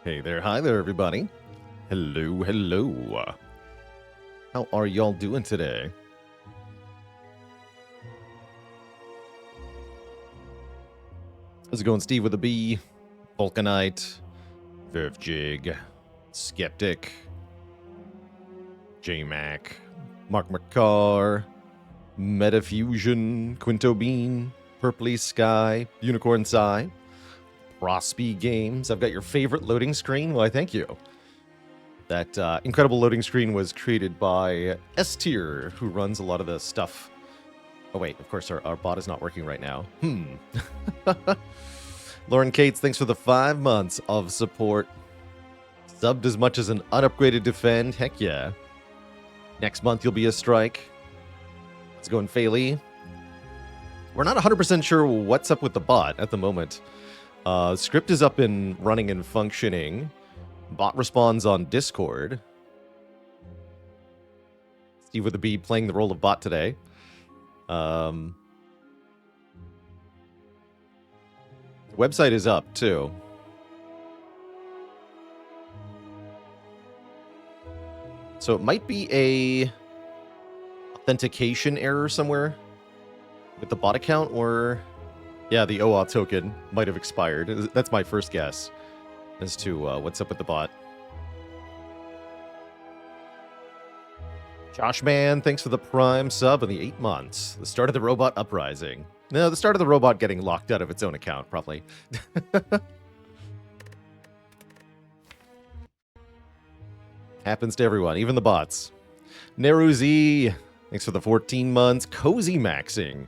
Hey there, hi there, everybody. Hello, hello. How are y'all doing today? How's it going, Steve with a B? Vulcanite, Vervjig, Skeptic, J-Mac, Mark McCarr, Metafusion, Quinto Bean, Purpley Sky, Unicorn Psy, Prospy Games. I've got your favorite loading screen. Why, thank you. That incredible loading screen was created by S-Tier, who runs a lot of the stuff. Oh, wait, of course, our bot is not working right now. Lauren Cates, thanks for the 5 months of support. Subbed as much as an unupgraded Defend. Heck yeah. Next month, you'll be a Strike. Let's go in Faily. We're not 100% sure what's up with the bot at the moment. Script is up and running and functioning. Bot responds on Discord. Steve with a B playing the role of bot today. The website is up, too. So it might be a authentication error somewhere with the bot account, or... yeah, the OAuth token might have expired. That's my first guess as to what's up with the bot. Josh Man, thanks for the Prime sub and the 8 months. The start of the robot uprising. No, the start of the robot getting locked out of its own account, probably. Happens to everyone, even the bots. Neruzi, thanks for the 14 months. Cozy maxing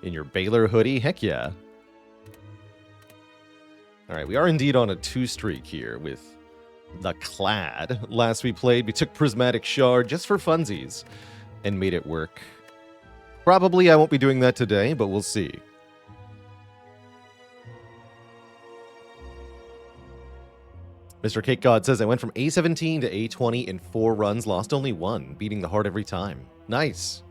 in your Baylor hoodie. Heck yeah. All right, we are indeed on a 2 streak here with the Clad. Last we played, we took Prismatic Shard just for funsies and made it work. Probably I won't be doing that today, but we'll see. Mr. Cake God says, I went from A17 to A20 in 4 runs, lost only 1, beating the heart every time. Nice.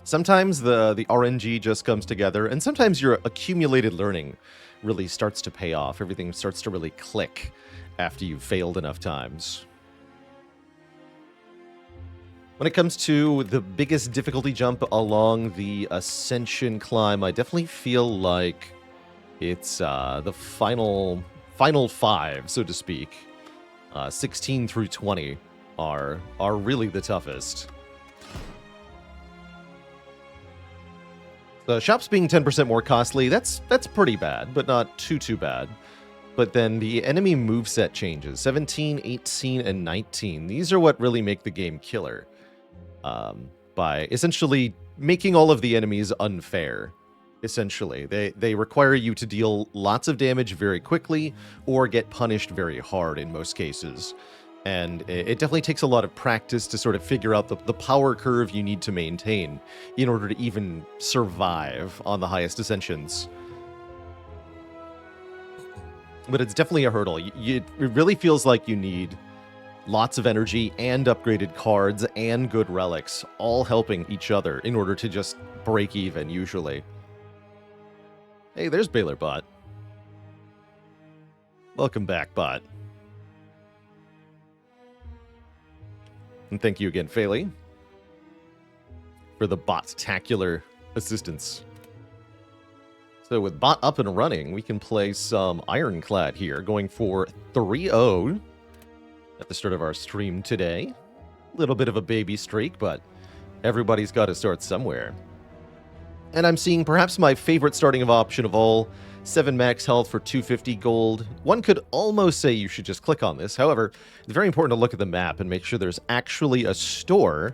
Sometimes the RNG just comes together, and sometimes your accumulated learning really starts to pay off. Everything starts to really click after you've failed enough times. When it comes to the biggest difficulty jump along the Ascension climb, I definitely feel like it's the final 5, so to speak. 16 through 20 are really the toughest. The shops being 10% more costly, that's pretty bad, but not too bad. But then the enemy moveset changes, 17, 18, and 19. These are what really make the game killer. By essentially making all of the enemies unfair. Essentially, they require you to deal lots of damage very quickly, or get punished very hard in most cases. And it definitely takes a lot of practice to sort of figure out the power curve you need to maintain in order to even survive on the highest ascensions. But it's definitely a hurdle. It really feels like you need lots of energy and upgraded cards and good relics, all helping each other in order to just break even, usually. Hey, there's Baylor Bot. Welcome back, Bot. And thank you again, Faily, for the bot-tacular assistance. So with bot up and running, we can play some Ironclad here, going for 3-0 at the start of our stream today. A little bit of a baby streak, but everybody's got to start somewhere. And I'm seeing perhaps my favorite starting option of all, 7 max health for 250 gold. One could almost say you should just click on this. However, it's very important to look at the map and make sure there's actually a store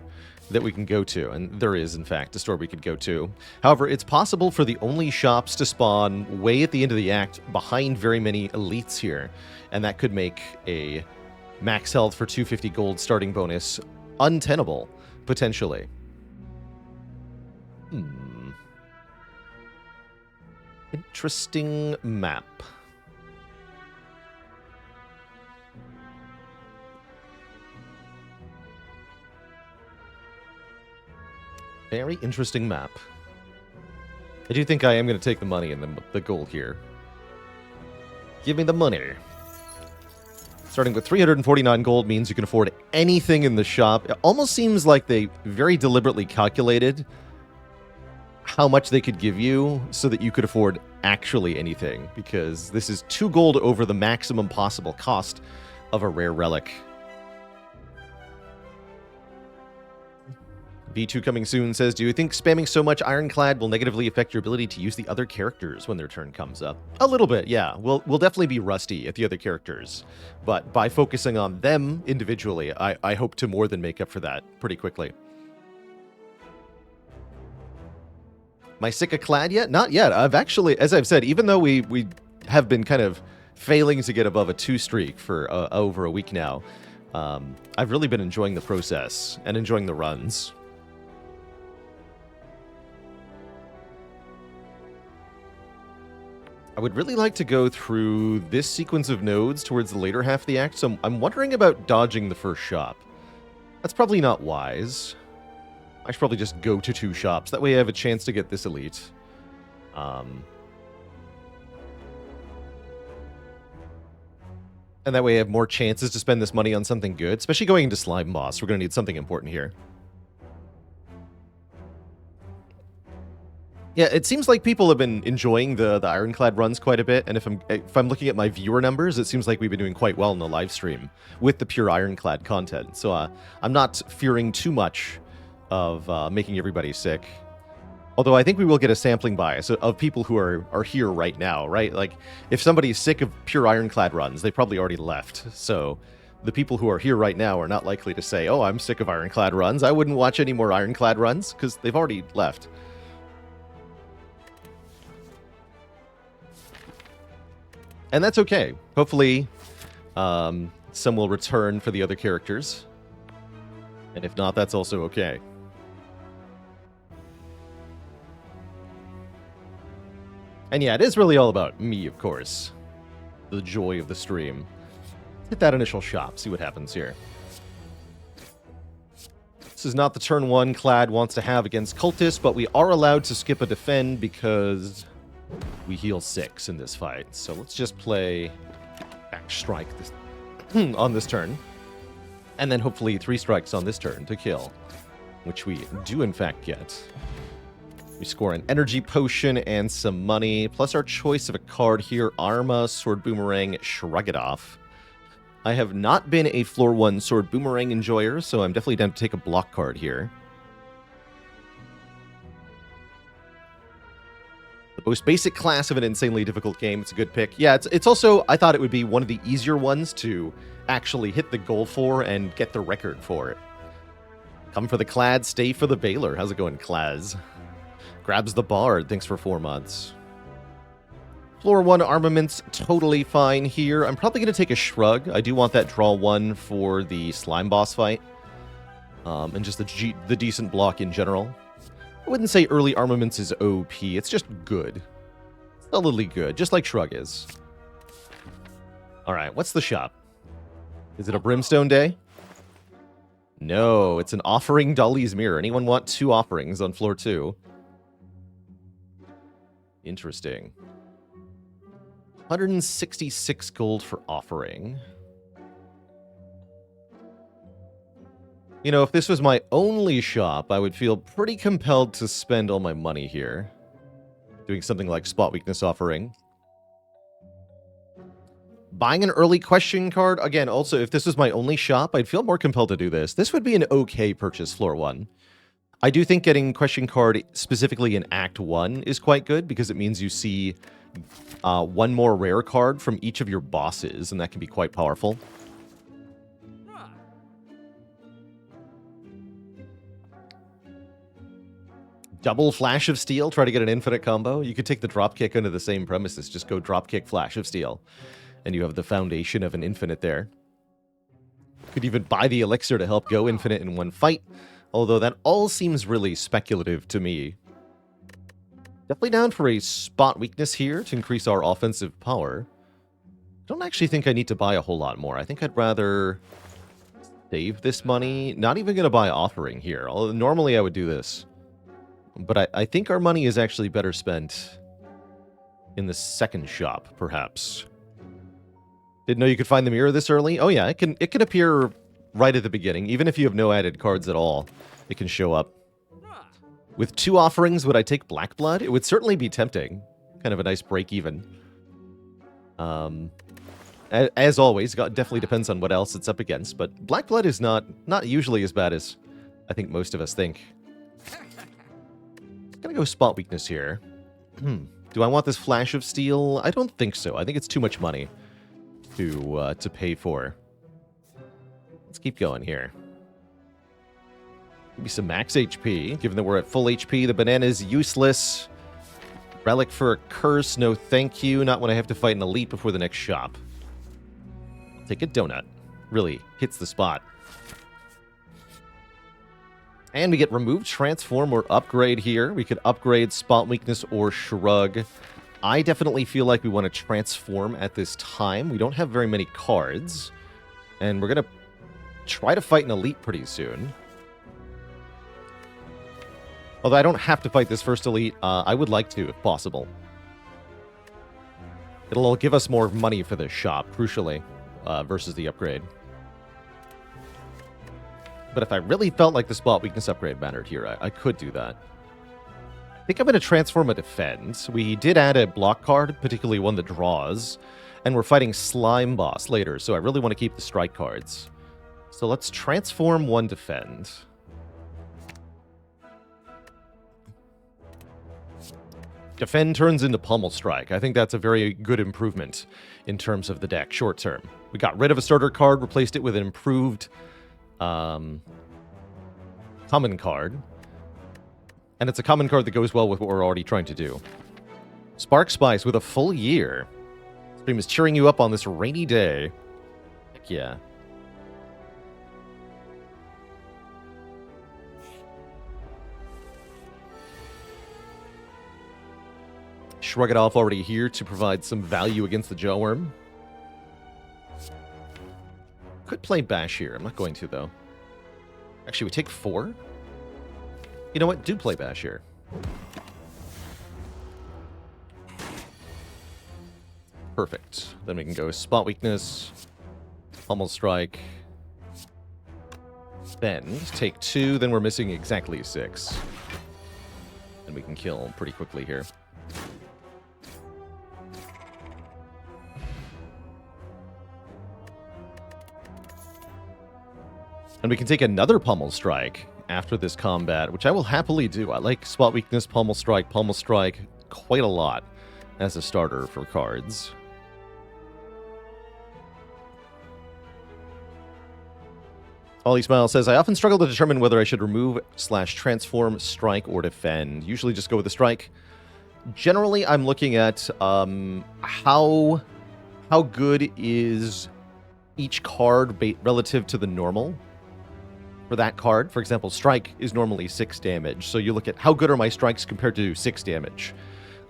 that we can go to. And there is, in fact, a store we could go to. However, it's possible for the only shops to spawn way at the end of the act behind very many elites here. And that could make a max health for 250 gold starting bonus untenable, potentially. Interesting map. Very interesting map. I do think I am going to take the money and the gold here. Give me the money. Starting with 349 gold means you can afford anything in the shop. It almost seems like they very deliberately calculated how much they could give you so that you could afford actually anything, because this is 2 gold over the maximum possible cost of a rare relic. V2 coming soon says, do you think spamming so much Ironclad will negatively affect your ability to use the other characters when their turn comes up? A little bit, yeah. We'll definitely be rusty at the other characters. But by focusing on them individually, I hope to more than make up for that pretty quickly. Am I sick of Clad yet? Not yet. I've actually, as I've said, even though we have been kind of failing to get above a 2 streak for over a week now, I've really been enjoying the process and enjoying the runs. I would really like to go through this sequence of nodes towards the later half of the act, so I'm wondering about dodging the first shop. That's probably not wise. I should probably just go to 2 shops. That way I have a chance to get this elite. And that way I have more chances to spend this money on something good, especially going into Slime Boss. We're going to need something important here. Yeah, it seems like people have been enjoying the Ironclad runs quite a bit, and if I'm looking at my viewer numbers, it seems like we've been doing quite well in the live stream with the pure Ironclad content. So I'm not fearing too much of making everybody sick. Although I think we will get a sampling bias of people who are here right now, right? Like, if somebody's sick of pure Ironclad runs, they probably already left. So the people who are here right now are not likely to say, oh, I'm sick of Ironclad runs. I wouldn't watch any more Ironclad runs, because they've already left. And that's okay. Hopefully, some will return for the other characters. And if not, that's also okay. And yeah, it is really all about me, of course. The joy of the stream. Hit that initial shop, see what happens here. This is not the turn 1 Clad wants to have against Cultists, but we are allowed to skip a defend because we heal 6 in this fight. So let's just play back strike this on this turn. And then hopefully 3 strikes on this turn to kill, which we do in fact get. We score an energy potion and some money, plus our choice of a card here, Arma, Sword Boomerang, Shrug It Off. I have not been a floor 1 Sword Boomerang enjoyer, so I'm definitely down to take a block card here. The most basic class of an insanely difficult game. It's a good pick. Yeah, it's also, I thought it would be one of the easier ones to actually hit the goal for and get the record for it. Come for the Clad, stay for the Baylor. How's it going, Claz? Grabs the Bard. Thanks for 4 months. Floor 1 armaments, totally fine here. I'm probably going to take a Shrug. I do want that draw 1 for the Slime Boss fight. And just the decent block in general. I wouldn't say early armaments is OP. It's just good. Solidly good, just like Shrug is. Alright, what's the shop? Is it a Brimstone Day? No, it's an Offering Dolly's Mirror. Anyone want 2 offerings on floor 2? Interesting. 166 gold for offering. You know, if this was my only shop, I would feel pretty compelled to spend all my money here. Doing something like Spot Weakness Offering. Buying an early question card, again, also, if this was my only shop, I'd feel more compelled to do this. This would be an okay purchase, floor 1. I do think getting question card specifically in Act 1 is quite good, because it means you see 1 more rare card from each of your bosses, and that can be quite powerful. Double Flash of Steel, try to get an infinite combo. You could take the Dropkick under the same premises, just go Dropkick, Flash of Steel, and you have the foundation of an infinite there. Could even buy the elixir to help go infinite in 1 fight, although that all seems really speculative to me. Definitely down for a spot weakness here to increase our offensive power. Don't actually think I need to buy a whole lot more. I think I'd rather save this money. Not even going to buy offering here, although normally I would do this. But I think our money is actually better spent in the second shop, perhaps. Didn't know you could find the mirror this early? Oh yeah, it can appear right at the beginning. Even if you have no added cards at all, it can show up. With 2 offerings, would I take Black Blood? It would certainly be tempting. Kind of a nice break even. As always, definitely depends on what else it's up against, but Black Blood is not usually as bad as I think most of us think. Gonna go spot weakness here. Do I want this Flash of Steel? I don't think so. I think it's too much money to pay for. Let's keep going here. Maybe some max HP, given that we're at full HP. The banana is useless. Relic for a curse, no thank you. Not when I have to fight an elite before the next shop. I'll take a donut. Really hits the spot. And we get remove, transform, or upgrade here. We could upgrade spot weakness or shrug. I definitely feel like we want to transform at this time. We don't have very many cards. And we're going to try to fight an elite pretty soon. Although I don't have to fight this first elite, I would like to, if possible. It'll give us more money for this shop, crucially, versus the upgrade. But if I really felt like the spot weakness upgrade mattered here, I could do that. I think I'm going to transform a defend. We did add a block card, particularly one that draws. And we're fighting Slime Boss later, so I really want to keep the strike cards. So let's transform one defend. Defend turns into Pummel Strike. I think that's a very good improvement in terms of the deck, short term. We got rid of a starter card, replaced it with an improved common card. And it's a common card that goes well with what we're already trying to do. Spark Spice with a full year. Stream is cheering you up on this rainy day. Heck yeah. Shrug It Off already here to provide some value against the Jawworm. Could play Bash here. I'm not going to, though. Actually, we take 4? You know what? Do play Bash here. Perfect. Then we can go Spot Weakness, Pummel Strike, Bend. Take 2, then we're missing exactly 6. And we can kill pretty quickly here. And we can take another Pummel Strike after this combat, which I will happily do. I like Spot Weakness, Pummel Strike quite a lot as a starter for cards. Ollie Smile says, I often struggle to determine whether I should remove/transform, strike, or defend. Usually just go with the strike. Generally, I'm looking at how good is each card relative to the normal. For that card, for example, strike is normally 6 damage. So you look at how good are my strikes compared to 6 damage.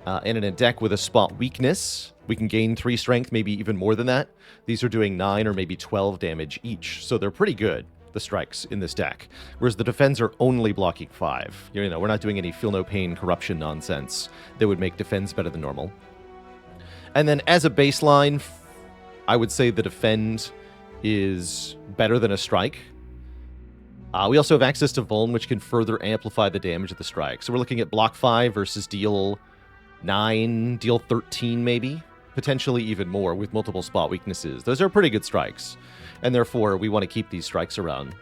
And in a deck with a spot weakness, we can gain 3 strength, maybe even more than that. These are doing 9 or maybe 12 damage each. So they're pretty good, the strikes in this deck. Whereas the defends are only blocking 5. You know, we're not doing any feel no pain corruption nonsense that would make defends better than normal. And then as a baseline, I would say the defend is better than a strike. We also have access to Vuln, which can further amplify the damage of the strike. So we're looking at block 5 versus deal 9, deal 13 maybe, potentially even more with multiple spot weaknesses. Those are pretty good strikes, and therefore we want to keep these strikes around.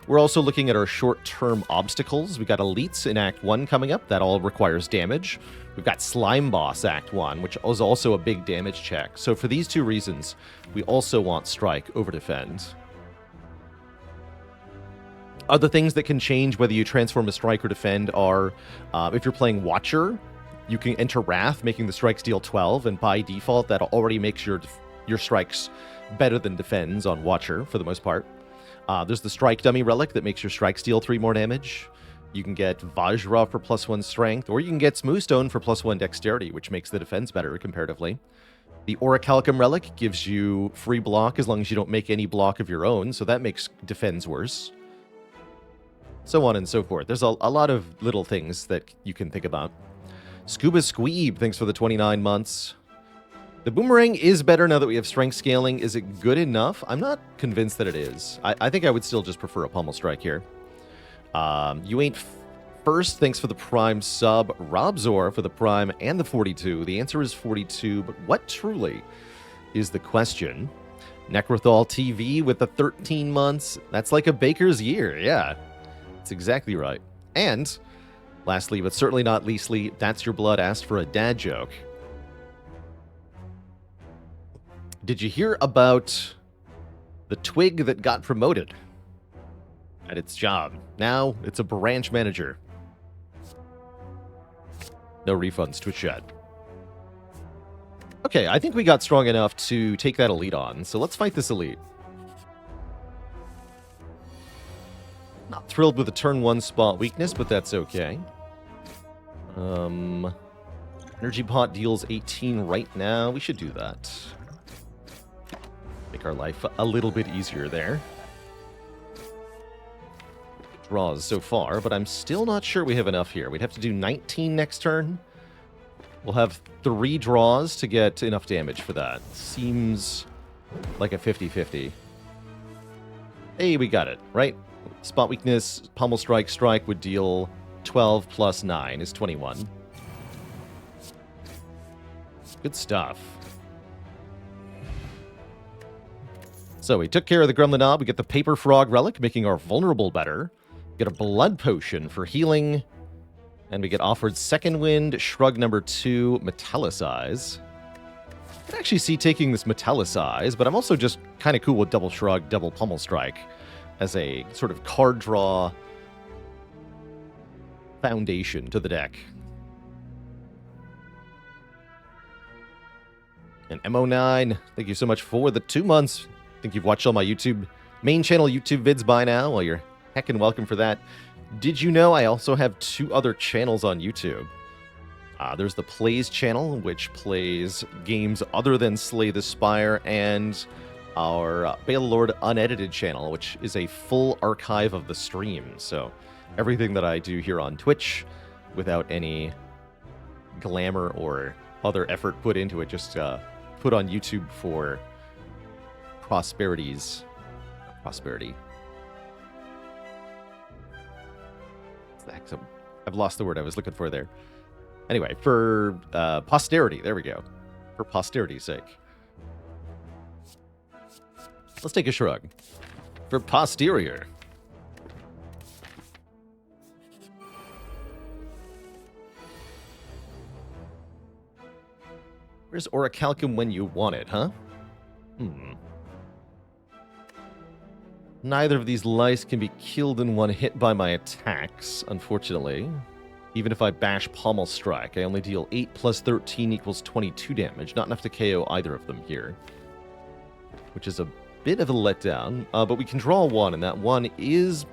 We're also looking at our short-term obstacles. We got Elites in Act 1 coming up. That all requires damage. We've got Slime Boss Act 1, which is also a big damage check. So for these 2 reasons, we also want strike over defend. Other things that can change whether you transform a strike or defend are, if you're playing Watcher, you can enter Wrath, making the strikes deal 12, and by default, that already makes your strikes better than defends on Watcher, for the most part. There's the Strike Dummy Relic that makes your strikes deal 3 more damage. You can get Vajra for +1 strength, or you can get Smoothstone for +1 dexterity, which makes the defense better comparatively. The Orichalcum Relic gives you free block as long as you don't make any block of your own, so that makes defense worse. So on and so forth. There's a lot of little things that you can think about. Scuba Squeeb, thanks for the 29 months. The boomerang is better now that we have strength scaling. Is it good enough? I'm not convinced that it is. I think I would still just prefer a pommel strike here. You ain't first. Thanks for the Prime sub. Robzor for the Prime and the 42. The answer is 42, but what truly is the question? Necrothal TV with the 13 months. That's like a baker's year. Yeah, that's exactly right. And lastly, but certainly not leastly, That's Your Blood asked for a dad joke. Did you hear about the twig that got promoted at its job? Now it's a branch manager. No refunds, Twitch chat. Okay, I think we got strong enough to take that elite on, so let's fight this elite. Not thrilled with the turn 1 spot weakness, but that's okay. Energy pot deals 18 right now. We should do that. Make our life a little bit easier there. Draws so far, but I'm still not sure we have enough here. We'd have to do 19 next turn. We'll have 3 draws to get enough damage for that. Seems like a 50-50. Hey, we got it, right? Spot weakness, pommel strike, strike would deal 12 plus 9 is 21. Good stuff. So we took care of the Gremlin Knob. We get the Paper Frog Relic, making our vulnerable better. We get a Blood Potion for healing. And we get offered Second Wind, Shrug number 2, Metallicize. I can actually see taking this Metallicize, but I'm also just kind of cool with Double Shrug, Double Pummel Strike as a sort of card draw foundation to the deck. And MO9, thank you so much for the 2 months. I think you've watched all my main channel YouTube vids by now. Well, you're heckin' welcome for that. Did you know I also have 2 other channels on YouTube? There's the Plays channel, which plays games other than Slay the Spire, and our Balelord Unedited channel, which is a full archive of the stream. So everything that I do here on Twitch, without any glamour or other effort put into it, just put on YouTube for prosperity. I've lost the word I was looking for there. Anyway, for posterity. There we go. For posterity's sake. Let's take a shrug. For posterior. Where's Orichalcum when you want it, huh? Neither of these lice can be killed in one hit by my attacks, unfortunately. Even if I bash Pommel Strike, I only deal 8 plus 13 equals 22 damage. Not enough to KO either of them here. Which is a bit of a letdown. But we can draw 1, and that 1 is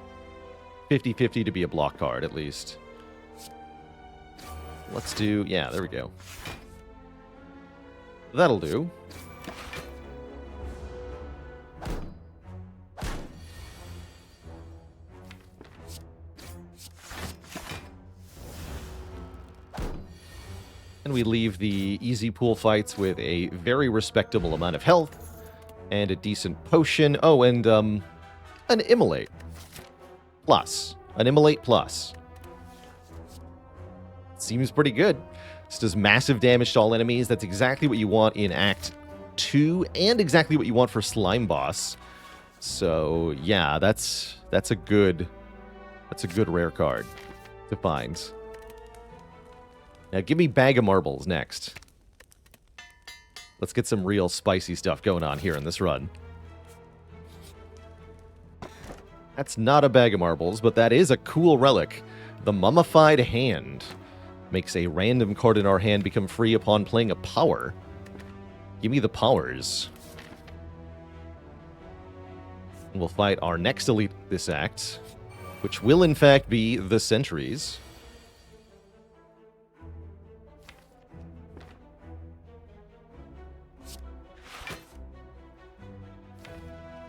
50-50 to be a block card, at least. Let's do... yeah, there we go. That'll do. And we leave the easy pool fights with a very respectable amount of health and a decent potion. Oh, and an Immolate plus. An Immolate plus. Seems pretty good. This does massive damage to all enemies. That's exactly what you want in Act 2 and exactly what you want for Slime Boss. So, yeah, that's a good rare card to find. Now, give me Bag of Marbles next. Let's get some real spicy stuff going on here in this run. That's not a Bag of Marbles, but that is a cool relic. The Mummified Hand. Makes a random card in our hand become free upon playing a power. Give me the powers. And we'll fight our next elite this act, which will in fact be the Sentries.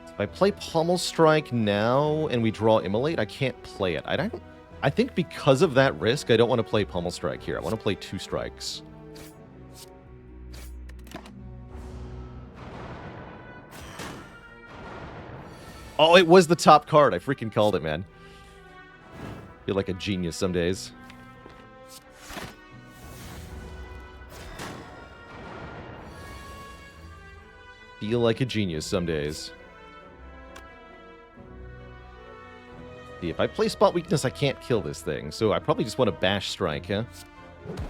If I play Pommel Strike now and we draw Immolate, I can't play it. I think because of that risk, I don't want to play Pommel Strike here. I want to play 2 strikes. Oh, it was the top card. I freaking called it, man. Feel like a genius some days. Feel like a genius some days. See, if I play spot weakness, I can't kill this thing. So I probably just want to bash strike, huh?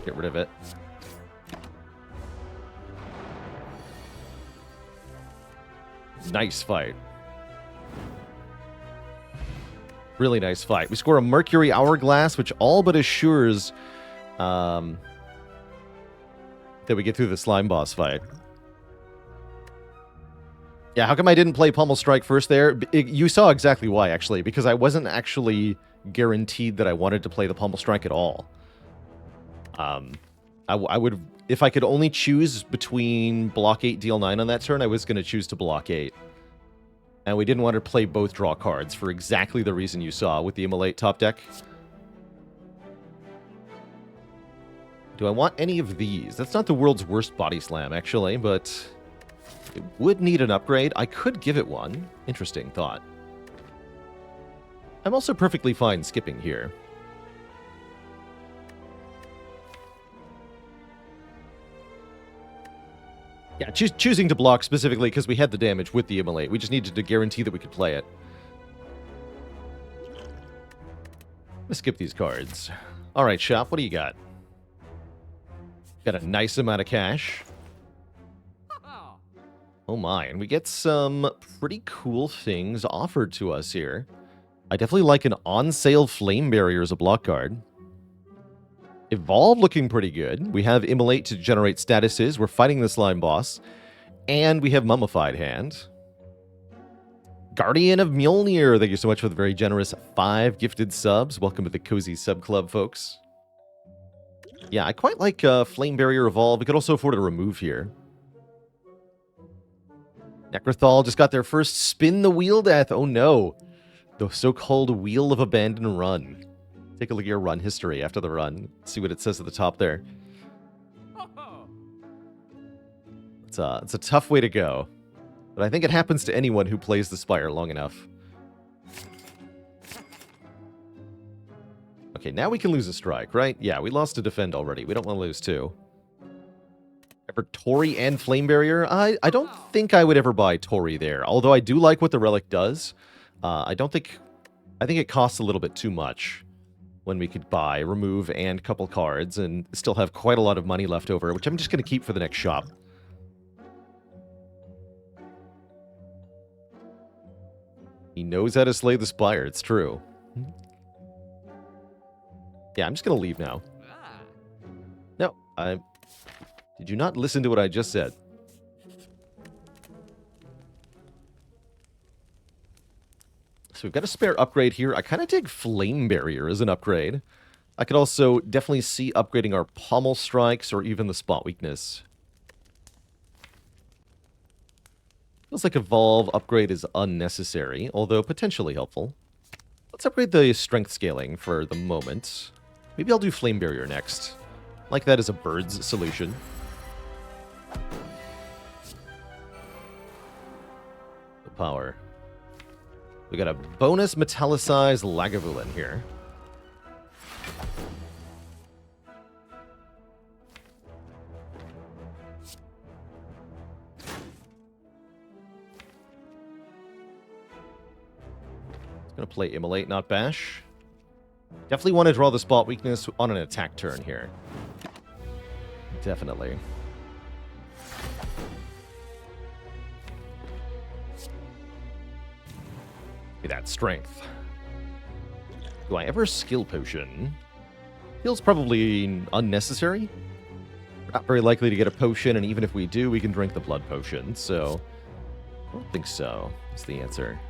Get rid of it. Nice fight. Really nice fight. We score a Mercury Hourglass, which all but assures that we get through the slime boss fight. Yeah, how come I didn't play Pummel Strike first there? You saw exactly why, actually, because I wasn't actually guaranteed that I wanted to play the Pummel Strike at all. I would, if I could only choose between block 8, deal 9 on that turn, I was going to choose to block 8. And we didn't want to play both draw cards for exactly the reason you saw with the Immolate top deck. Do I want any of these? That's not the world's worst body slam, actually, but it would need an upgrade. I could give it one. Interesting thought. I'm also perfectly fine skipping here. Yeah, choosing to block specifically because we had the damage with the Immolate. We just needed to guarantee that we could play it. Let's skip these cards. All right, shop, what do you got? Got a nice amount of cash. Oh my, and we get some pretty cool things offered to us here. I definitely like an on-sale Flame Barrier as a block card. Evolve looking pretty good. We have Immolate to generate statuses. We're fighting the slime boss. And we have Mummified Hand. Guardian of Mjolnir. Thank you so much for the very generous 5 gifted subs. Welcome to the Cozy Sub Club, folks. Yeah, I quite like Flame Barrier Evolve. We could also afford a remove here. Necrothal just got their first Spin the Wheel death. Oh no. The so-called Wheel of Abandon Run. Take a look at your run history after the run. See what it says at the top there. It's a tough way to go. But I think it happens to anyone who plays the Spire long enough. Okay, now we can lose a strike, right? Yeah, we lost a defend already. We don't want to lose two. Ever Tori and Flame Barrier? I don't think I would ever buy Tori there. Although I do like what the relic does. I think it costs a little bit too much when we could buy, remove, and couple cards and still have quite a lot of money left over, which I'm just going to keep for the next shop. He knows how to slay the Spire, it's true. Yeah, I'm just going to leave now. No, did you not listen to what I just said? So we've got a spare upgrade here. I kind of dig Flame Barrier as an upgrade. I could also definitely see upgrading our Pommel Strikes or even the Spot Weakness. Feels like Evolve upgrade is unnecessary, although potentially helpful. Let's upgrade the Strength Scaling for the moment. Maybe I'll do Flame Barrier next. Like that as a bird's solution. The power. We got a bonus Metallicized Lagavulin here. Gonna play Immolate, not Bash. Definitely want to draw the Spot Weakness on an attack turn here. Definitely. That strength. Do I ever skill potion? Feels probably unnecessary. We're not very likely to get a potion, and even if we do, we can drink the blood potion, so I don't think so. That's the answer.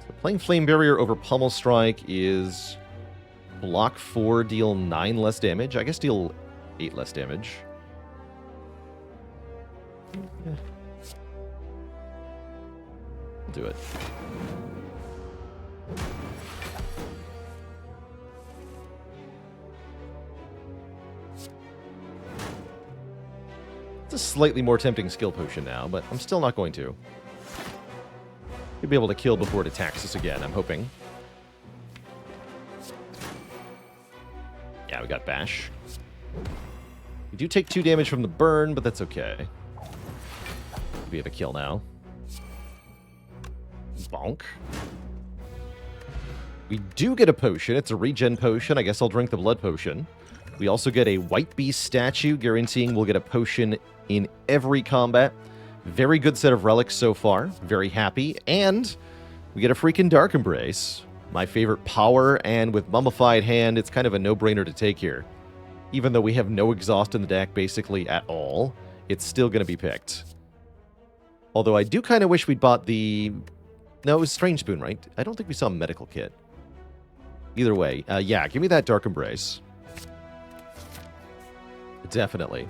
So playing Flame Barrier over Pummel Strike is block 4, deal 9 less damage. I guess deal 8 less damage. Yeah. Do it. It's a slightly more tempting skill potion now, but I'm still not going to. We'll be able to kill before it attacks us again, I'm hoping. Yeah, we got Bash. We do take 2 damage from the burn, but that's okay. We have a kill now. Bonk. We do get a potion. It's a regen potion. I guess I'll drink the blood potion. We also get a White Beast statue, guaranteeing we'll get a potion in every combat. Very good set of relics so far. Very happy. And we get a freaking Dark Embrace. My favorite power, and with Mummified Hand, it's kind of a no-brainer to take here. Even though we have no exhaust in the deck basically at all, it's still going to be picked. Although I do kind of wish we'd bought the... No, it was Strange Spoon, right? I don't think we saw a medical kit. Either way, yeah, give me that Dark Embrace. Definitely.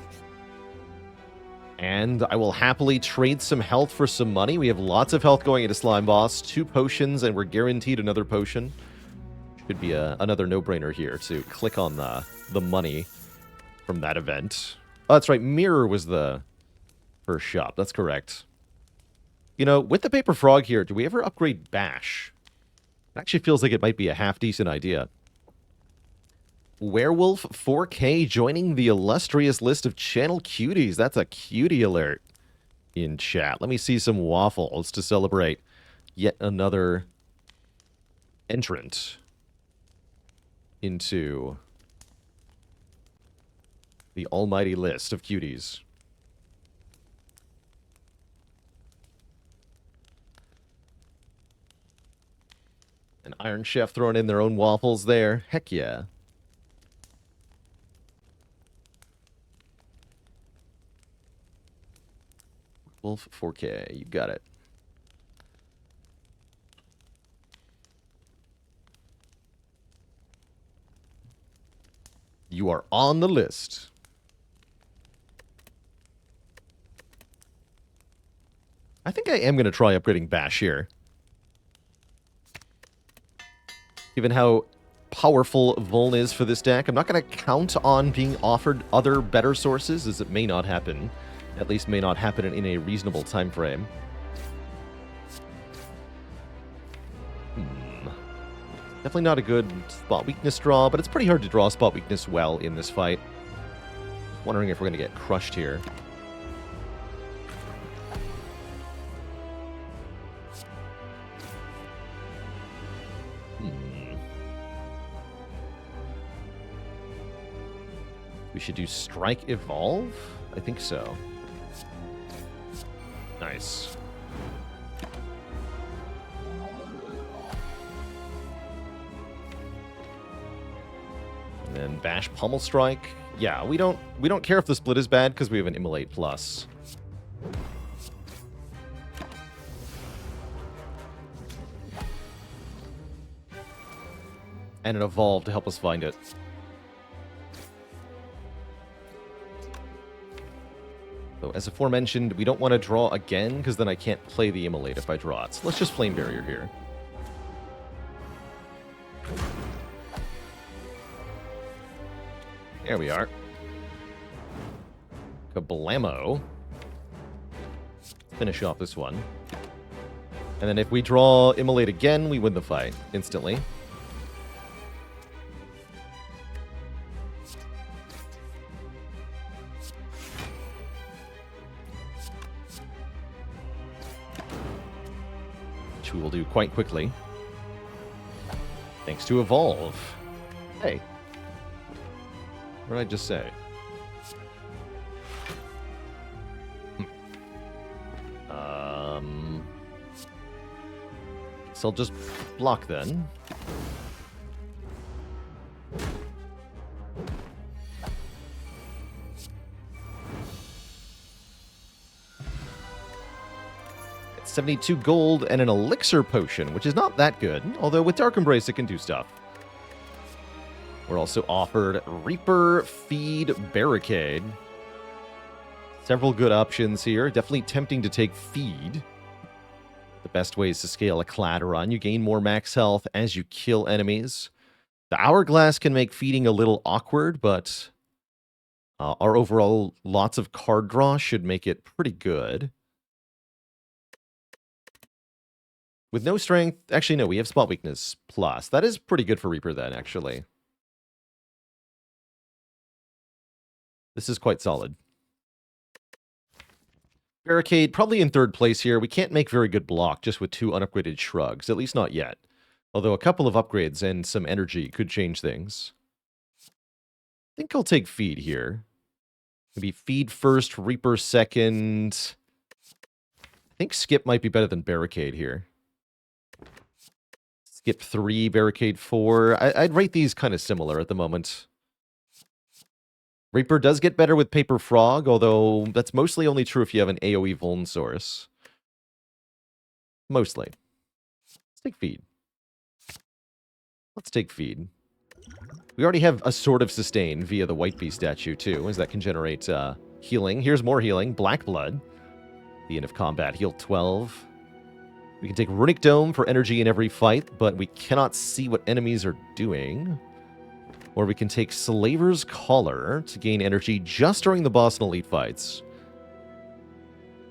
And I will happily trade some health for some money. We have lots of health going into Slime Boss. 2 potions, and we're guaranteed another potion. Should be another no-brainer here to click on the money from that event. Oh, that's right. Mirror was the first shop. That's correct. You know, with the Paper Frog here, do we ever upgrade Bash? It actually feels like it might be a half-decent idea. Werewolf 4K joining the illustrious list of channel cuties. That's a cutie alert in chat. Let me see some waffles to celebrate yet another entrant into the almighty list of cuties. An Iron Chef throwing in their own waffles there. Heck yeah. Wolf 4K, you got it. You are on the list. I think I am going to try upgrading Bash here. Given how powerful Vuln is for this deck, I'm not going to count on being offered other better sources, as it may not happen. At least may not happen in a reasonable time frame. Definitely not a good spot weakness draw, but it's pretty hard to draw spot weakness well in this fight. Wondering if we're going to get crushed here. We should do Strike Evolve? I think so. Nice. And then Bash Pummel Strike. Yeah, we don't care if the split is bad because we have an Immolate Plus. And an Evolve to help us find it. So, as aforementioned, we don't want to draw again, because then I can't play the Immolate if I draw it. So let's just Flame Barrier here. There we are. Kablamo. Finish off this one. And then if we draw Immolate again, we win the fight instantly. We will do quite quickly. Thanks to Evolve. Hey. What did I just say? So I'll just block then. It's 72 gold and an elixir potion, which is not that good, although with Dark Embrace it can do stuff. We're also offered Reaper Feed Barricade. Several good options here. Definitely tempting to take Feed. The best way is to scale a Clad run. You gain more max health as you kill enemies. The Hourglass can make feeding a little awkward, but our overall lots of card draw should make it pretty good. With no strength... Actually, no, we have spot weakness plus. That is pretty good for Reaper then, actually. This is quite solid. Barricade, probably in third place here. We can't make very good block just with 2 unupgraded shrugs, at least not yet. Although a couple of upgrades and some energy could change things. I think I'll take feed here. Maybe feed first, Reaper second. I think skip might be better than barricade here. Skip 3, barricade 4. I'd rate these kind of similar at the moment. Reaper does get better with Paper Frog, although that's mostly only true if you have an AoE vuln source. Mostly. Let's take feed. Let's take feed. We already have a sort of sustain via the White Bee statue, too, as that can generate healing. Here's more healing. Black Blood. The end of combat. Heal 12. We can take Runic Dome for energy in every fight, but we cannot see what enemies are doing. Or we can take Slaver's Collar to gain energy just during the boss and elite fights.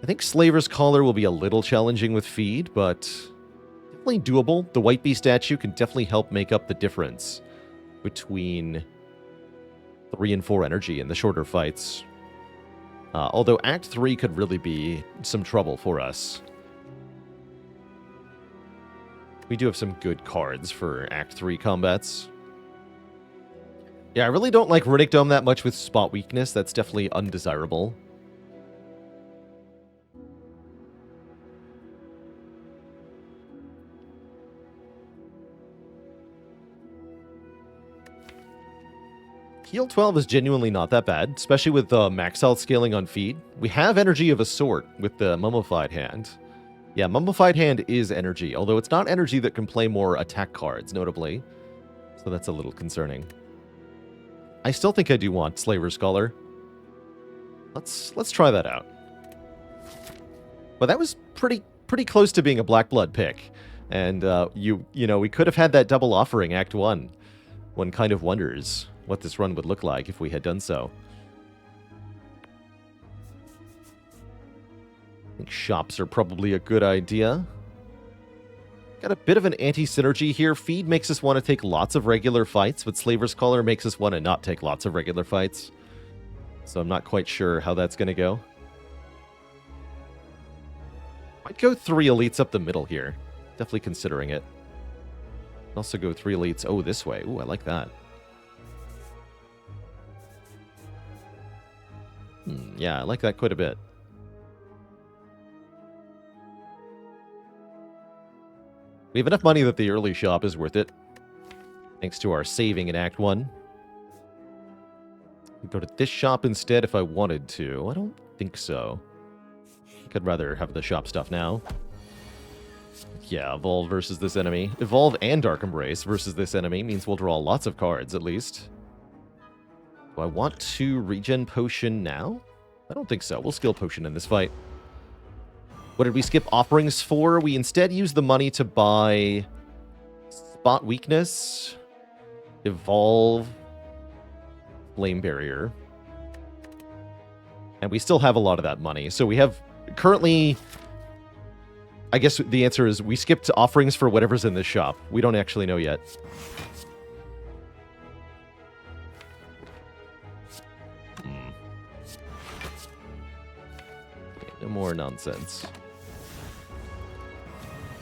I think Slaver's Collar will be a little challenging with feed, but definitely doable. The White Bee statue can definitely help make up the difference between 3 and 4 energy in the shorter fights. Although Act 3 could really be some trouble for us. We do have some good cards for Act 3 combats. Yeah, I really don't like Runic Dome that much with spot weakness. That's definitely undesirable. Heal 12 is genuinely not that bad, especially with max health scaling on feed. We have energy of a sort with the Mummified Hand. Yeah, Mummified Hand is energy, although it's not energy that can play more attack cards, notably. So that's a little concerning. I still think I do want Slaver's Scholar. Let's try that out. But that was pretty close to being a Black Blood pick. And you know, we could have had that double offering Act 1. One kind of wonders what this run would look like if we had done so. I think shops are probably a good idea. Got a bit of an anti-synergy here. Feed makes us want to take lots of regular fights, but Slaver's Collar makes us want to not take lots of regular fights. So I'm not quite sure how that's going to go. Might go 3 elites up the middle here. Definitely considering it. Also go 3 elites. Oh, this way. Ooh, I like that. Yeah, I like that quite a bit. We have enough money that the early shop is worth it. Thanks to our saving in Act 1. We go to this shop instead if I wanted to. I don't think so. I'd rather have the shop stuff now. Yeah, Evolve versus this enemy. Evolve and Dark Embrace versus this enemy means we'll draw lots of cards, at least. Do I want to regen potion now? I don't think so. We'll skill potion in this fight. What did we skip offerings for? We instead used the money to buy Spot Weakness, Evolve, Flame Barrier. And we still have a lot of that money. So we have currently... I guess the answer is we skipped offerings for whatever's in this shop. We don't actually know yet. No more nonsense.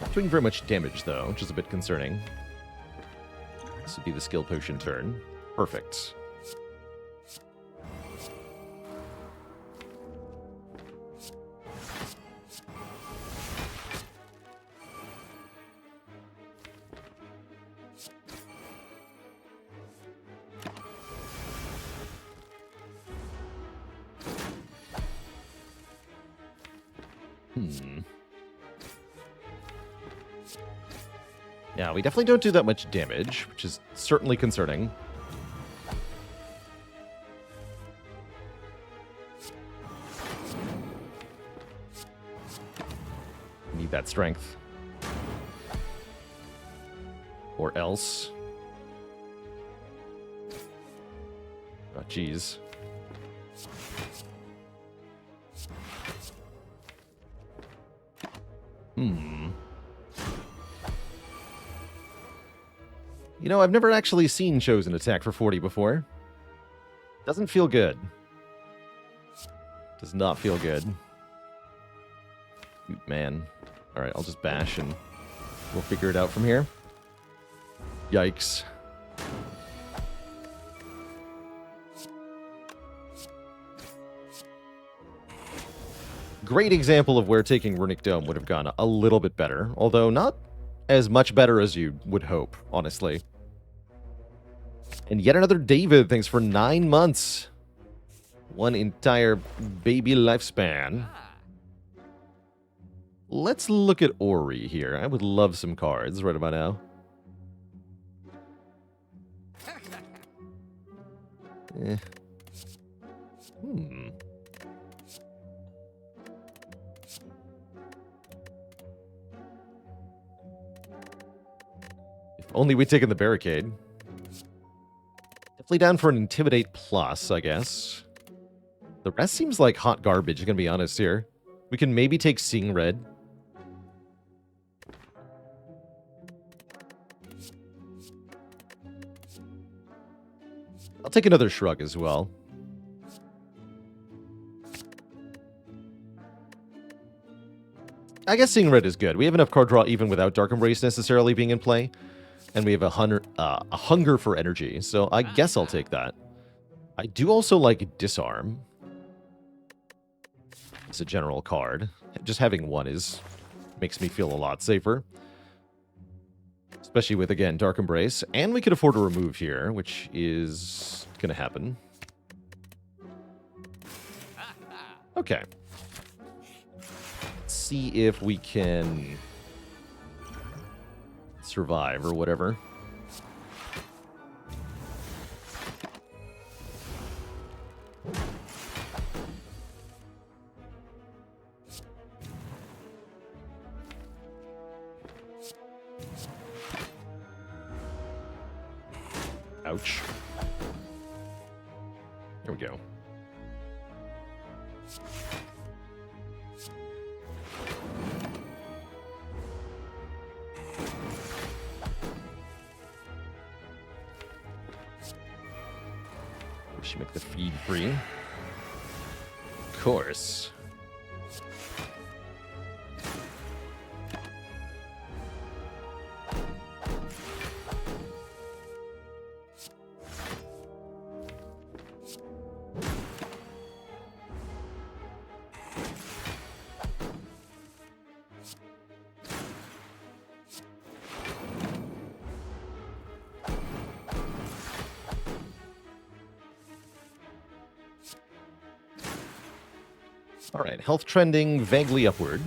Not doing very much damage, though, which is a bit concerning. This would be the skill potion turn. Perfect. Yeah, we definitely don't do that much damage, which is certainly concerning. Need that strength. Or else. Oh, jeez. You know, I've never actually seen Chosen attack for 40 before. Doesn't feel good. Does not feel good. Man. Alright, I'll just bash and we'll figure it out from here. Yikes. Great example of where taking Runic Dome would have gone a little bit better, although not as much better as you would hope, honestly. And yet another David, thanks for 9 months. One entire baby lifespan. Let's look at Ori here. I would love some cards right about now. If only we'd taken the barricade. Definitely down for an Intimidate Plus, I guess. The rest seems like hot garbage, I'm gonna be honest here. We can maybe take Seeing Red. I'll take another Shrug as well. I guess Seeing Red is good. We have enough card draw even without Dark Embrace necessarily being in play. And we have a hunger for energy, so I guess I'll take that. I do also like Disarm. It's a general card. Just having one makes me feel a lot safer. Especially with, again, Dark Embrace. And we could afford to remove here, which is going to happen. Okay. Let's see if we can survive or whatever. Ouch. There we go. We should make the feed free. Of course. Alright, health trending vaguely upward.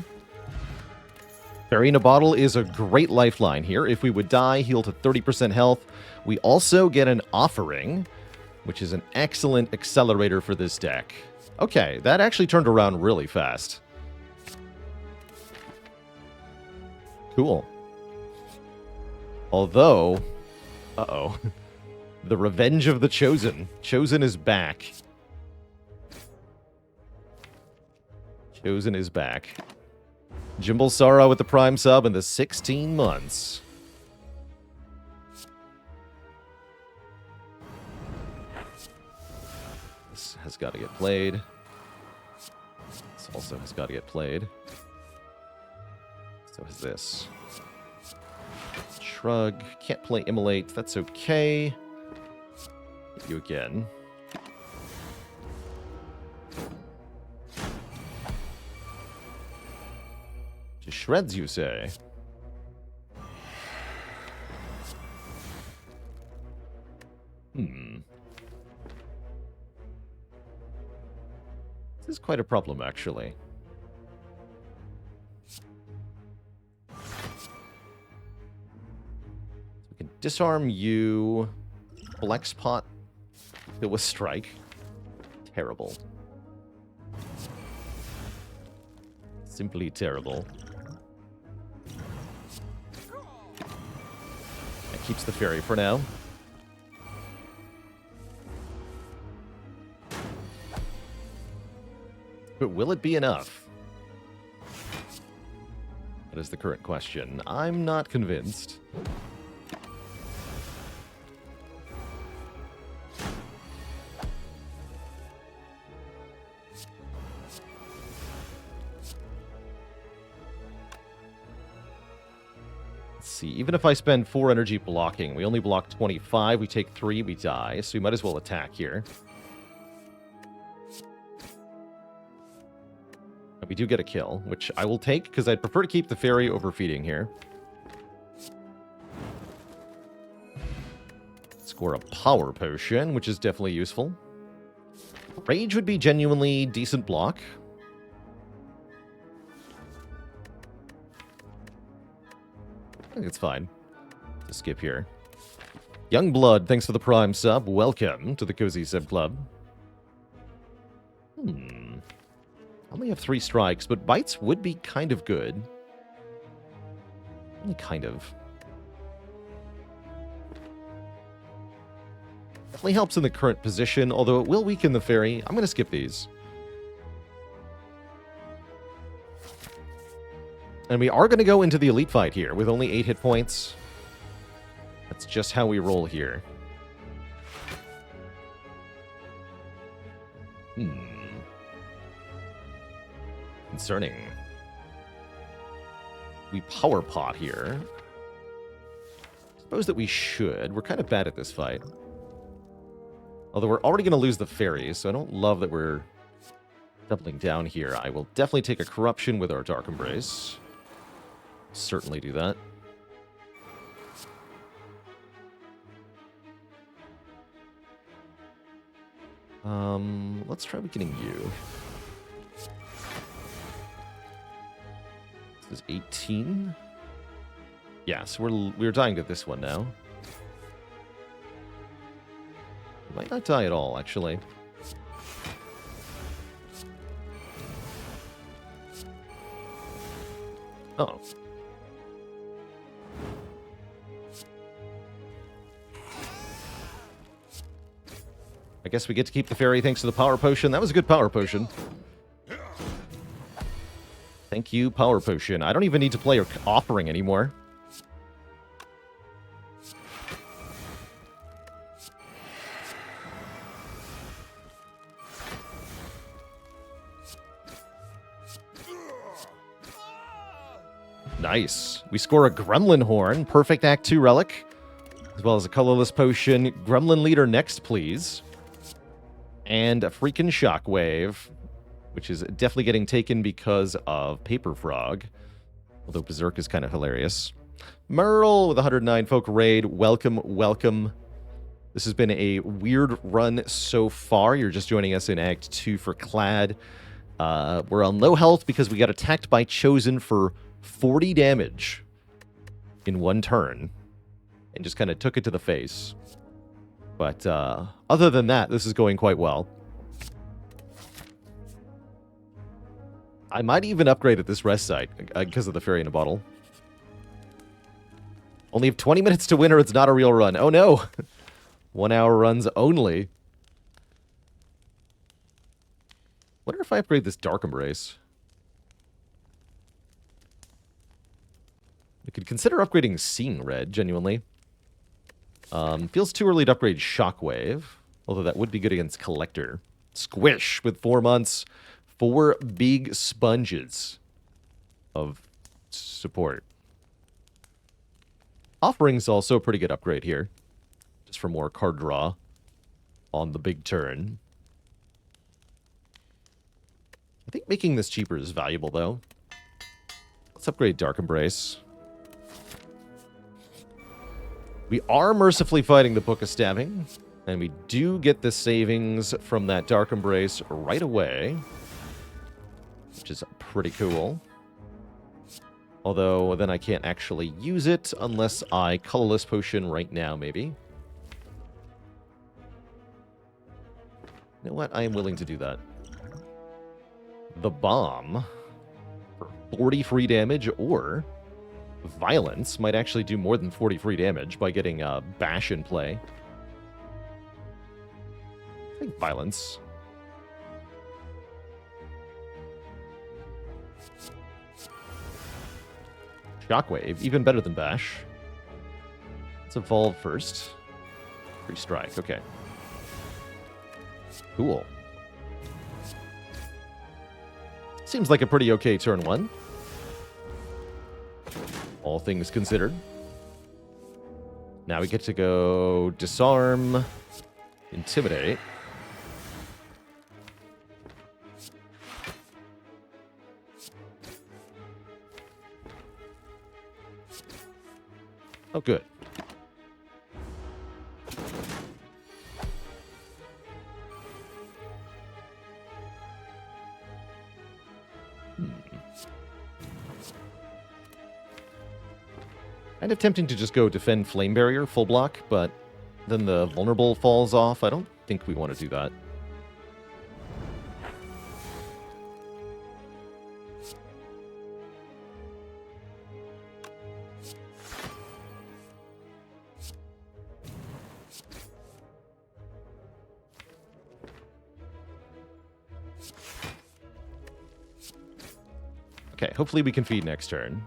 Fairy in a Bottle is a great lifeline here. If we would die, heal to 30% health. We also get an Offering, which is an excellent accelerator for this deck. Okay, that actually turned around really fast. Cool. Although... Uh-oh. The Revenge of the Chosen. Chosen is back. Chosen is back. Jimble Sorrow with the Prime sub and the 16 months. This has got to get played. This also has got to get played. So is this. Shrug. Can't play Immolate. That's okay. Hit you again. To shreds, you say? This is quite a problem, actually. We can disarm you. Flex pot. It was strike. Terrible. Simply terrible. That keeps the fairy for now. But will it be enough? That is the current question. I'm not convinced. see. Even if I spend 4 energy blocking, we only block 25. We take 3, we die. So we might as well attack here. And we do get a kill, which I will take, because I'd prefer to keep the fairy overfeeding here. Score a power potion, which is definitely useful. Rage would be genuinely decent block. I think it's fine to skip here. Youngblood, thanks for the Prime sub. Welcome to the Cozy Sub Club. I only have 3 strikes, but bites would be kind of good. Only kind of. Definitely helps in the current position, although it will weaken the fairy. I'm going to skip these. And we are going to go into the elite fight here with only 8 hit points. That's just how we roll here. Concerning. We power pot here. Suppose that we should. We're kind of bad at this fight. Although we're already going to lose the fairy, so I don't love that we're doubling down here. I will definitely take a corruption with our Dark Embrace. Certainly do that. Let's try weakening you. This is 18. Yeah, so we're dying to this one now. We might not die at all, actually. Oh. I guess we get to keep the fairy thanks to the power potion. That was a good power potion. Thank you, power potion. I don't even need to play offering anymore. Nice. We score a Gremlin Horn. Perfect Act 2 relic. As well as a colorless potion. Gremlin Leader next, please. And a freaking Shockwave, which is definitely getting taken because of Paper Frog. Although Berserk is kind of hilarious. Merle with 109 folk raid. Welcome, welcome. This has been a weird run so far. You're just joining us in Act 2 for Clad. We're on low health because we got attacked by Chosen for 40 damage in one turn. And just kind of took it to the face. But other than that, this is going quite well. I might even upgrade at this rest site because of the fairy in a bottle. Only have 20 minutes to win or it's not a real run. Oh no! 1 hour runs only. Wonder if I upgrade this Dark Embrace. We could consider upgrading Seeing Red, genuinely. Feels too early to upgrade Shockwave, although that would be good against Collector. Squish with 4 months. 4 big sponges of support. Offering's also a pretty good upgrade here. Just for more card draw on the big turn. I think making this cheaper is valuable, though. Let's upgrade Dark Embrace. We are mercifully fighting the Book of Stabbing, and we do get the savings from that Dark Embrace right away, which is pretty cool. Although, then I can't actually use it unless I colorless potion right now, maybe. You know what? I am willing to do that. The Bomb for 40 free damage, or Violence might actually do more than 40 free damage by getting Bash in play. I think Violence. Shockwave, even better than Bash. Let's evolve first. Free Strike, okay. Cool. Seems like a pretty okay turn 1. All things considered. Now we get to go disarm, intimidate. Oh, good. Kind of tempting to just go defend Flame Barrier full block, but then the vulnerable falls off. I don't think we want to do that. Okay, hopefully we can feed next turn.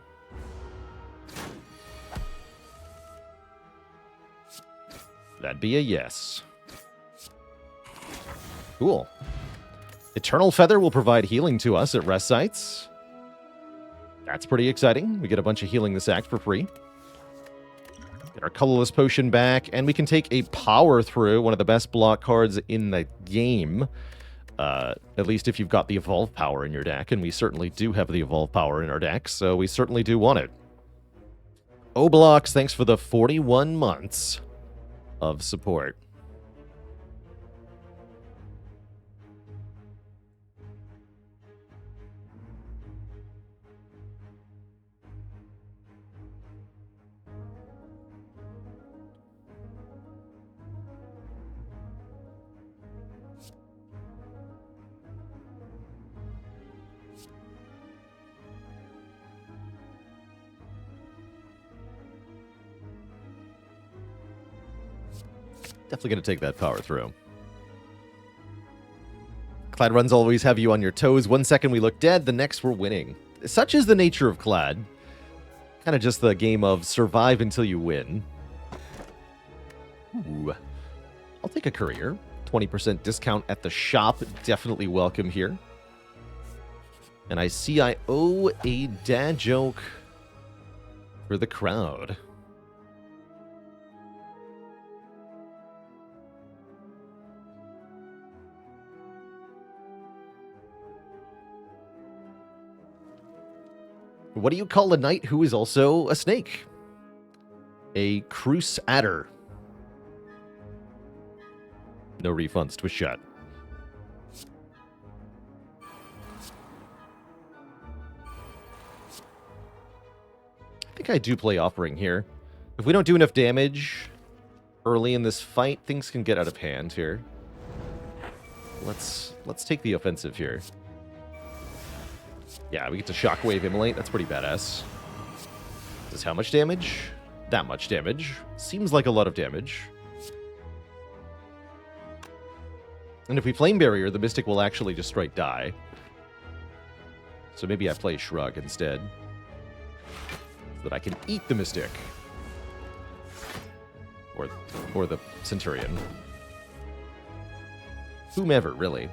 That'd be a yes. Cool. Eternal Feather will provide healing to us at rest sites. That's pretty exciting. We get a bunch of healing this act for free. Get our Colorless Potion back, and we can take a Power Through, one of the best block cards in the game. At least if you've got the Evolve Power in your deck, and we certainly do have the Evolve Power in our deck, so we certainly do want it. Oblox, thanks for the 41 months of support. Definitely going to take that Power Through. Clad runs always have you on your toes. 1 second we look dead, the next we're winning. Such is the nature of Clad. Kind of just the game of survive until you win. Ooh. I'll take a Courier. 20% discount at the shop. Definitely welcome here. And I see I owe a dad joke for the crowd. What do you call a knight who is also a snake? A Cruce Adder. No refunds, twist shot. I think I do play Offering here. If we don't do enough damage early in this fight, things can get out of hand here. Let's take the offensive here. Yeah, we get to Shockwave Immolate. That's pretty badass. Does how much damage? That much damage. Seems like a lot of damage. And if we Flame Barrier, the Mystic will actually just straight die. So maybe I play Shrug instead. So that I can eat the Mystic. Or the Centurion. Whomever, really.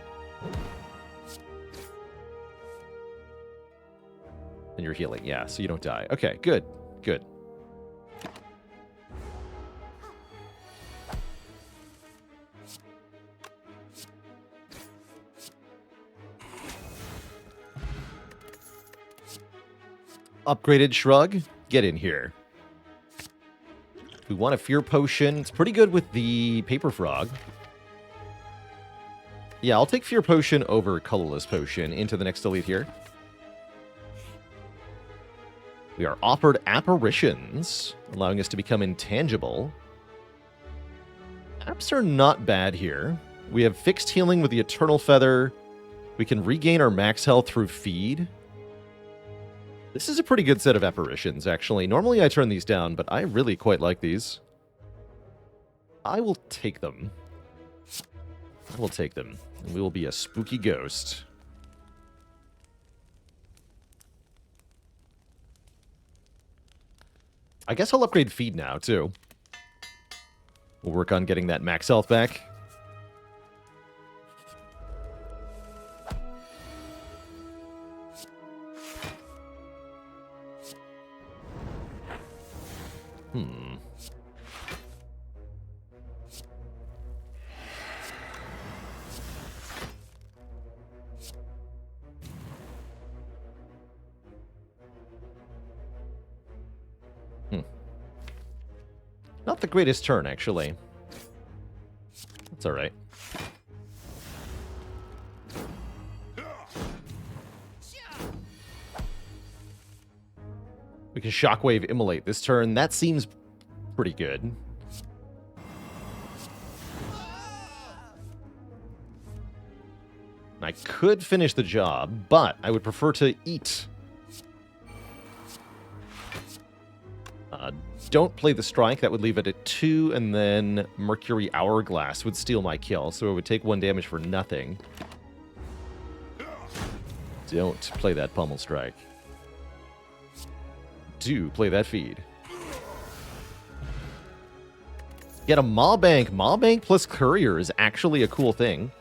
And you're healing, yeah, so you don't die. Okay, good, good. Upgraded Shrug, get in here. If we want a Fear Potion, it's pretty good with the Paper Frog. Yeah, I'll take Fear Potion over Colorless Potion into the next elite here. We are offered Apparitions, allowing us to become intangible. Apps are not bad here. We have fixed healing with the Eternal Feather. We can regain our max health through feed. This is a pretty good set of Apparitions, actually. Normally I turn these down, but I really quite like these. I will take them. I will take them. And we will be a spooky ghost. I guess I'll upgrade feed now, too. We'll work on getting that max health back. Not the greatest turn, actually. That's alright. We can Shockwave Immolate this turn. That seems pretty good. I could finish the job, but I would prefer to eat. Don't play the strike. That would leave it at 2, and then Mercury Hourglass would steal my kill, so it would take 1 damage for nothing. Don't play that Pummel Strike. Do play that feed. Get a Maw Bank. Maw Bank plus Courier is actually a cool thing.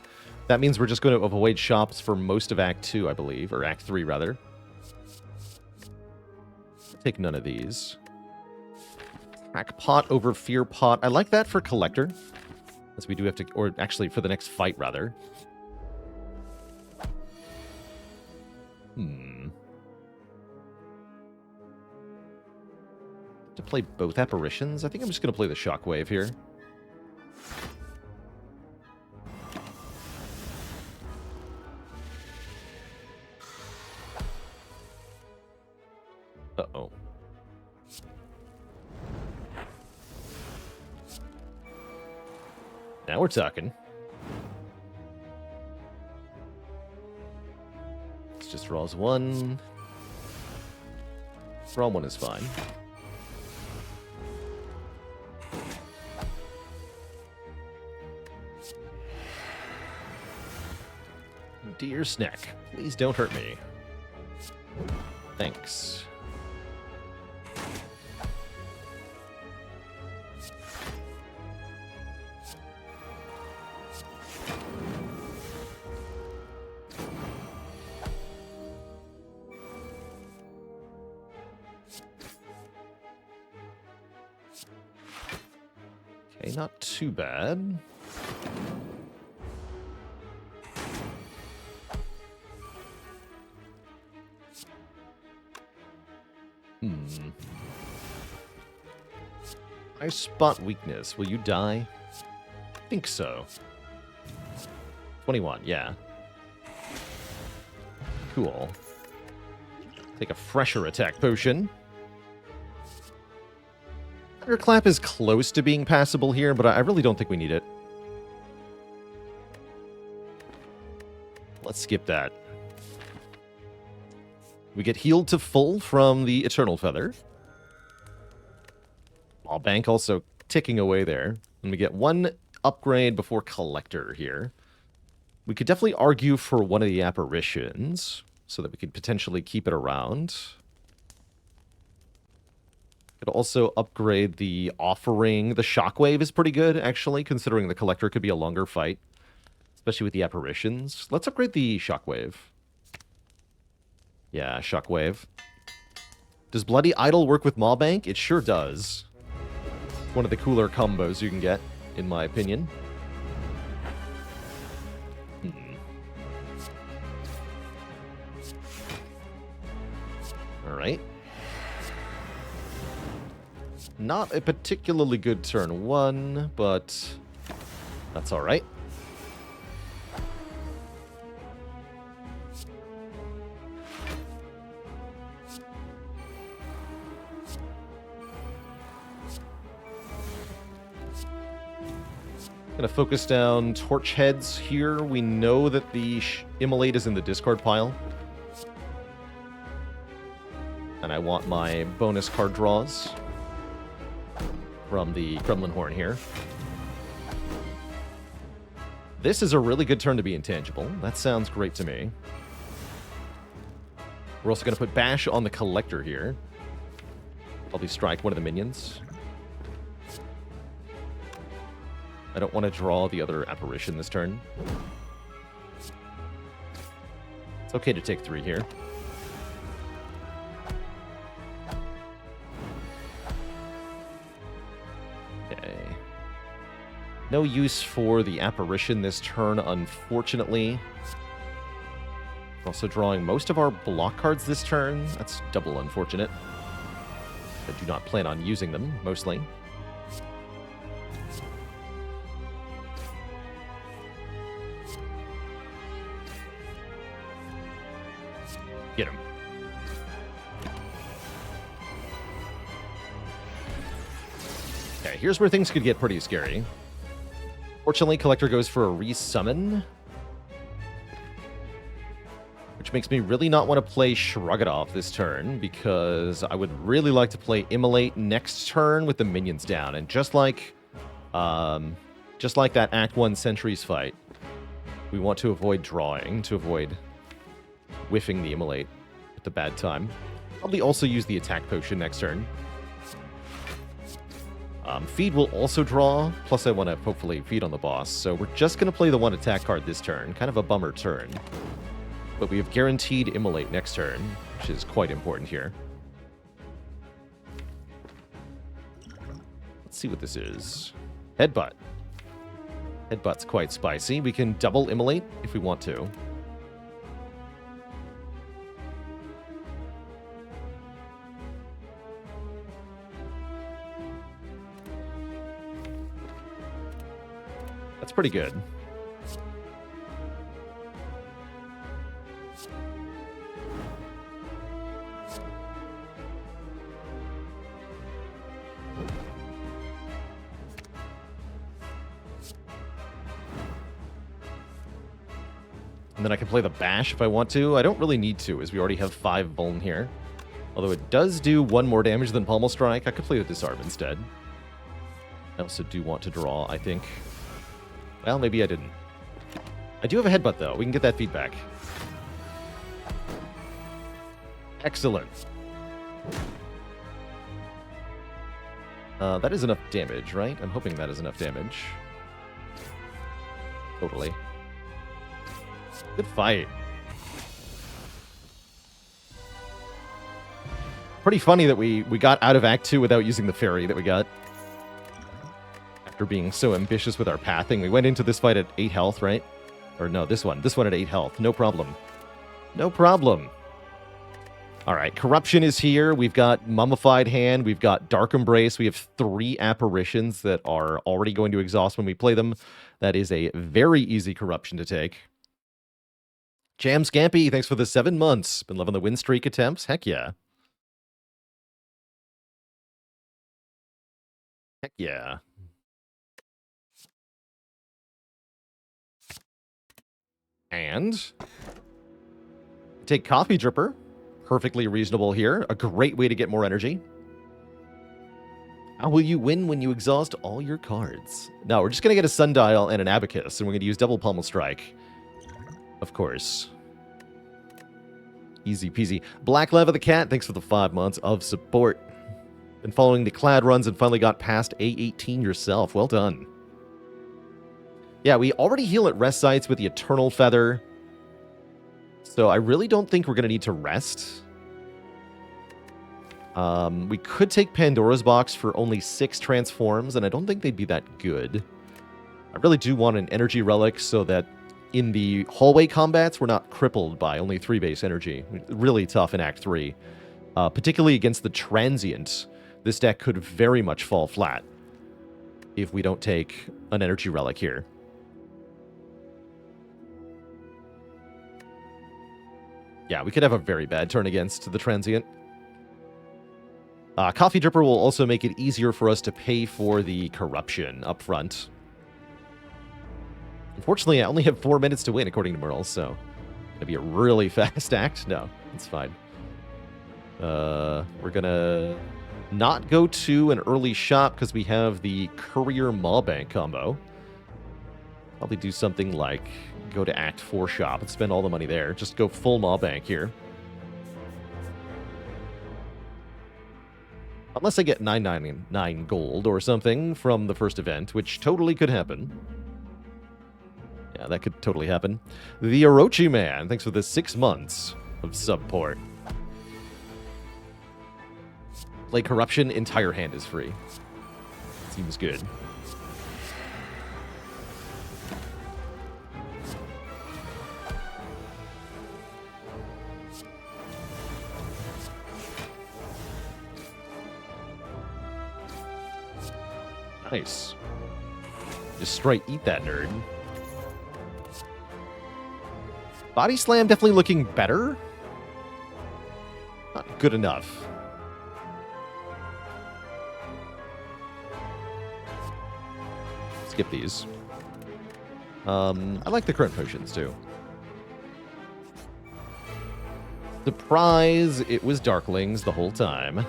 That means we're just going to avoid shops for most of Act 2, I believe, or Act 3, rather. Take none of these. Hack Pot over Fear Pot. I like that for Collector, as we do have to, or actually for the next fight, rather. To play both Apparitions? I think I'm just going to play the Shockwave here. Uh-oh. Now we're talking. Let's just draws 1. Draw 1 is fine. Dear Snack, please don't hurt me. Thanks. Okay, not too bad. I spot weakness. Will you die? I think so. 21, yeah. Cool. Take a fresher attack potion. Thunderclap is close to being passable here, but I really don't think we need it. Let's skip that. We get healed to full from the Eternal Feather. Maw Bank also ticking away there. And we get 1 upgrade before Collector here. We could definitely argue for one of the Apparitions, so that we could potentially keep it around. Could also upgrade the Offering. The Shockwave is pretty good, actually, considering the Collector could be a longer fight, especially with the Apparitions. Let's upgrade the Shockwave. Yeah, Shockwave. Does Bloody Idol work with Maw Bank? It sure does. One of the cooler combos you can get, in my opinion. Alright. Not a particularly good turn 1, but that's alright. Gonna focus down Torch Heads here. We know that the Immolate is in the discard pile. And I want my bonus card draws from the Kremlin Horn here. This is a really good turn to be intangible. That sounds great to me. We're also going to put Bash on the Collector here. Probably strike one of the minions. I don't want to draw the other Apparition this turn. It's okay to take 3 here. Okay. No use for the Apparition this turn, unfortunately. We're also drawing most of our block cards this turn. That's double unfortunate. I do not plan on using them, mostly. Get him. Okay, here's where things could get pretty scary. Fortunately, Collector goes for a resummon, which makes me really not want to play Shrug It Off this turn, because I would really like to play Immolate next turn with the minions down. And just like that Act 1 Sentries fight, we want to avoid drawing, to avoid whiffing the Immolate at the bad time. Probably also use the attack potion next turn. Feed will also draw, plus I want to hopefully feed on the boss, so we're just going to play the one attack card this turn. Kind of a bummer turn. But we have guaranteed Immolate next turn, which is quite important here. Let's see what this is. Headbutt. Headbutt's quite spicy. We can double Immolate if we want to. That's pretty good. And then I can play the Bash if I want to. I don't really need to, as we already have 5 Vuln here. Although it does do 1 more damage than Pommel Strike. I could play the Disarm instead. I also do want to draw, I think. Well, maybe I didn't. I do have a Headbutt, though. We can get that feedback. Excellent. That is enough damage, right? I'm hoping that is enough damage. Totally. Good fight. Pretty funny that we got out of Act 2 without using the fairy that we got. After being so ambitious with our pathing. We went into this fight at 8 health, right? Or no, this one at 8 health. No problem. No problem. Alright, Corruption is here. We've got Mummified Hand. We've got Dark Embrace. We have 3 apparitions that are already going to exhaust when we play them. That is a very easy Corruption to take. Jam Scampy, thanks for the 7 months. Been loving the win streak attempts. Heck yeah. Heck yeah. And take Coffee Dripper. Perfectly reasonable here. A great way to get more energy. How will you win when you exhaust all your cards? No, we're just going to get a Sundial and an Abacus, and we're going to use double Pommel Strike. Of course. Easy peasy. Black Leva the Cat, thanks for the 5 months of support. Been following the Clad runs and finally got past A18 yourself. Well done. Yeah, we already heal at rest sites with the Eternal Feather. So I really don't think we're going to need to rest. We could take Pandora's Box for only 6 transforms, and I don't think they'd be that good. I really do want an energy relic so that in the hallway combats, we're not crippled by only 3 base energy. Really tough in Act 3. Particularly against the Transient, this deck could very much fall flat if we don't take an energy relic here. Yeah, we could have a very bad turn against the Transient. Coffee Dripper will also make it easier for us to pay for the Corruption up front. Unfortunately, I only have 4 minutes to win, according to Merle, so it'll be a really fast act. No, it's fine. We're gonna not go to an early shop because we have the Courier Mawbank combo. Probably do something like go to Act 4 shop and spend all the money there. Just go full Mawbank here. Unless I get 999 gold or something from the first event, which totally could happen. Yeah, that could totally happen. The Orochi Man, thanks for the 6 months of support. Play Corruption, entire hand is free. Seems good. Nice. Just straight eat that nerd. Body Slam definitely looking better. good enough. Skip these. I like the current potions, too. Surprise! It was Darklings the whole time.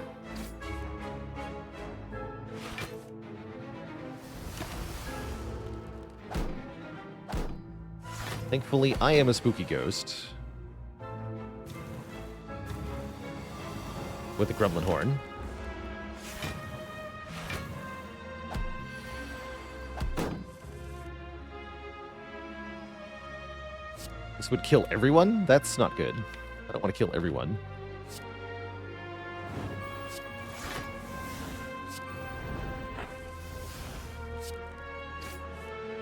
Thankfully, I am a spooky ghost. With a Gremlin Horn. This would kill everyone? That's not good. I don't want to kill everyone.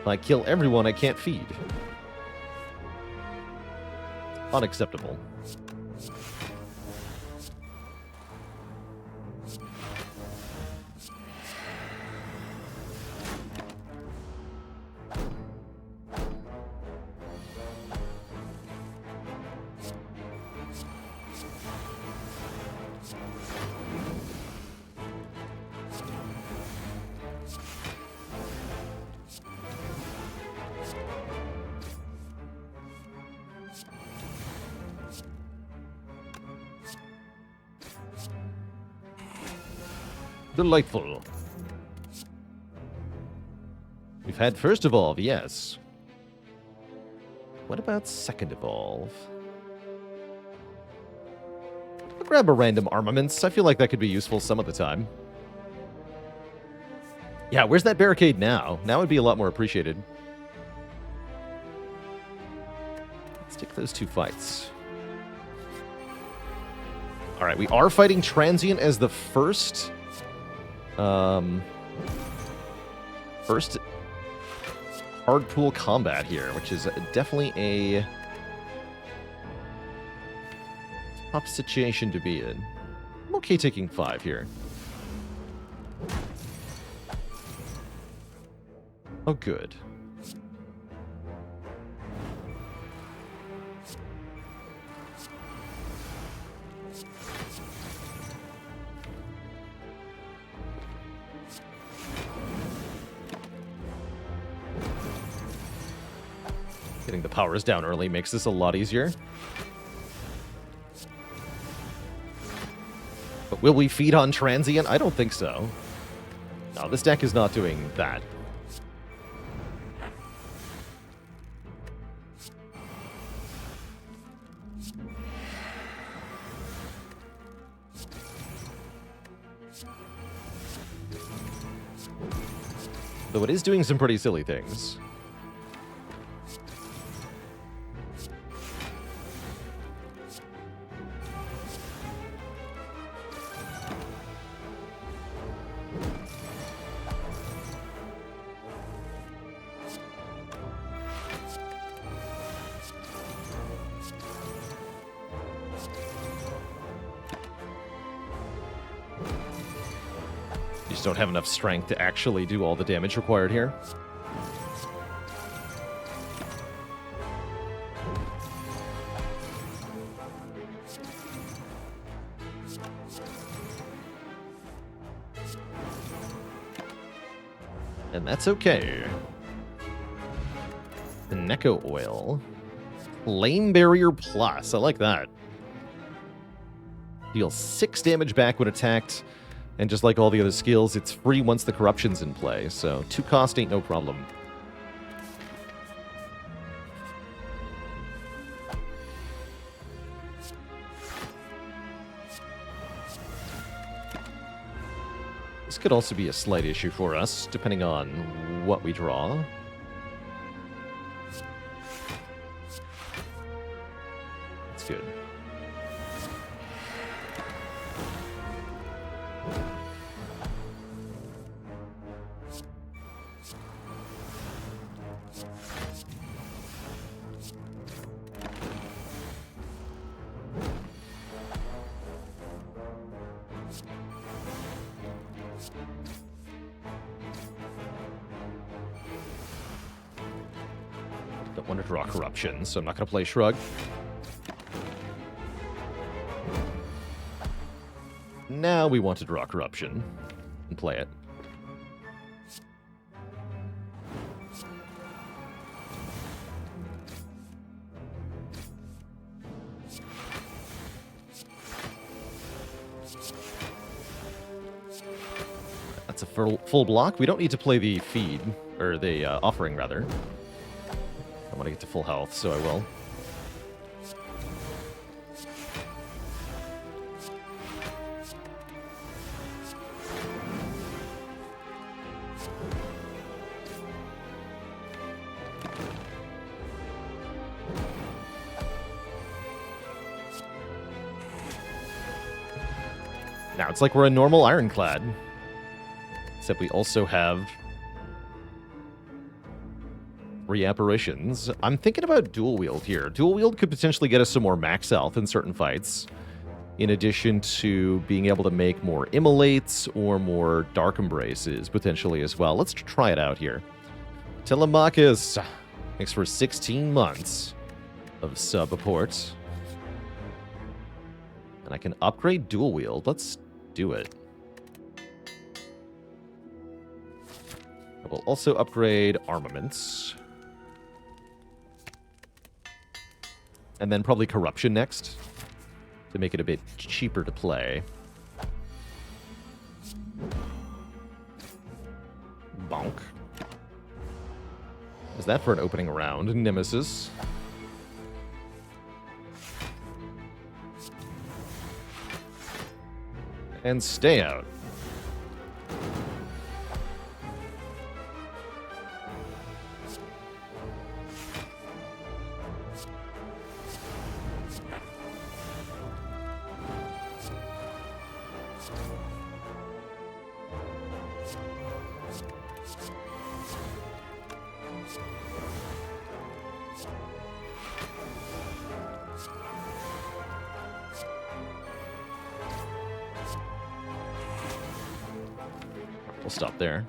If I kill everyone, I can't feed. Unacceptable. Delightful. We've had first evolve, yes. What about second evolve? I'll grab a random armaments. I feel like that could be useful some of the time. Yeah, where's that barricade now? Now would be a lot more appreciated. Let's take those two fights. Alright, we are fighting Transient as the first... first hard pool combat here, which is definitely a tough situation to be in. I'm okay taking 5 here. Oh, good. Getting the powers down early makes this a lot easier. But will we feed on Transient? I don't think so. No, this deck is not doing that. Though it is doing some pretty silly things. Don't have enough strength to actually do all the damage required here. And that's okay. The Neko Oil. Flame Barrier Plus. I like that. Deals 6 damage back when attacked. And just like all the other skills, it's free once the corruption's in play, so 2 cost ain't no problem. This could also be a slight issue for us, depending on what we draw. That's good. Don't want to draw corruption, so I'm not going to play Shrug. Now we want to draw Corruption and play it. That's a full block. We don't need to play the feed, or the offering, rather. I want to get to full health, so I will. Now it's like we're a normal Ironclad. Except we also have reapparitions. I'm thinking about dual wield here. Dual wield could potentially get us some more max health in certain fights, in addition to being able to make more immolates or more dark embraces potentially as well. Let's try it out here. Telemachus, thanks for 16 months of sub-support. And I can upgrade dual wield. Let's do it. I will also upgrade armaments. And then probably corruption next, to make it a bit cheaper to play. Bonk. Is that for an opening round? Nemesis. And stay out. We'll stop there.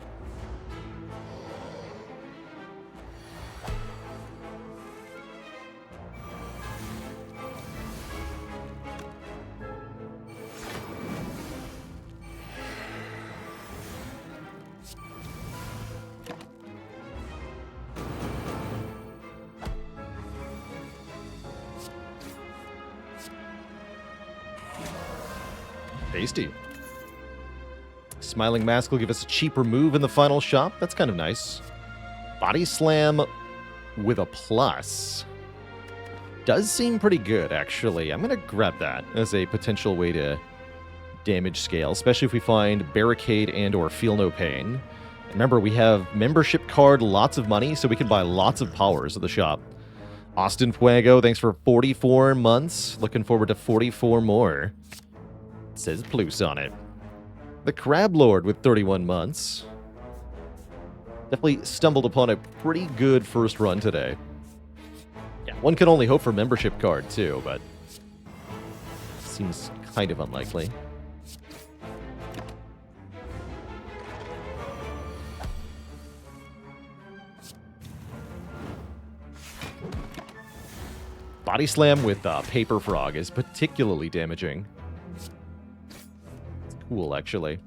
Tasty. Smiling Mask will give us a cheaper move in the final shop. That's kind of nice. Body Slam with a plus. Does seem pretty good, actually. I'm going to grab that as a potential way to damage scale, especially if we find Barricade and or Feel No Pain. Remember, we have membership card, lots of money, so we can buy lots of powers at the shop. Austin Fuego, thanks for 44 months. Looking forward to 44 more. It says Plus on it. The Crab Lord with 31 months. Definitely stumbled upon a pretty good first run today. Yeah, one can only hope for membership card too, but seems kind of unlikely. Body Slam with Paper Frog is particularly damaging. Cool, actually.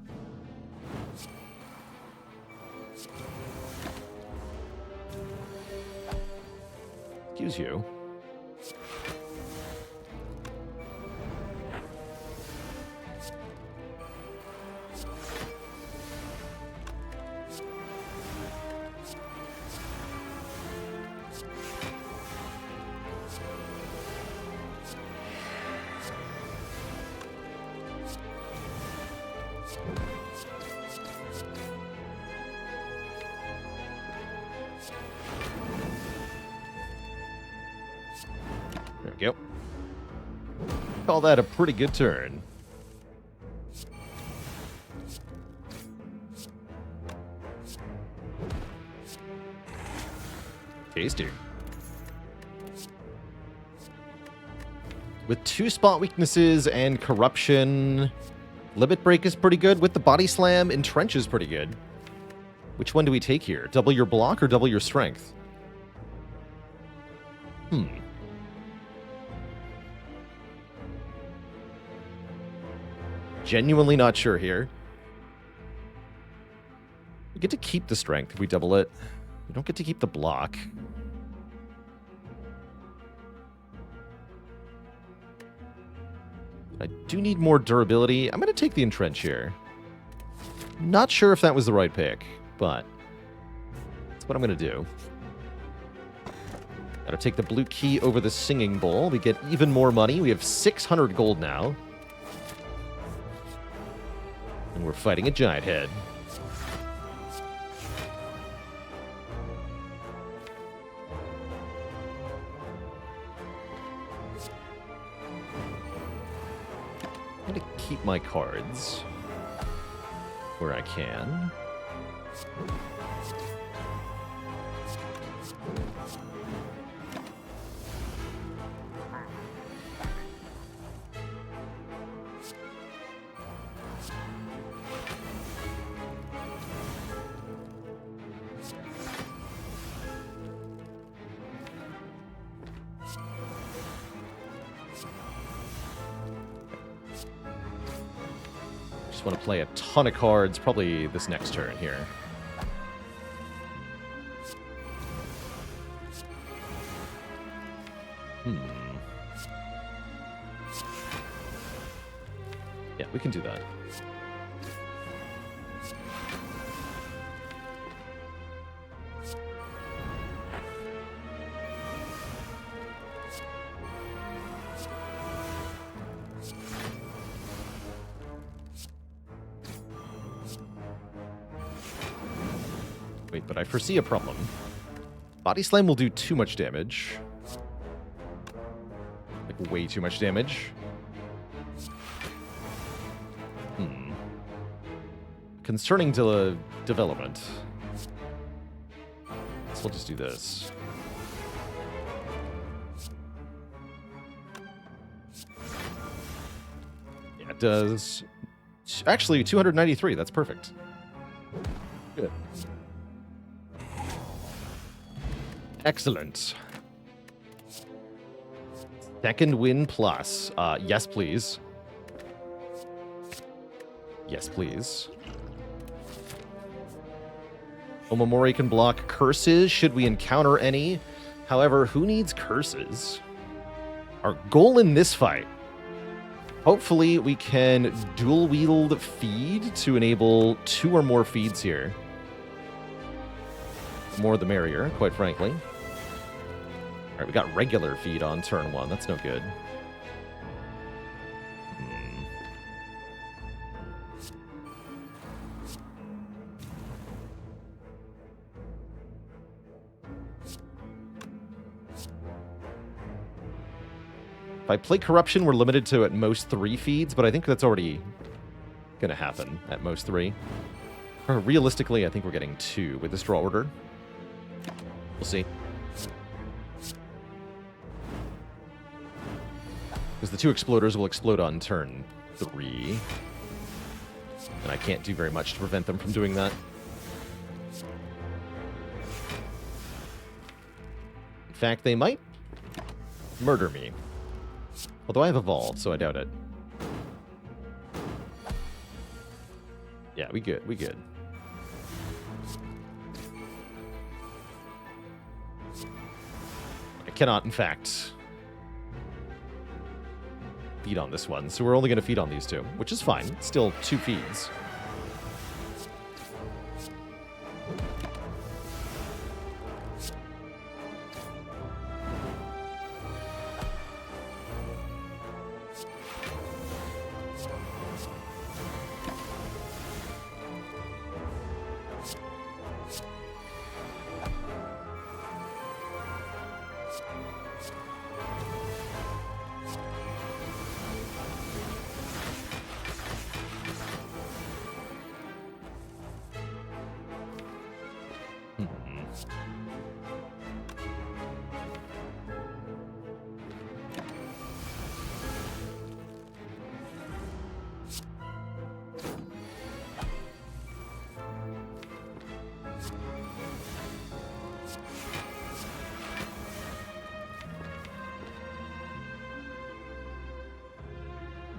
Excuse you. There we go. Call that a pretty good turn. Tasty. With 2 spot weaknesses and corruption, Limit Break is pretty good. With the Body Slam, Entrench is pretty good. Which one do we take here? Double your block or double your strength? Hmm. Genuinely not sure here. We get to keep the strength if we double it. We don't get to keep the block. I do need more durability. I'm going to take the entrench here. Not sure if that was the right pick, but that's what I'm going to do. Gotta take the blue key over the singing bowl. We get even more money. We have 600 gold now. And we're fighting a giant head. I'm gonna keep my cards where I can. Want to play a ton of cards, probably this next turn here. Yeah, we can do that. Wait, but I foresee a problem. Body Slam will do too much damage. Like, way too much damage. Concerning development. So we'll just do this. Yeah, it does. Actually, 293. That's perfect. Good. Excellent. Second win plus. Yes, please. Yes, please. Omamori can block curses should we encounter any. However, who needs curses? Our goal in this fight. Hopefully, we can dual wield feed to enable 2 or more feeds here. More the merrier, quite frankly. All right, we got regular feed on turn 1. That's no good. If I play Corruption, we're limited to at most 3 feeds, but I think that's already going to happen at most 3. Or realistically, I think we're getting 2 with this draw order. We'll see. Because the 2 exploders will explode on turn 3. And I can't do very much to prevent them from doing that. In fact, they might murder me. Although I have evolved, so I doubt it. Yeah, we good, we good. I cannot, in fact, feed on this one, so we're only going to feed on these 2, which is fine. It's still 2 feeds.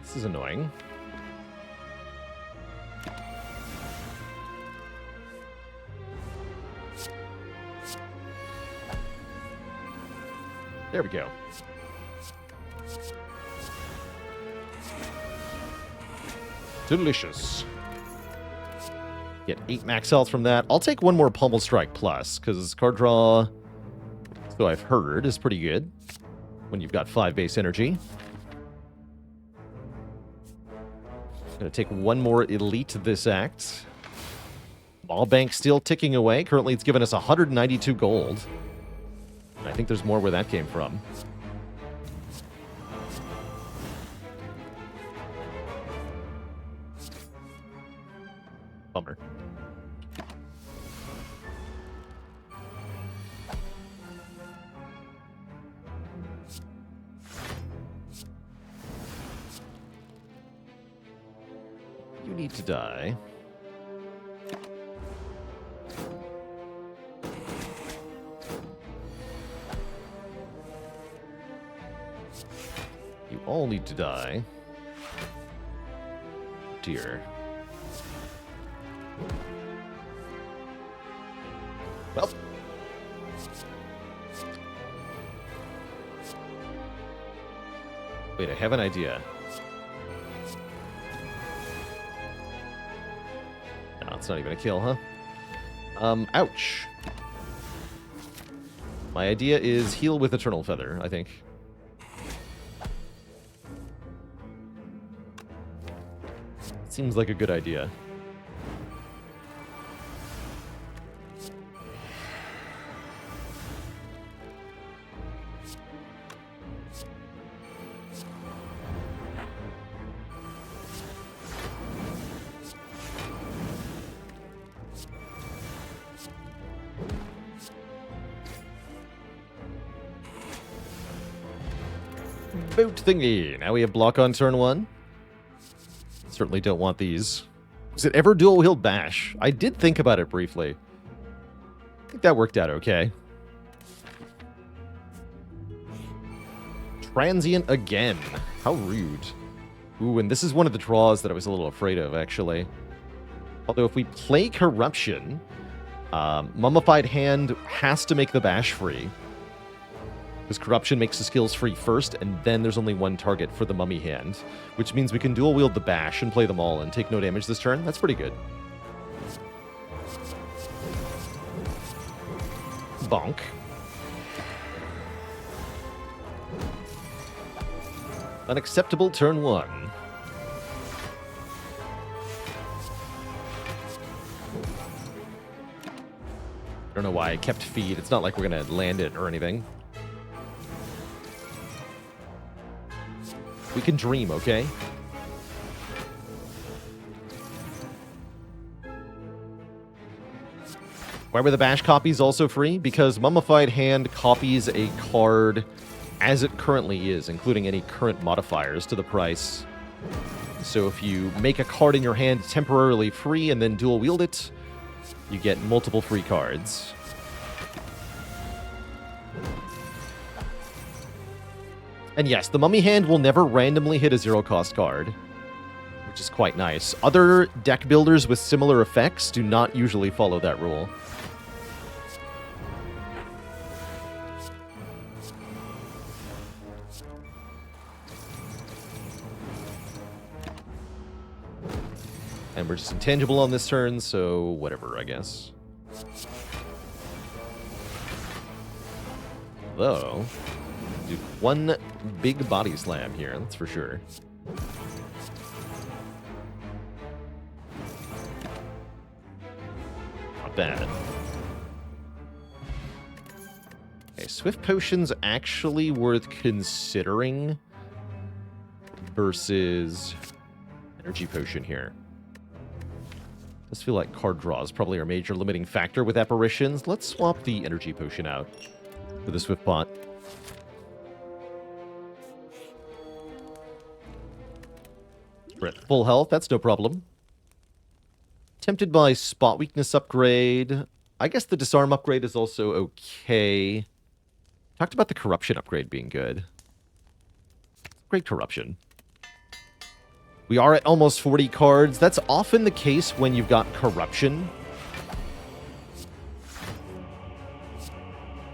This is annoying. There we go. Delicious. Get 8 max health from that. I'll take one more Pummel Strike Plus, because card draw, so I've heard, is pretty good when you've got 5 base energy. Gonna take one more Elite this act. Ball Bank still ticking away. Currently, it's given us 192 gold. I think there's more where that came from. Bummer. You need to die. You all need to die. Dear. Well. Wait, I have an idea. No, it's not even a kill, huh? Ouch. My idea is heal with Eternal Feather, I think. Seems like a good idea. Boot thingy. Now we have block on turn 1. Certainly don't want these. Was it ever dual wield bash? I did think about it briefly. I think that worked out okay. Transient again. How rude. Ooh, and this is one of the draws that I was a little afraid of, actually. Although if we play Corruption, Mummified Hand has to make the bash free. Because Corruption makes the skills free first, and then there's only one target for the Mummy Hand. Which means we can dual wield the bash and play them all and take no damage this turn. That's pretty good. Bonk. Unacceptable turn 1. I don't know why I kept feed. It's not like we're going to land it or anything. We can dream, okay? Why were the bash copies also free? Because Mummified Hand copies a card as it currently is, including any current modifiers to the price. So if you make a card in your hand temporarily free and then dual wield it, you get multiple free cards. And yes, the Mummy Hand will never randomly hit a zero-cost card, which is quite nice. Other deck builders with similar effects do not usually follow that rule. And we're just intangible on this turn, so whatever, I guess. Though, do one big body slam here, that's for sure. Not bad. Okay, Swift Potion's actually worth considering versus Energy Potion here. Does feel like card draw is probably our major limiting factor with apparitions. Let's swap the Energy Potion out for the Swift Pot. We're at full health, that's no problem. Tempted by Spot Weakness upgrade. I guess the Disarm upgrade is also okay. Talked about the Corruption upgrade being good. Great Corruption. We are at almost 40 cards. That's often the case when you've got Corruption.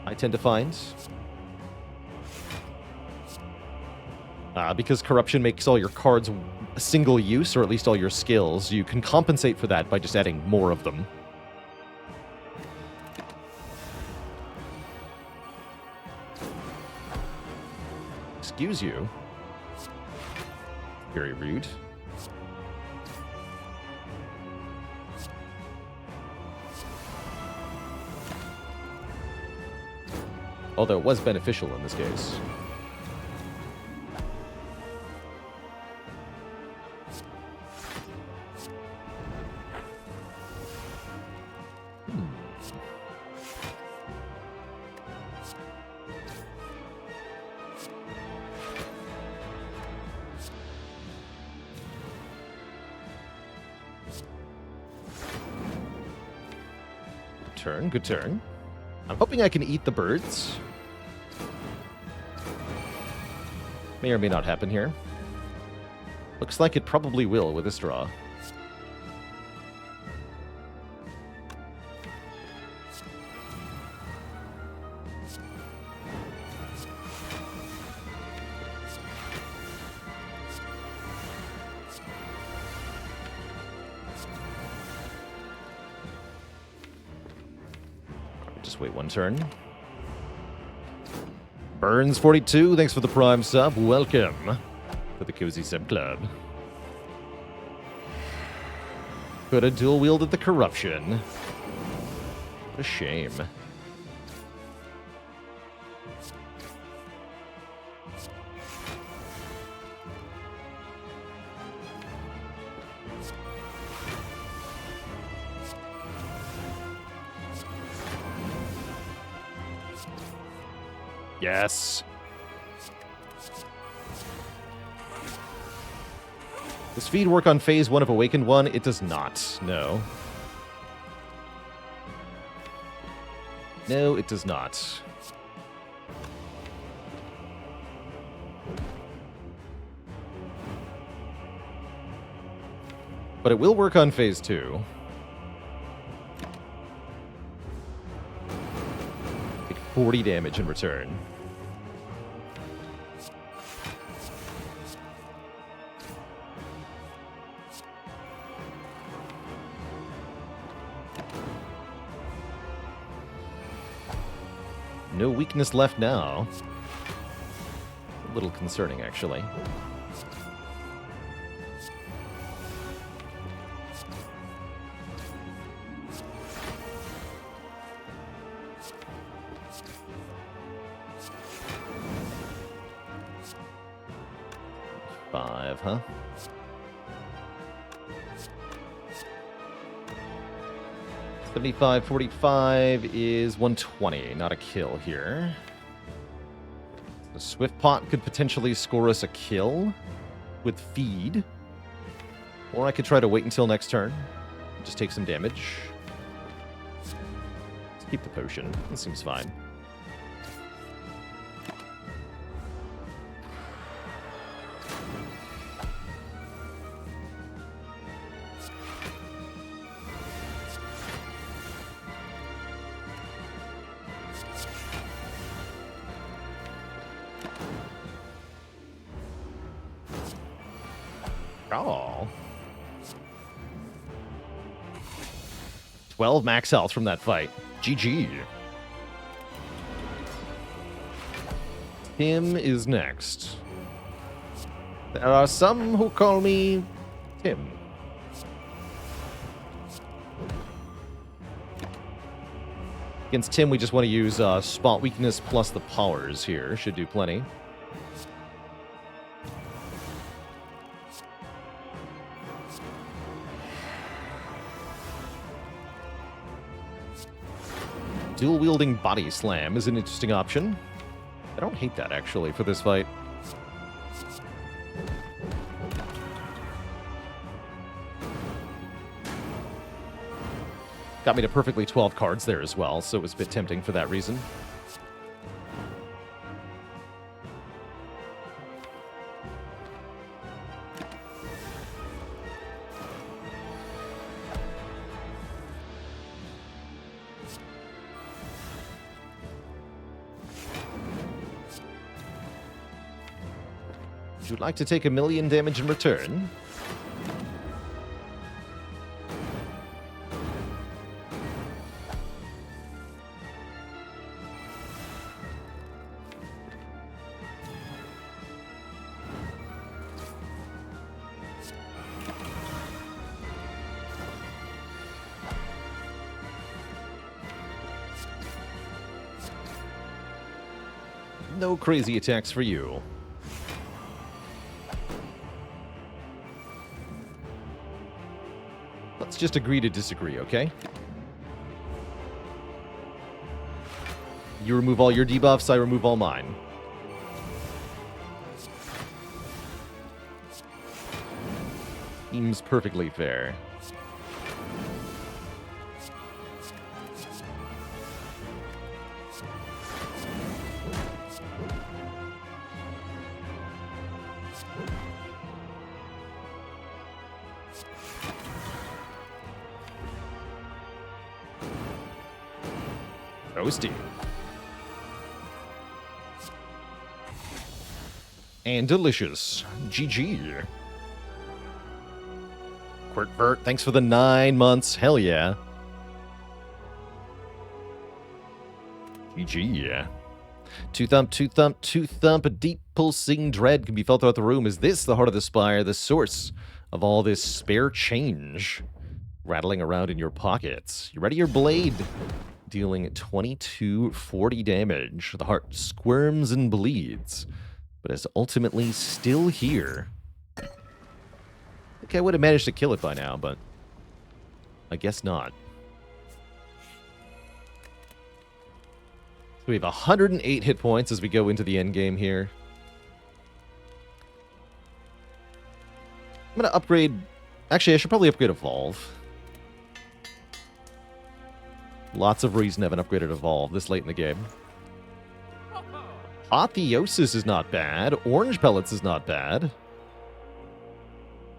I tend to find. Because corruption makes all your cards single use, or at least all your skills, you can compensate for that by just adding more of them. Excuse you. Very rude. Although it was beneficial in this case. Good turn. I'm hoping I can eat the birds. May or may not happen here. Looks like it probably will with this draw. Wait one turn. Burns42, thanks for the Prime sub. Welcome to the Cozy Sub Club. Could have dual wielded the corruption. What a shame. Yes. Does feed work on phase 1 of Awakened 1? It does not. No. No, it does not. But it will work on phase 2. 40 damage in return. No weakness left now. A little concerning, actually. Huh? $75, $45 is $120. Not a kill here. The Swift Pot could potentially score us a kill with feed. Or I could try to wait until next turn. Just take some damage. Let's keep the potion. This seems fine. Oh. 12 max health from that fight. GG. Tim is next. There are some who call me Tim. Against Tim, we just want to use spot weakness plus the powers here. Should do plenty. Dual-wielding Body Slam is an interesting option. I don't hate that, actually, for this fight. Got me to perfectly 12 cards there as well, so it was a bit tempting for that reason. you like to take 1,000,000 damage in return? No crazy attacks for you. Let's just agree to disagree, okay? You remove all your debuffs, I remove all mine. Seems perfectly fair. Toasty. And delicious. GG. Quirtvert, thanks for the 9 months. Hell yeah. GG, yeah. Two thump, two thump, two thump. A deep pulsing dread can be felt throughout the room. Is this the heart of the Spire, the source of all this spare change rattling around in your pockets? You ready your blade? Dealing 2240 damage. The heart squirms and bleeds, but is ultimately still here. I think I would have managed to kill it by now, but I guess not. So we have 108 hit points as we go into the end game here. I'm going to upgrade... Actually, I should probably upgrade Evolve. Lots of reason I haven't upgraded Evolve this late in the game. Apotheosis is not bad. Orange Pellets is not bad.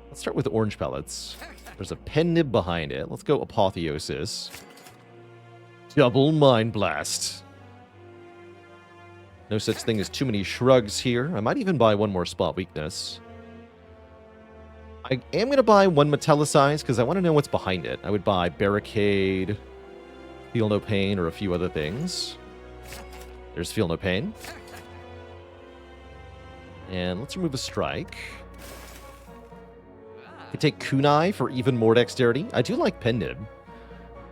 Let's start with Orange Pellets. There's a pen nib behind it. Let's go Apotheosis. Double Mind Blast. No such thing as too many shrugs here. I might even buy one more Spot Weakness. I am going to buy one Metallicize because I want to know what's behind it. I would buy Barricade, Feel No Pain, or a few other things. There's Feel No Pain. And let's remove a Strike. I could take Kunai for even more dexterity. I do like Pen Nib.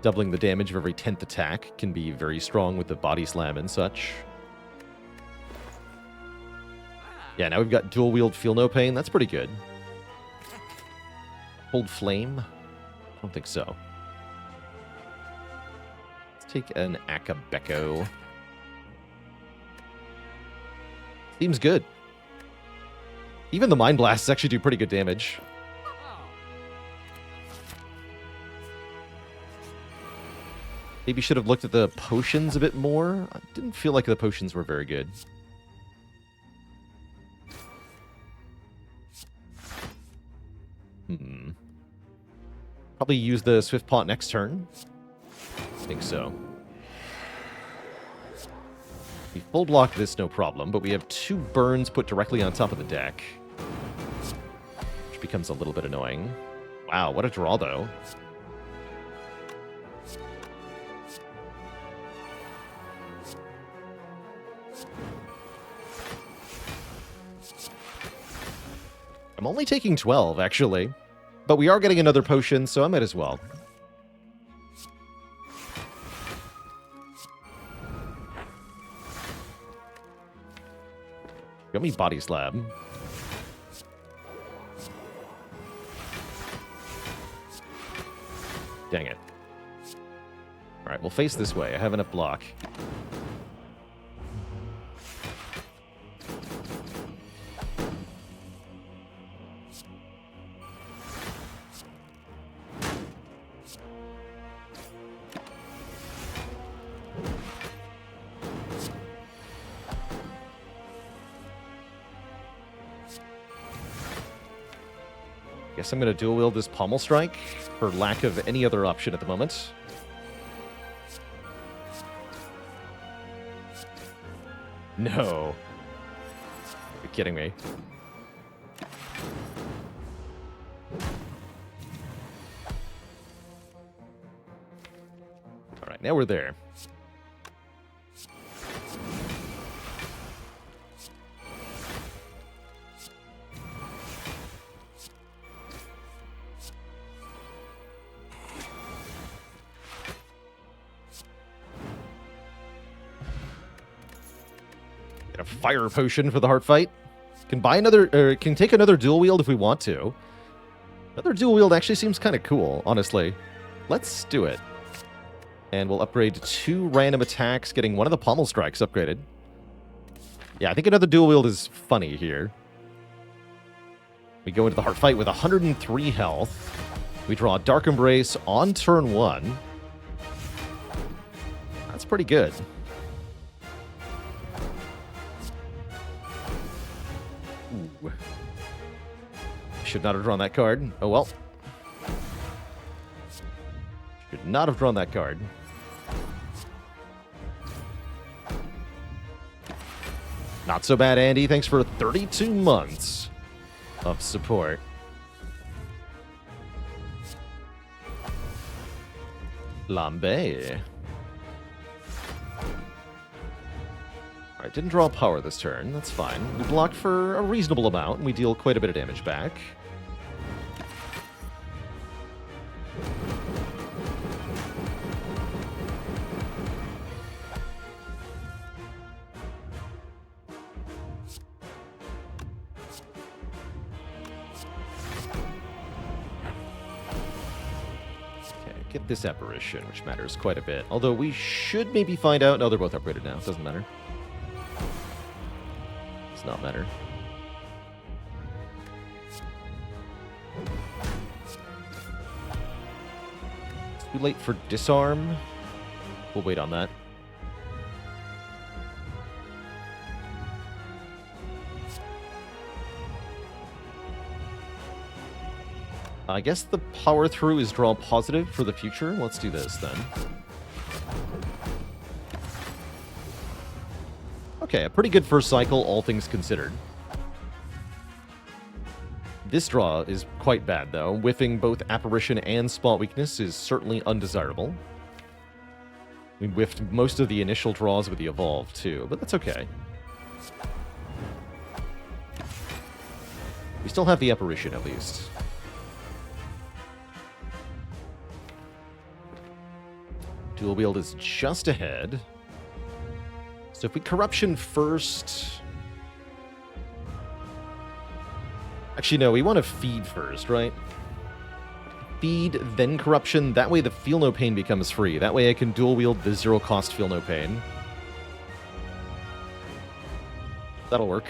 Doubling the damage of every 10th attack can be very strong with the Body Slam and such. Yeah, now we've got Dual Wield Feel No Pain. That's pretty good. Hold Flame? I don't think so. Let's take an Akabeko. Seems good. Even the Mind Blasts actually do pretty good damage. Maybe should have looked at the potions a bit more. I didn't feel like the potions were very good. Probably use the Swift Pot next turn. I think so. We full block this, no problem, but we have 2 burns put directly on top of the deck. Which becomes a little bit annoying. Wow, what a draw, though. I'm only taking 12, actually. But we are getting another potion, so I might as well. Got me Body Slab. Dang it. Alright, we'll face this way. I have enough block. Guess I'm going to dual wield this Pommel Strike for lack of any other option at the moment. No. You're kidding me. now we're there. Get a fire potion for the heart fight. Can buy another, or can take another dual wield if we want to. Another dual wield actually seems kind of cool, honestly. Let's do it. And we'll upgrade 2 random attacks, getting one of the pommel strikes upgraded. Yeah, I think another dual wield is funny here. We go into the heart fight with 103 health. We draw a Dark Embrace on turn 1. That's pretty good. Ooh. Should not have drawn that card. Oh well. Should not have drawn that card. Not so bad, Andy. Thanks for 32 months of support. Lambe. Alright, didn't draw power this turn. That's fine. We block for a reasonable amount, and we deal quite a bit of damage back. Get this apparition, which matters quite a bit. Although we should maybe find out... No, they're both upgraded now. It doesn't matter. Does not matter. Too late for disarm. We'll wait on that. I guess the power through is draw positive for the future. Let's do this then. Okay, a pretty good first cycle, all things considered. This draw is quite bad, though. Whiffing both Apparition and Spot Weakness is certainly undesirable. We whiffed most of the initial draws with the Evolve, too, but that's okay. We still have the Apparition, at least. Dual wield is just ahead. So if we Corruption first... Actually, no, we want to feed first, right? Feed, then Corruption. That way the Feel No Pain becomes free. That way I can dual wield the 0-cost Feel No Pain. That'll work.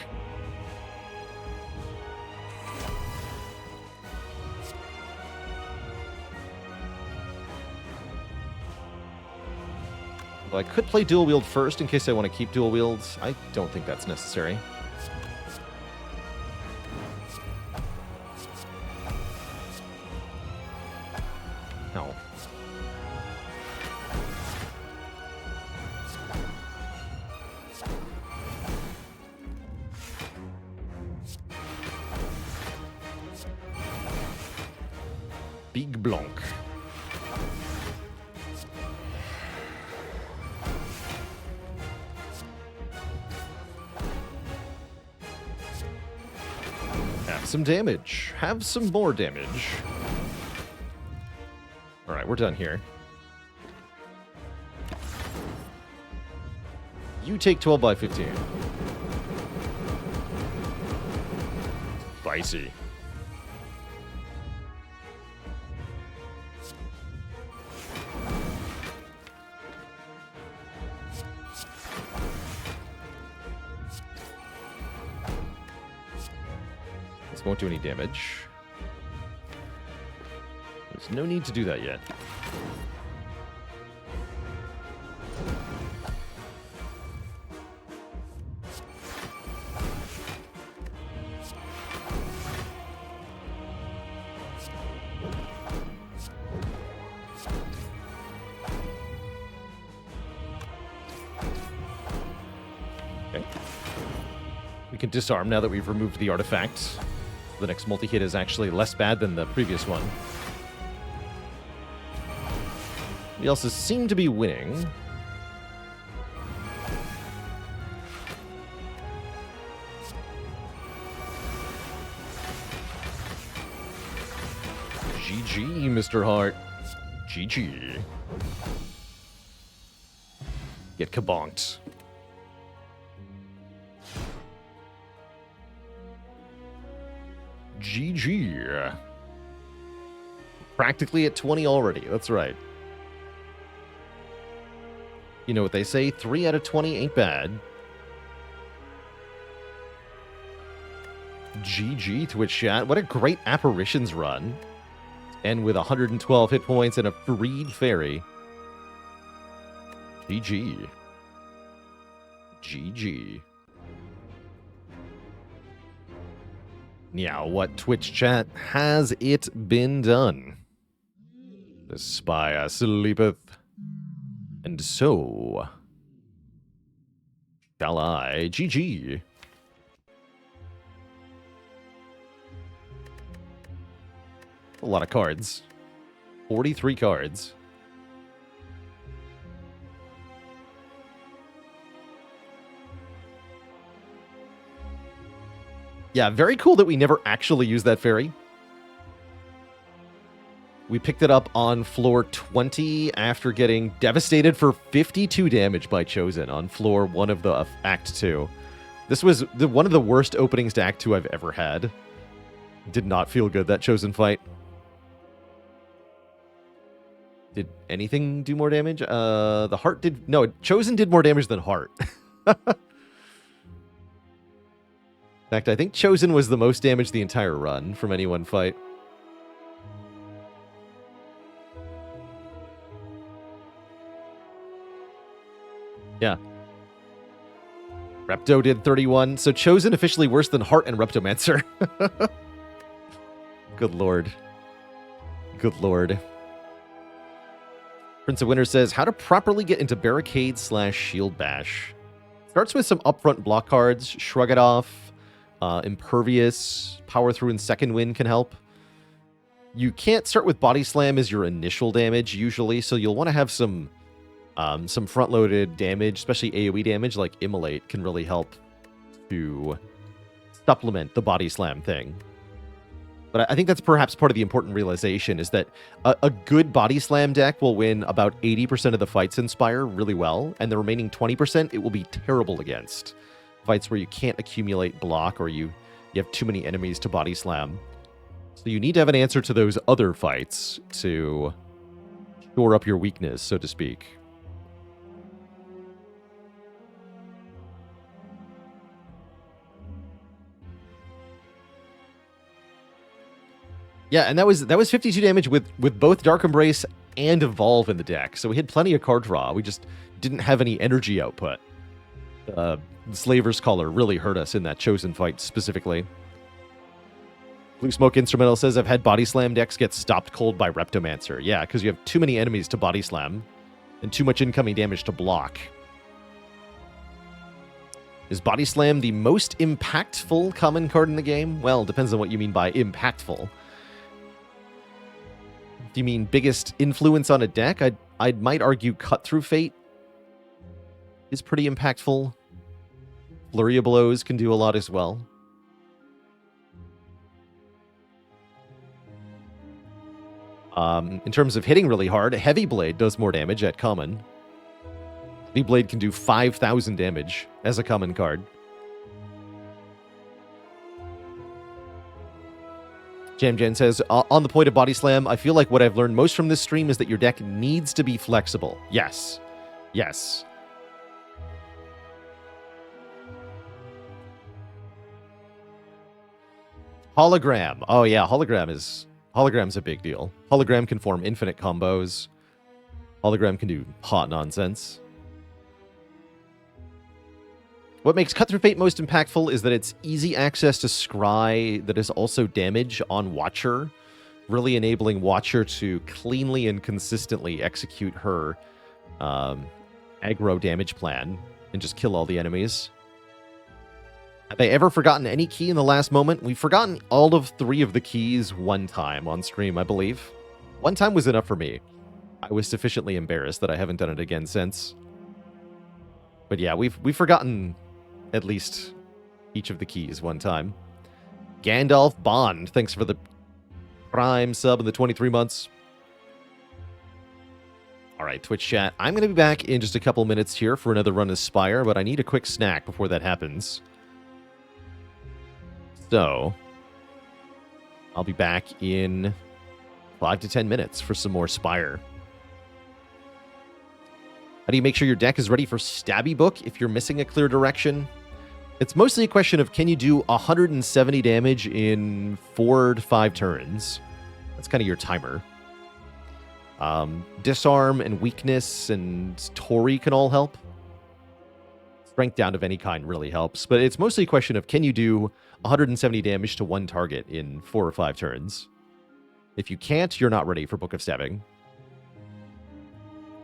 Well, I could play dual wield first in case I want to keep dual wields. I don't think that's necessary. No. Big Blanc. Some damage. Have some more damage. Alright, we're done here. You take 12 by 15. Spicy. Won't do any damage. There's no need to do that yet. Okay. We can disarm now that we've removed the artifact. The next multi-hit is actually less bad than the previous one. We also seem to be winning. GG, Mr. Hart. GG. Get kabonked. GG. Practically at 20 already. That's right. You know what they say, 3 out of 20 ain't bad. GG, Twitch chat. What a great Apparitions run. And with 112 hit points and a freed fairy. GG. GG. Now, what Twitch chat has it been done? The Spire sleepeth, and so shall I. GG. A lot of cards. 43 cards. Yeah, very cool that we never actually used that fairy. We picked it up on floor 20 after getting devastated for 52 damage by Chosen on floor 1 of the Act 2. This was one of the worst openings to Act 2 I've ever had. Did not feel good, that Chosen fight. Did anything do more damage? The Heart did... No, Chosen did more damage than Heart. In fact, I think Chosen was the most damage the entire run from any one fight. Yeah. Repto did 31, so Chosen officially worse than Heart and Reptomancer. Good lord. Good lord. Prince of Winter says, how to properly get into Barricade / Shield Bash. Starts with some upfront block cards, Shrug It Off, Impervious, Power Through and Second Wind can help. You can't start with Body Slam as your initial damage, usually, so you'll want to have some front-loaded damage, especially AoE damage, like Immolate can really help to supplement the Body Slam thing. But I think that's perhaps part of the important realization, is that a good Body Slam deck will win about 80% of the fights in Spire really well, and the remaining 20% it will be terrible against. Fights where you can't accumulate block or you have too many enemies to Body Slam. So you need to have an answer to those other fights to shore up your weakness, so to speak. Yeah, and that was 52 damage with both Dark Embrace and Evolve in the deck. So we had plenty of card draw. We just didn't have any energy output. The Slaver's Collar really hurt us in that Chosen fight specifically. Blue Smoke Instrumental says, I've had Body Slam decks get stopped cold by Reptomancer. Yeah, because you have too many enemies to Body Slam and too much incoming damage to block. Is Body Slam the most impactful common card in the game? Well, depends on what you mean by impactful. Do you mean biggest influence on a deck? I might argue Cut Through Fate is pretty impactful. Flurry of Blows can do a lot as well. In terms of hitting really hard, Heavy Blade does more damage at common. Heavy Blade can do 5,000 damage as a common card. Jamjan says, on the point of Body Slam, I feel like what I've learned most from this stream is that your deck needs to be flexible. Yes. Yes. Hologram. Oh yeah, Hologram's a big deal. Hologram can form infinite combos. Hologram can do hot nonsense. What makes Cut Through Fate most impactful is that it's easy access to Scry that is also damage on Watcher, really enabling Watcher to cleanly and consistently execute her aggro damage plan and just kill all the enemies. Have they ever forgotten any key in the last moment? We've forgotten all of 3 of the keys one time on stream, I believe. One time was enough for me. I was sufficiently embarrassed that I haven't done it again since. But yeah, we've forgotten at least each of the keys one time. Gandalf Bond, thanks for the Prime sub in the 23 months. All right, Twitch chat. I'm going to be back in just a couple minutes here for another run of Spire, but I need a quick snack before that happens. So, I'll be back in 5 to 10 minutes for some more Spire. How do you make sure your deck is ready for Stabby Book if you're missing a clear direction? It's mostly a question of can you do 170 damage in 4 to 5 turns? That's kind of your timer. Disarm and Weakness and Tori can all help. Strength down of any kind really helps, but it's mostly a question of can you do 170 damage to one target in 4 or 5 turns? If you can't, you're not ready for Book of Stabbing.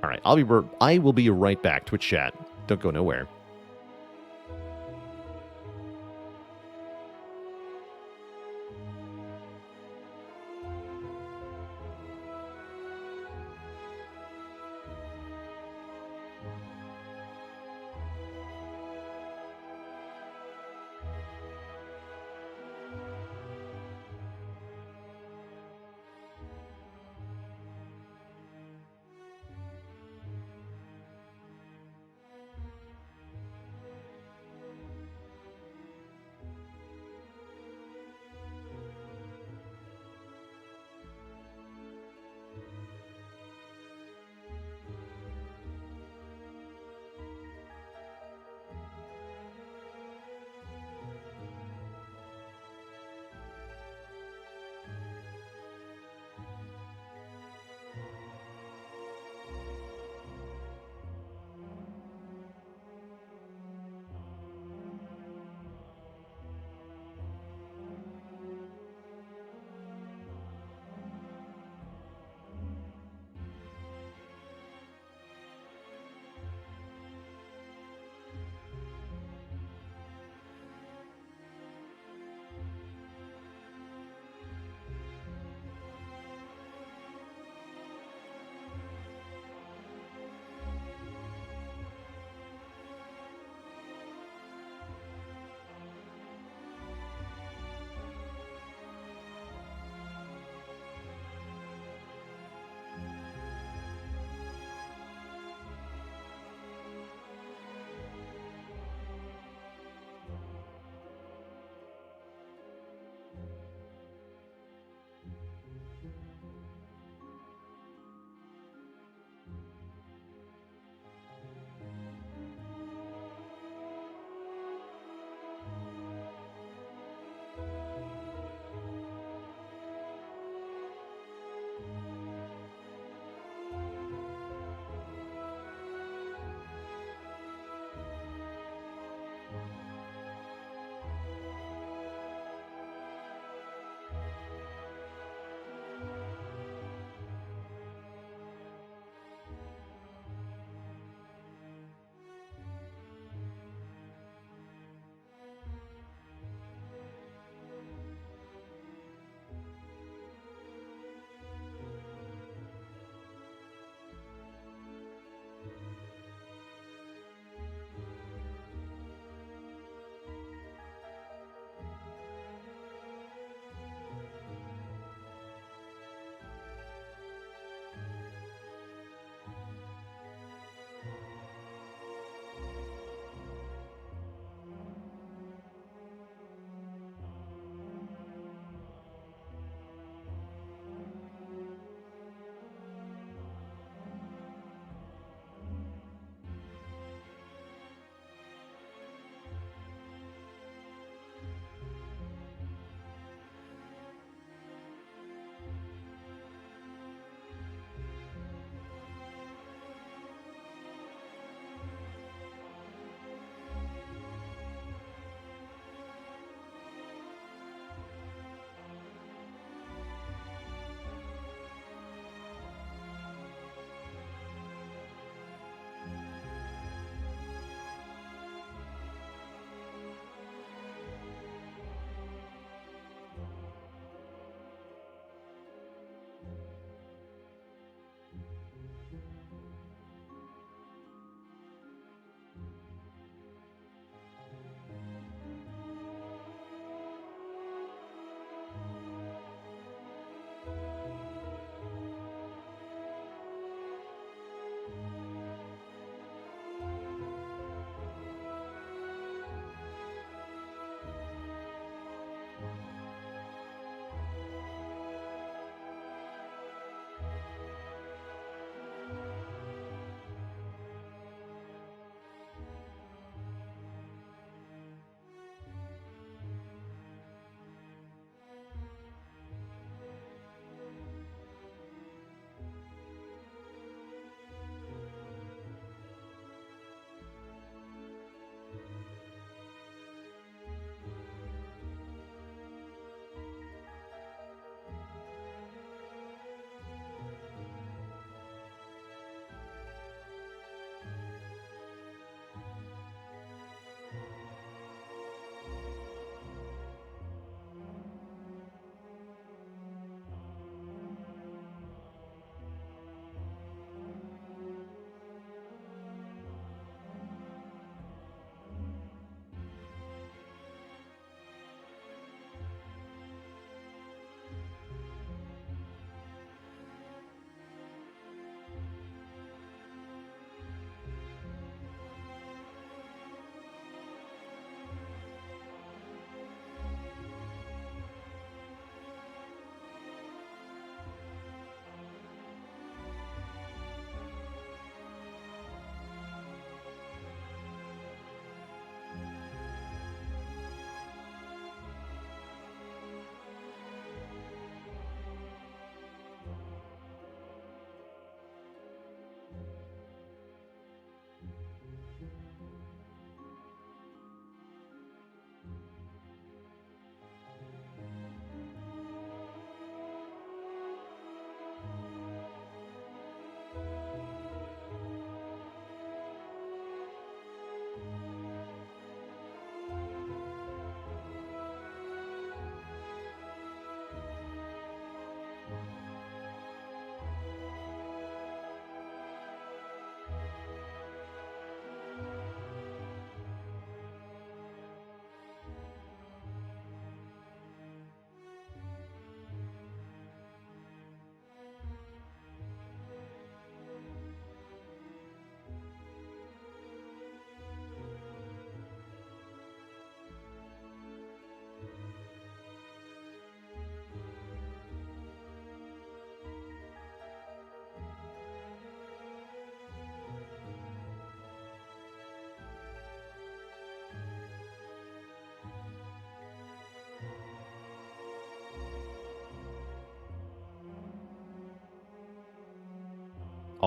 All right, I will be right back. Twitch chat. Don't go nowhere.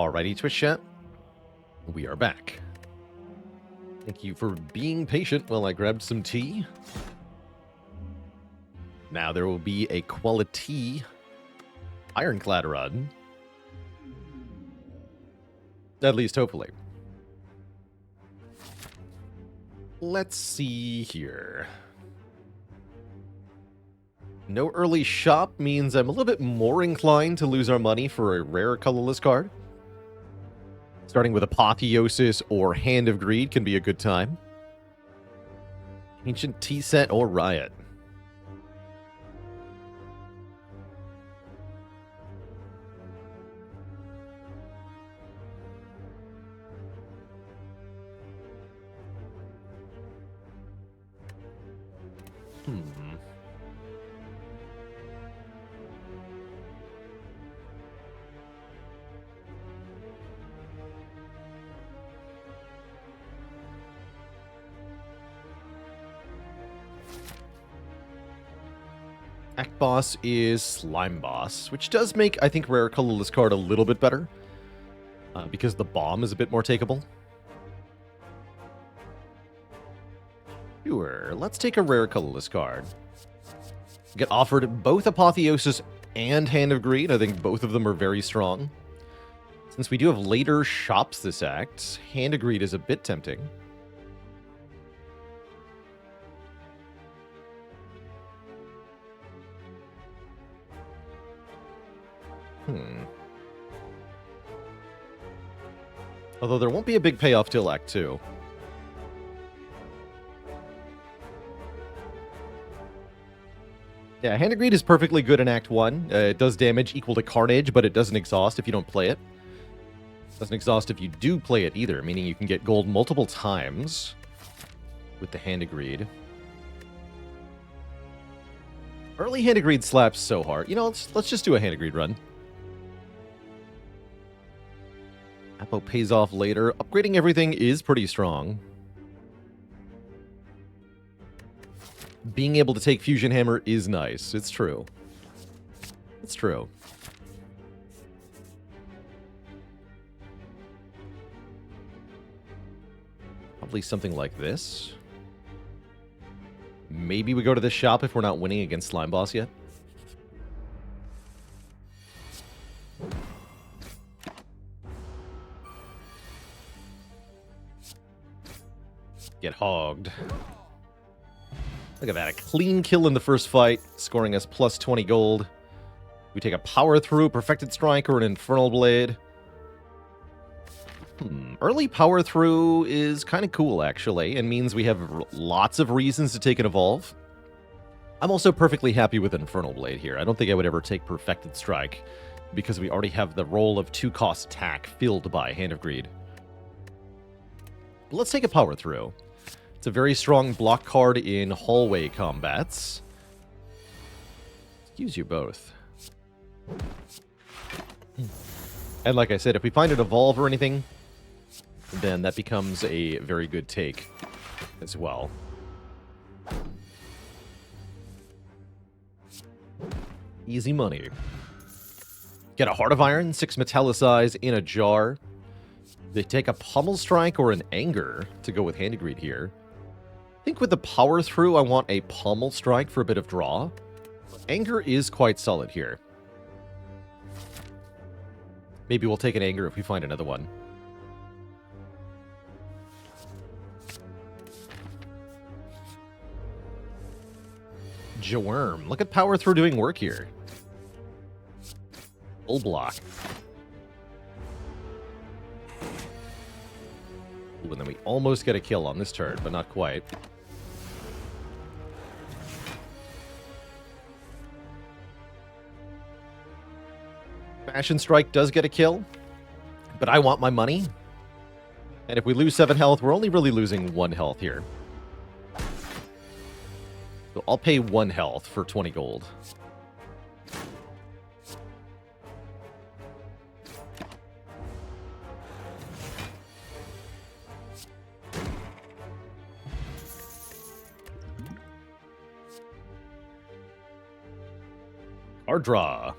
Alrighty, Twitch chat. We are back. Thank you for being patient while I grabbed some tea. Now there will be a quality Ironclad run. At least, hopefully. Let's see here. No early shop means I'm a little bit more inclined to lose our money for a rare colorless card. Starting with Apotheosis or Hand of Greed can be a good time. Ancient Tea Set or Riot. Act Boss is Slime Boss, which does make, I think, rare colorless card a little bit better. Because the bomb is a bit more takeable. Sure, let's take a rare colorless card. Get offered both Apotheosis and Hand of Greed. I think both of them are very strong. Since we do have later shops this act, Hand of Greed is a bit tempting. Although there won't be a big payoff till Act 2. Yeah, Hand of Greed is perfectly good in Act 1. It does damage equal to Carnage, but it doesn't exhaust if you don't play it. It doesn't exhaust if you do play it either, meaning you can get gold multiple times with the Hand of Greed. Early Hand of Greed slaps so hard. You know, let's just do a Hand of Greed run. Apo pays off later. Upgrading everything is pretty strong. Being able to take Fusion Hammer is nice. It's true. It's true. Probably something like this. Maybe we go to the shop if we're not winning against Slime Boss yet. Get hogged. Look at that. A clean kill in the first fight, scoring us plus 20 gold. We take a Power Through, Perfected Strike, or an Infernal Blade. Early Power Through is kind of cool, actually, and means we have lots of reasons to take an Evolve. I'm also perfectly happy with Infernal Blade here. I don't think I would ever take Perfected Strike, because we already have the role of 2-cost attack filled by Hand of Greed. But let's take a Power Through. It's a very strong block card in hallway combats. Use you both. And like I said, if we find an Evolve or anything, then that becomes a very good take as well. Easy money. Get a Heart of Iron, 6 Metallicize in a jar. They take a Pummel Strike or an Anger to go with Hand of Greed here. I think with the Power Through, I want a Pummel Strike for a bit of draw. Anger is quite solid here. Maybe we'll take an Anger if we find another one. Jaworm. Look at Power Through doing work here. Full block. Ooh, and then we almost get a kill on this turn, but not quite. Fashion Strike does get a kill, but I want my money. And if we lose 7 health, we're only really losing 1 health here. So I'll pay 1 health for 20 gold. Card draw.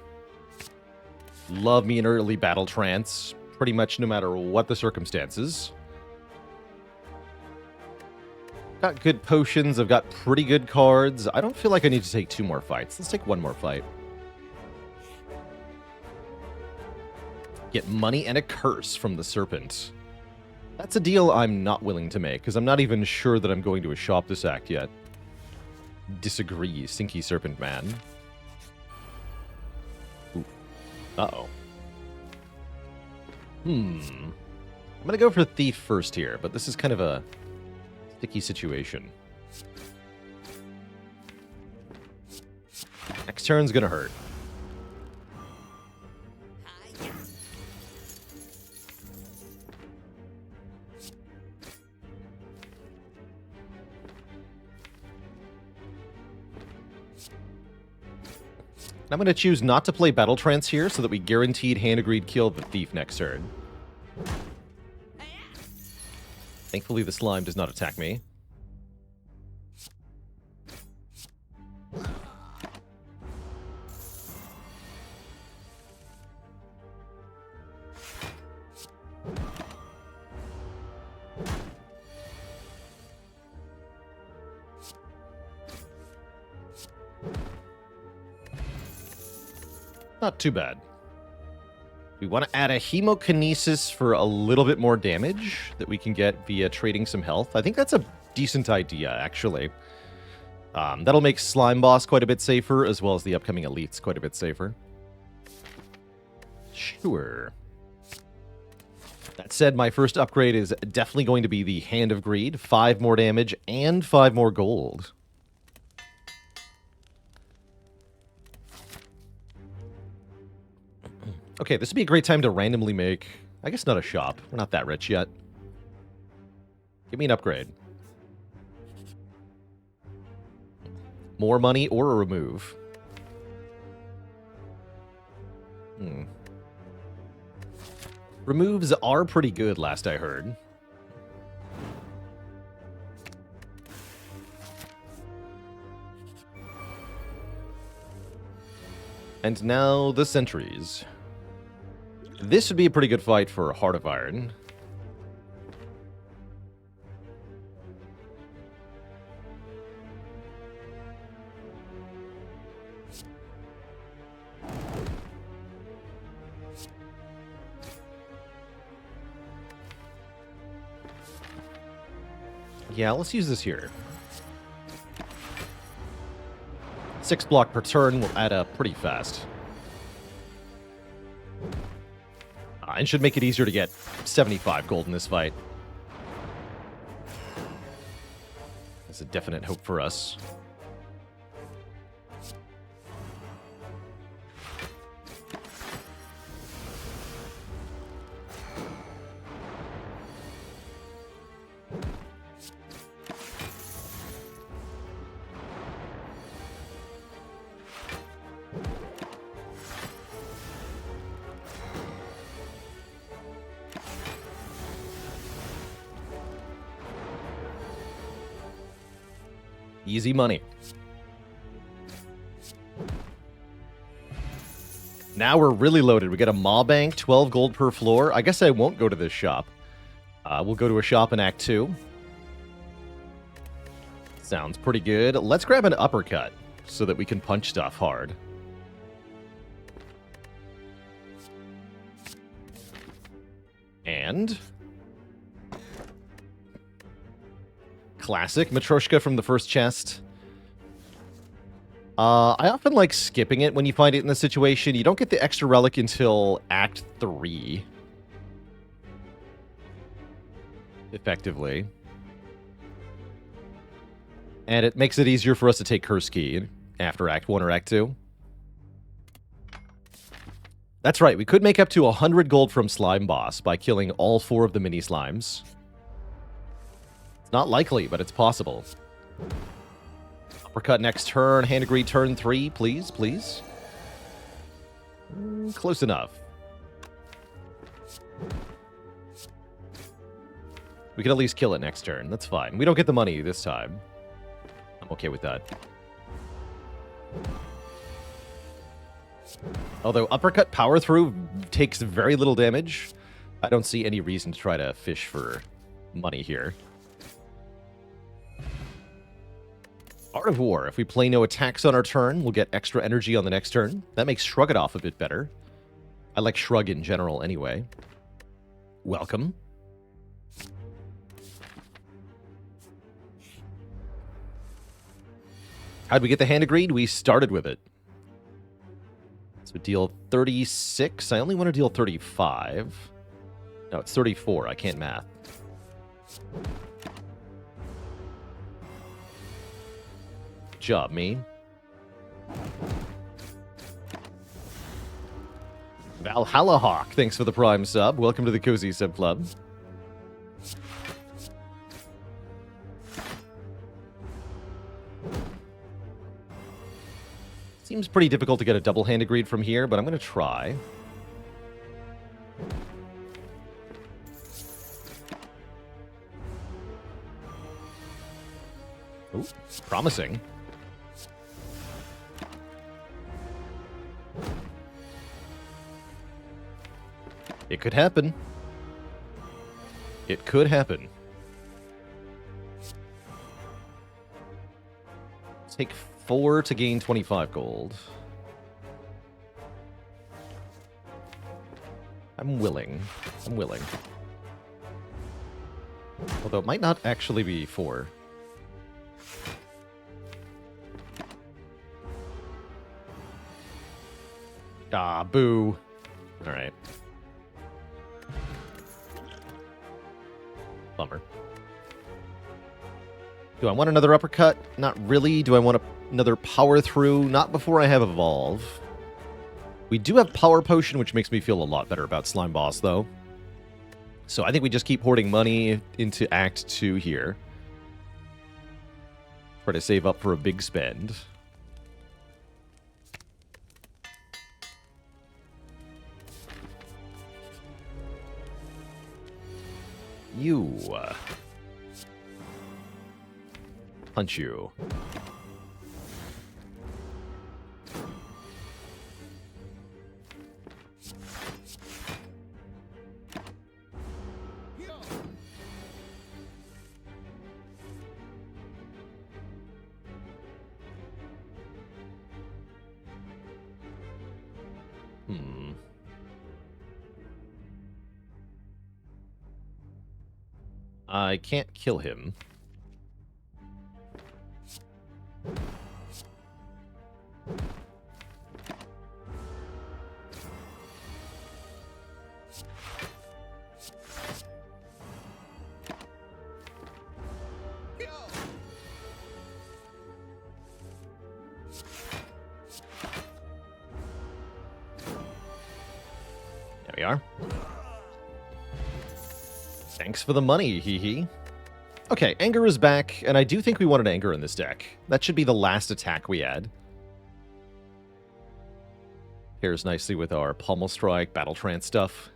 Love me an early Battle Trance. pretty much no matter what the circumstances. Got good potions. I've got pretty good cards. I don't feel like I need to take 2 more fights. Let's take 1 more fight. Get money and a curse from the serpent. That's a deal I'm not willing to make, because I'm not even sure that I'm going to a shop this act yet. Disagree, Stinky Serpent Man. Ooh. Uh-oh. I'm gonna go for Thief first here, but this is kind of a sticky situation. Next turn's gonna hurt. I'm going to choose not to play Battle Trance here so that we guaranteed hand-agreed kill the Thief next turn. Thankfully, the slime does not attack me. Not too bad. We want to add a Hemokinesis for a little bit more damage that we can get via trading some health. I think that's a decent idea, actually. That'll make Slime Boss quite a bit safer, as well as the upcoming Elites quite a bit safer. Sure. That said, my first upgrade is definitely going to be the Hand of Greed. 5 more damage and 5 more gold. Okay, this would be a great time to randomly make... I guess not a shop. We're not that rich yet. Give me an upgrade. More money or a remove. Removes are pretty good, last I heard. And now the sentries. This would be a pretty good fight for Heart of Iron. Yeah, let's use this here. 6 block per turn will add up pretty fast. And should make it easier to get 75 gold in this fight. That's a definite hope for us. Easy money. Now we're really loaded. We get a Maw Bank, 12 gold per floor. I guess I won't go to this shop. We'll go to a shop in Act 2. Sounds pretty good. Let's grab an uppercut so that we can punch stuff hard. And... classic Matryoshka from the first chest. I often like skipping it when you find it in the situation. You don't get the extra relic until Act 3. Effectively. And it makes it easier for us to take Curse Key after Act 1 or Act 2. That's right, we could make up to 100 gold from Slime Boss by killing all 4 of the mini slimes. Not likely, but it's possible. Uppercut next turn. Hand Agreed turn 3, please, please. Close enough. We can at least kill it next turn. That's fine. We don't get the money this time. I'm okay with that. Although Uppercut Power Through takes very little damage. I don't see any reason to try to fish for money here. Art of War. If we play no attacks on our turn, we'll get extra energy on the next turn. That makes Shrug It Off a bit better. I like Shrug in general anyway. Welcome. How'd we get the hand agreed? We started with it. So deal 36. I only want to deal 35. No, it's 34. I can't math. Good job, me. Valhalla Hawk, thanks for the Prime sub. Welcome to the Cozy Sub Club. Seems pretty difficult to get a double hand agreed from here, but I'm going to try. Ooh, promising. It could happen. It could happen. Take 4 to gain 25 gold. I'm willing. I'm willing. Although it might not actually be 4. Ah, boo. All right. Bummer. Do I want another uppercut? Not really. Do I want another power through? Not before I have evolve. We do have power potion, which makes me feel a lot better about slime boss, though. So I think we just keep hoarding money into Act 2 here. Try to save up for a big spend. You. Punch you. I can't kill him. There we are. Thanks for the money, hee. Okay, Anger is back, and I do think we wanted Anger in this deck. That should be the last attack we add. Pairs nicely with our Pommel Strike, Battle Trance stuff.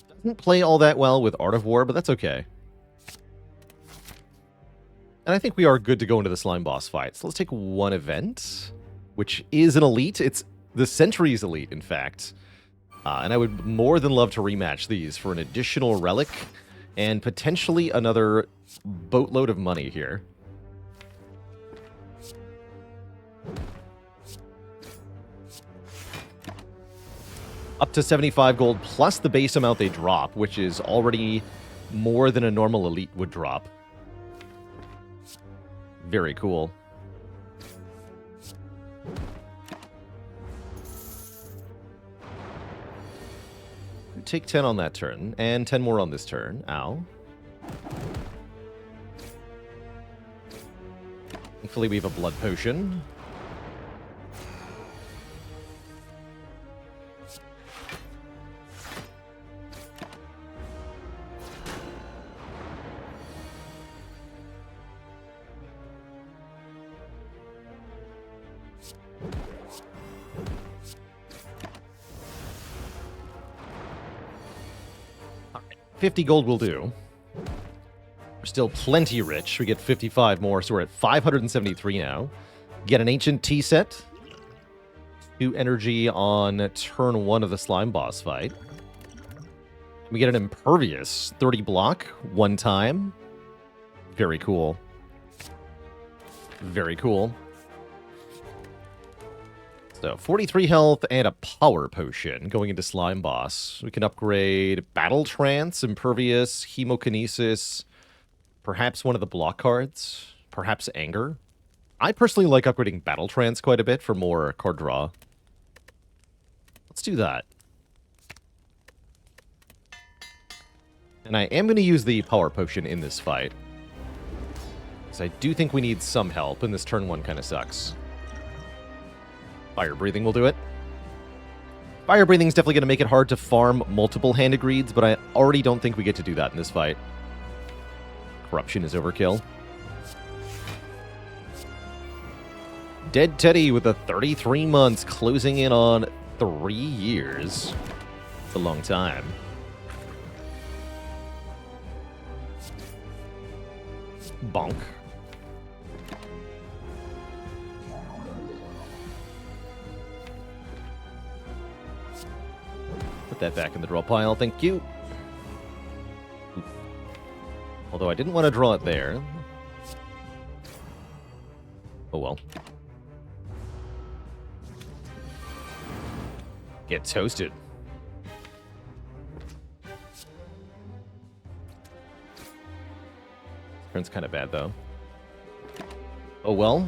Doesn't play all that well with Art of War, but that's okay. And I think we are good to go into the Slime Boss fight. So let's take one event, which is an elite. It's the Sentry's elite, in fact. And I would more than love to rematch these for an additional relic and potentially another boatload of money here. Up to 75 gold plus the base amount they drop, which is already more than a normal elite would drop. Very cool. Take 10 on that turn, and 10 more on this turn. Ow. Thankfully, we have a blood potion. All right, 50 gold will do. We're still plenty rich. We get 55 more, so we're at 573 now. Get an Ancient Tea set. 2 energy on turn 1 of the Slime Boss fight. We get an impervious 30 block one time. Very cool. Very cool. So 43 health and a power potion going into Slime Boss. We can upgrade Battle Trance, Impervious, Hemokinesis, perhaps one of the block cards, perhaps Anger. I personally like upgrading Battle Trance quite a bit for more card draw. Let's do that. And I am going to use the power potion in this fight. Because I do think we need some help, and this turn 1 kind of sucks. Fire breathing will do it. Fire breathing is definitely going to make it hard to farm multiple handed greeds, but I already don't think we get to do that in this fight. Corruption is overkill. Dead Teddy with a 33 months, closing in on 3 years. It's a long time. Bonk. Put that back in the draw pile, thank you. Oof. Although I didn't want to draw it there. Oh well. Get toasted. Turn's kind of bad, though. Oh well.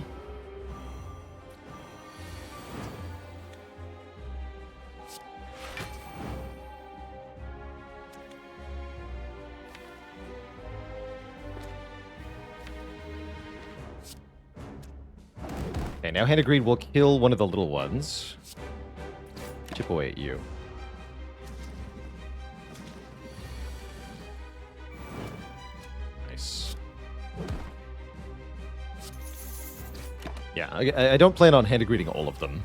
Okay, now Hand of Greed will kill one of the little ones. Chip away at you. Nice. Yeah, I don't plan on Hand of Greeding all of them.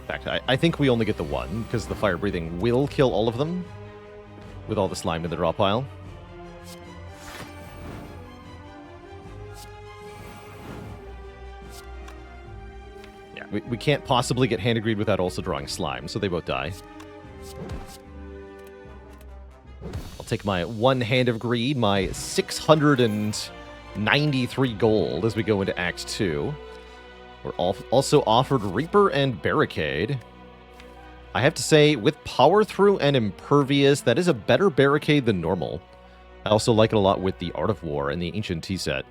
In fact, I think we only get the one, because the Fire Breathing will kill all of them with all the slime in the draw pile. We can't possibly get Hand of Greed without also drawing slime, so they both die. I'll take my 1 Hand of Greed, my 693 gold as we go into Act 2. We're also offered Reaper and Barricade. I have to say, with Power Through and Impervious, that is a better Barricade than normal. I also like it a lot with the Art of War and the Ancient Tea set.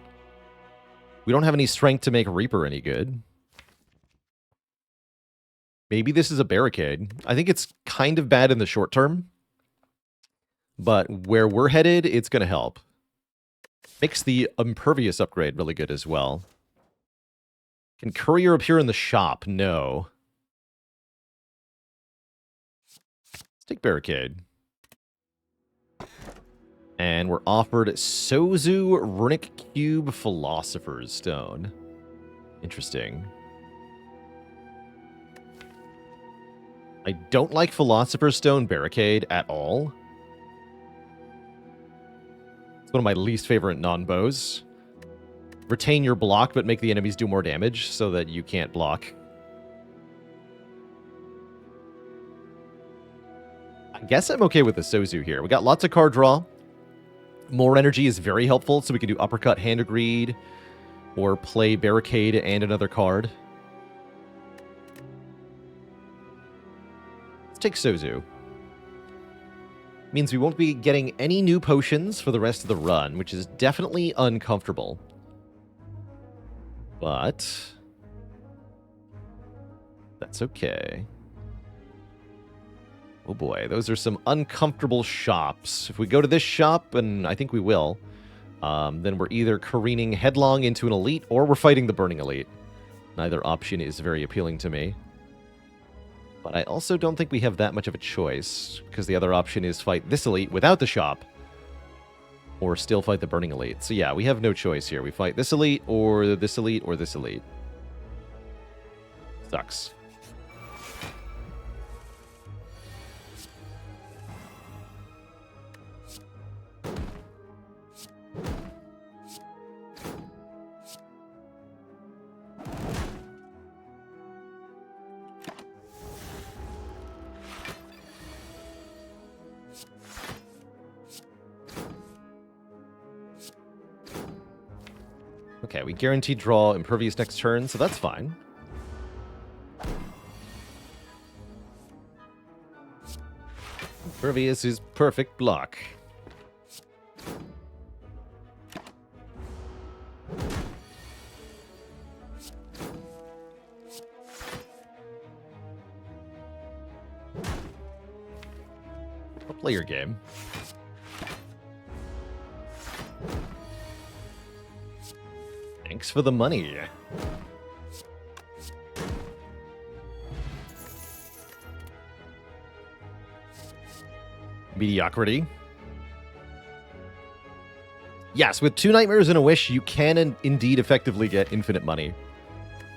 We don't have any strength to make Reaper any good. Maybe this is a Barricade. I think it's kind of bad in the short term. But where we're headed, it's going to help. Makes the Impervious upgrade really good as well. Can Courier appear in the shop? No. Let's take Barricade. And we're offered Sozu Runic Cube Philosopher's Stone. Interesting. I don't like Philosopher's Stone Barricade at all. It's one of my least favorite non-bows. Retain your block, but make the enemies do more damage so that you can't block. I guess I'm okay with the Sozu here. We got lots of card draw. More energy is very helpful, so we can do Uppercut, Hand of Greed, or play Barricade and another card. Let's take Sozu. Means we won't be getting any new potions for the rest of the run, which is definitely uncomfortable. But that's okay. Oh boy, those are some uncomfortable shops. If we go to this shop, and I think we will, then we're either careening headlong into an elite, or we're fighting the Burning Elite. Neither option is very appealing to me. But I also don't think we have that much of a choice, because the other option is fight this elite without the shop, or still fight the Burning Elite. So yeah, we have no choice here. We fight this elite, or this elite, or this elite. Sucks. Okay, we guaranteed draw Impervious next turn, so that's fine. Impervious is perfect block. I'll play your game. Thanks for the money. Mediocrity. Yes, with 2 Nightmares and a Wish, you can indeed effectively get infinite money.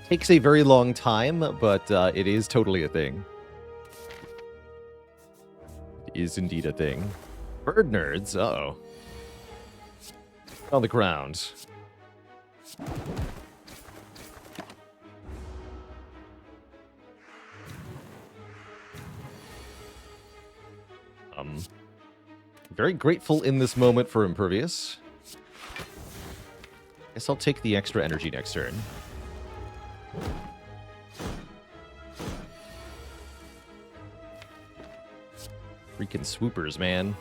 Takes a very long time, but it is totally a thing. It is indeed a thing. Bird nerds, uh-oh. On the ground. Very grateful in this moment for Impervious. Guess I'll take the extra energy next turn. Freaking swoopers, man.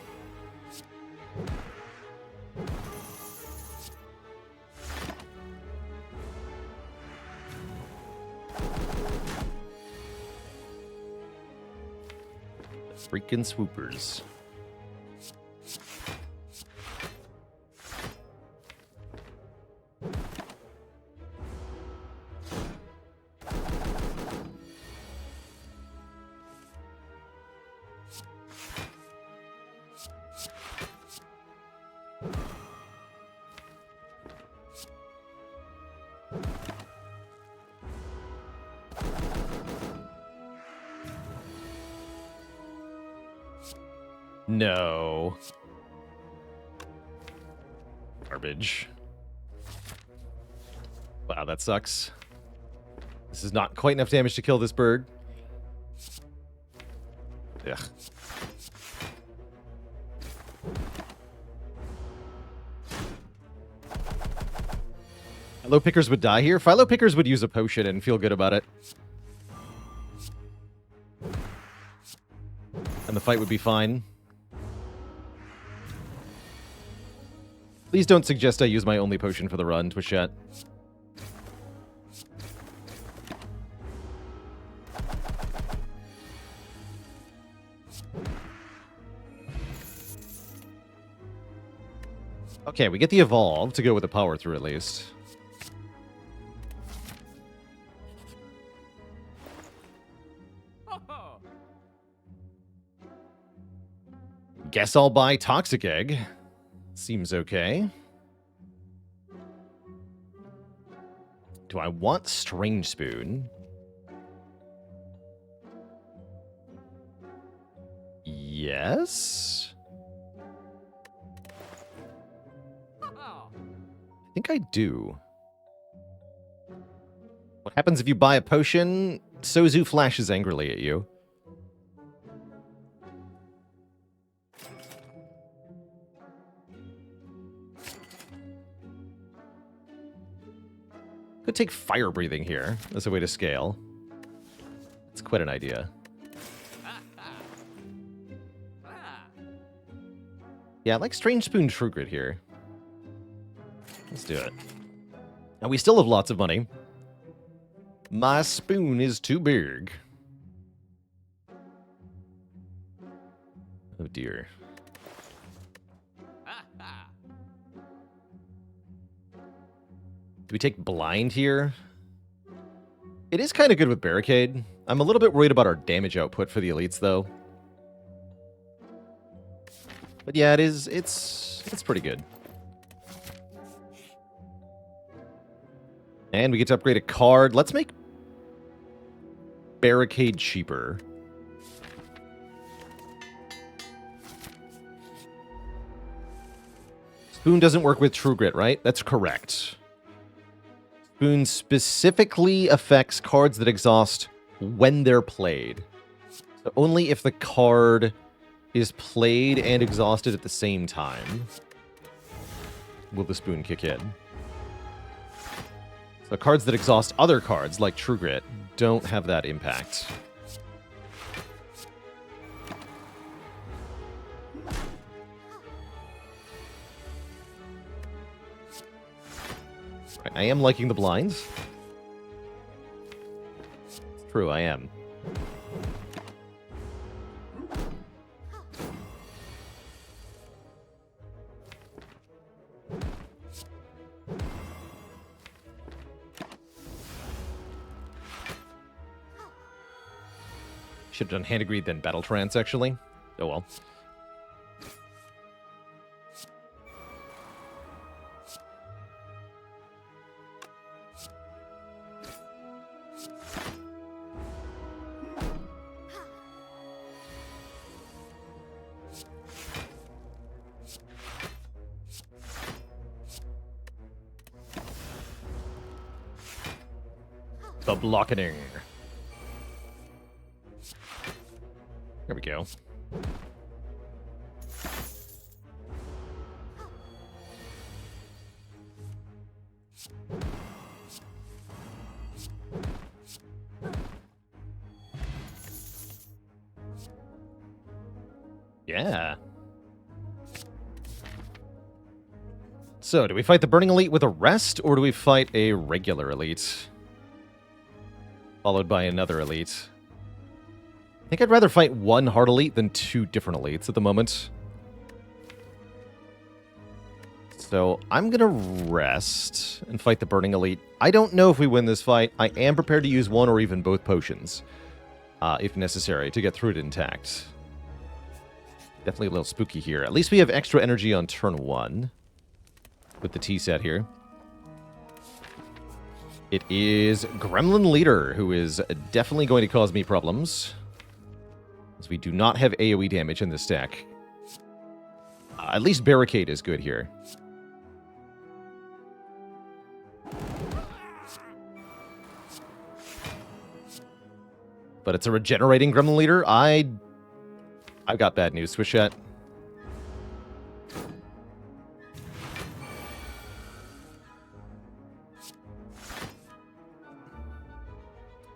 Freaking swoopers. No. Garbage. Wow, that sucks. This is not quite enough damage to kill this bird. Ugh. Philo Pickers would die here. Philo Pickers would use a potion and feel good about it. And the fight would be fine. Please don't suggest I use my only potion for the run, Twitch chat. Okay, we get the evolve to go with the power through at least. Guess I'll buy Toxic Egg. Seems okay. Do I want Strange Spoon? Yes? I think I do. What happens if you buy a potion? Sozu flashes angrily at you. Could take fire breathing here as a way to scale. It's quite an idea. Yeah, I like Strange Spoon True Grit here. Let's do it. And we still have lots of money. My spoon is too big. Oh dear. Do we take Blind here? It is kind of good with Barricade. I'm a little bit worried about our damage output for the elites, though. But yeah, it's pretty good. And we get to upgrade a card. Let's make Barricade cheaper. Spoon doesn't work with True Grit, right? That's correct. Spoon specifically affects cards that exhaust when they're played. So only if the card is played and exhausted at the same time will the spoon kick in. So cards that exhaust other cards, like True Grit, don't have that impact. I am liking the blinds. True, I am. Should have done Hand of Greed, then Battle Trance, actually. Oh well. The blockening. There we go. Yeah. So, do we fight the Burning Elite with a rest, or do we fight a regular elite? Followed by another elite. I think I'd rather fight one hard elite than two different elites at the moment. So I'm going to rest and fight the Burning Elite. I don't know if we win this fight. I am prepared to use one or even both potions, if necessary, to get through it intact. Definitely a little spooky here. At least we have extra energy on turn 1 with the T-set here. It is Gremlin Leader, who is definitely going to cause me problems, as we do not have AoE damage in this deck. At least Barricade is good here. But it's a regenerating Gremlin Leader. I've got bad news, Swish Chat.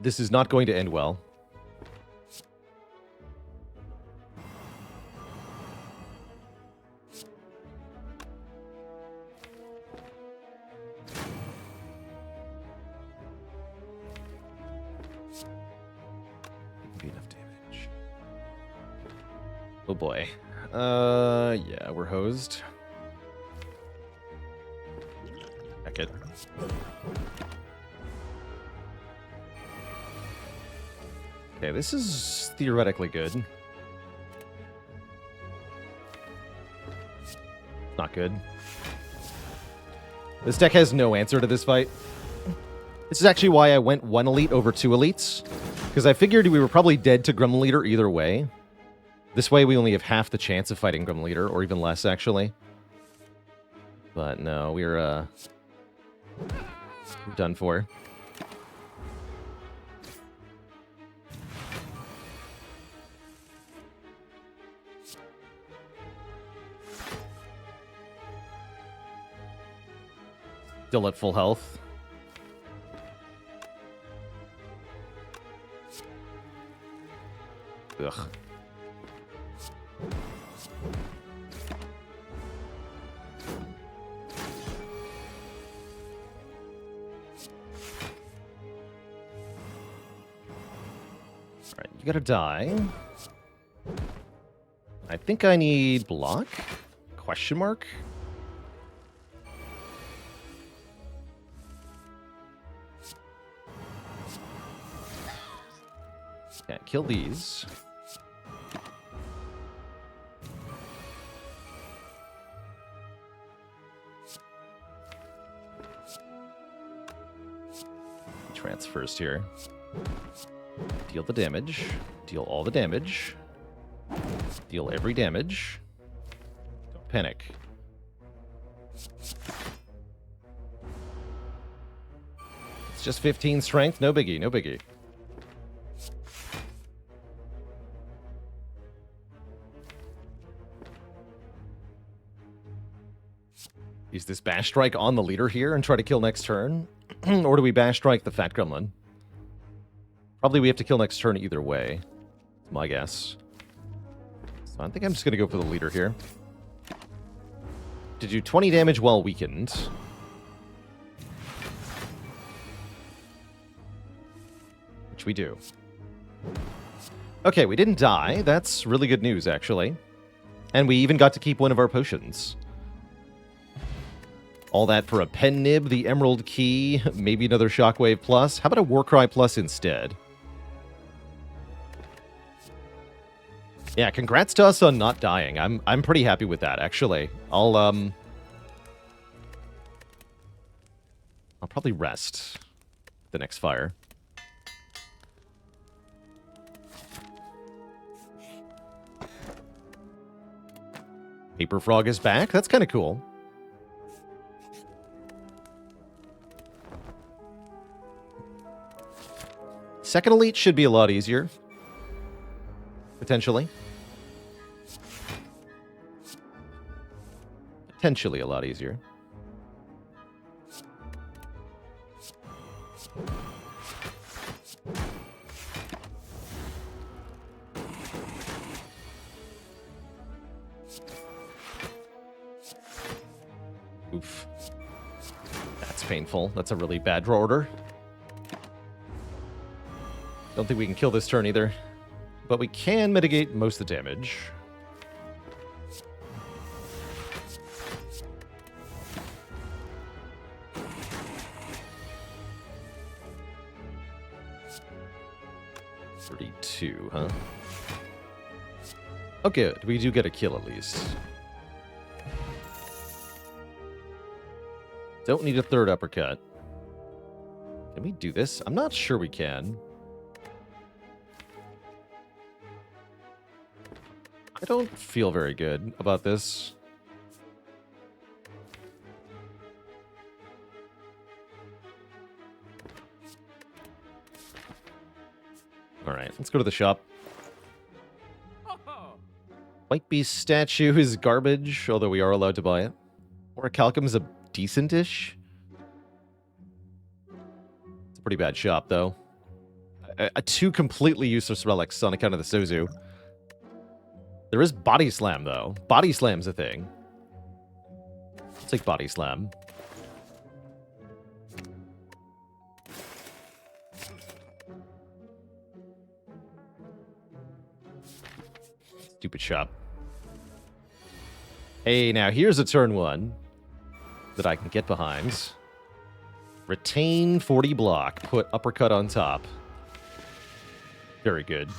This is not going to end well. Be enough damage. Oh boy. Yeah, we're hosed. Heck it. Okay, this is theoretically good. Not good. This deck has no answer to this fight. This is actually why I went one elite over two elites, because I figured we were probably dead to Gremlin Leader either way. This way we only have half the chance of fighting Gremlin Leader, or even less, actually. But no, we're done for. Still at full health. Ugh. Alright, you gotta die. I think I need block? Question mark? Yeah, kill these. Trance first here. Deal the damage. Deal all the damage. Deal every damage. Don't panic. It's just 15 strength. No biggie, no biggie. Use this Bash Strike on the leader here and try to kill next turn. Or do we bash strike the fat gremlin? Probably we have to kill next turn either way. That's my guess. So I think I'm just going to go for the leader here. To do 20 damage while weakened. Which we do. Okay, we didn't die. That's really good news, actually. And we even got to keep one of our potions. All that for a pen nib, the emerald key, maybe another shockwave plus. How about a Warcry plus instead? Yeah, congrats to us on not dying. I'm pretty happy with that, actually. I'll probably rest the next fire. Paper Frog is back. That's kind of cool. Second Elite should be a lot easier. Potentially. Potentially a lot easier. Oof. That's painful. That's a really bad draw order. Don't think we can kill this turn either. But we can mitigate most of the damage. $32, huh? Oh, good. We do get a kill at least. Don't need a third uppercut. Can we do this? I'm not sure we can. I don't feel very good about this. Alright, let's go to the shop. White Beast statue is garbage, although we are allowed to buy it. Orichalcum is a decent-ish. It's a pretty bad shop, though. Two completely useless relics on account of the Sozu. There is Body Slam, though. Body Slam's a thing. Let's take Body Slam. Stupid shop. Hey, now here's a turn one that I can get behind. Retain 40 block. Put uppercut on top. Very good.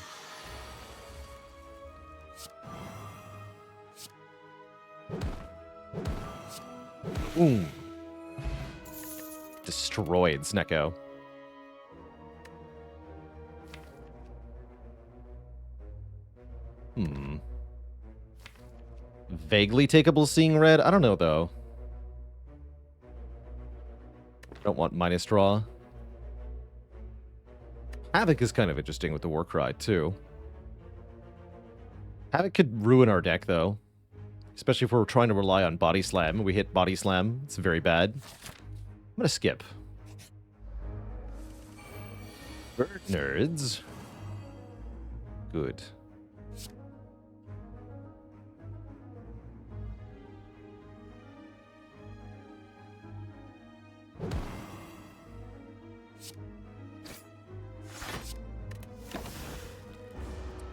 Boom. Destroyed Snecko. Vaguely takeable Seeing Red? I don't know, though. Don't want minus draw. Havoc is kind of interesting with the Warcry, too. Havoc could ruin our deck, though. Especially if we're trying to rely on Body Slam. We hit Body Slam. It's very bad. I'm going to skip. Bird nerds. Good.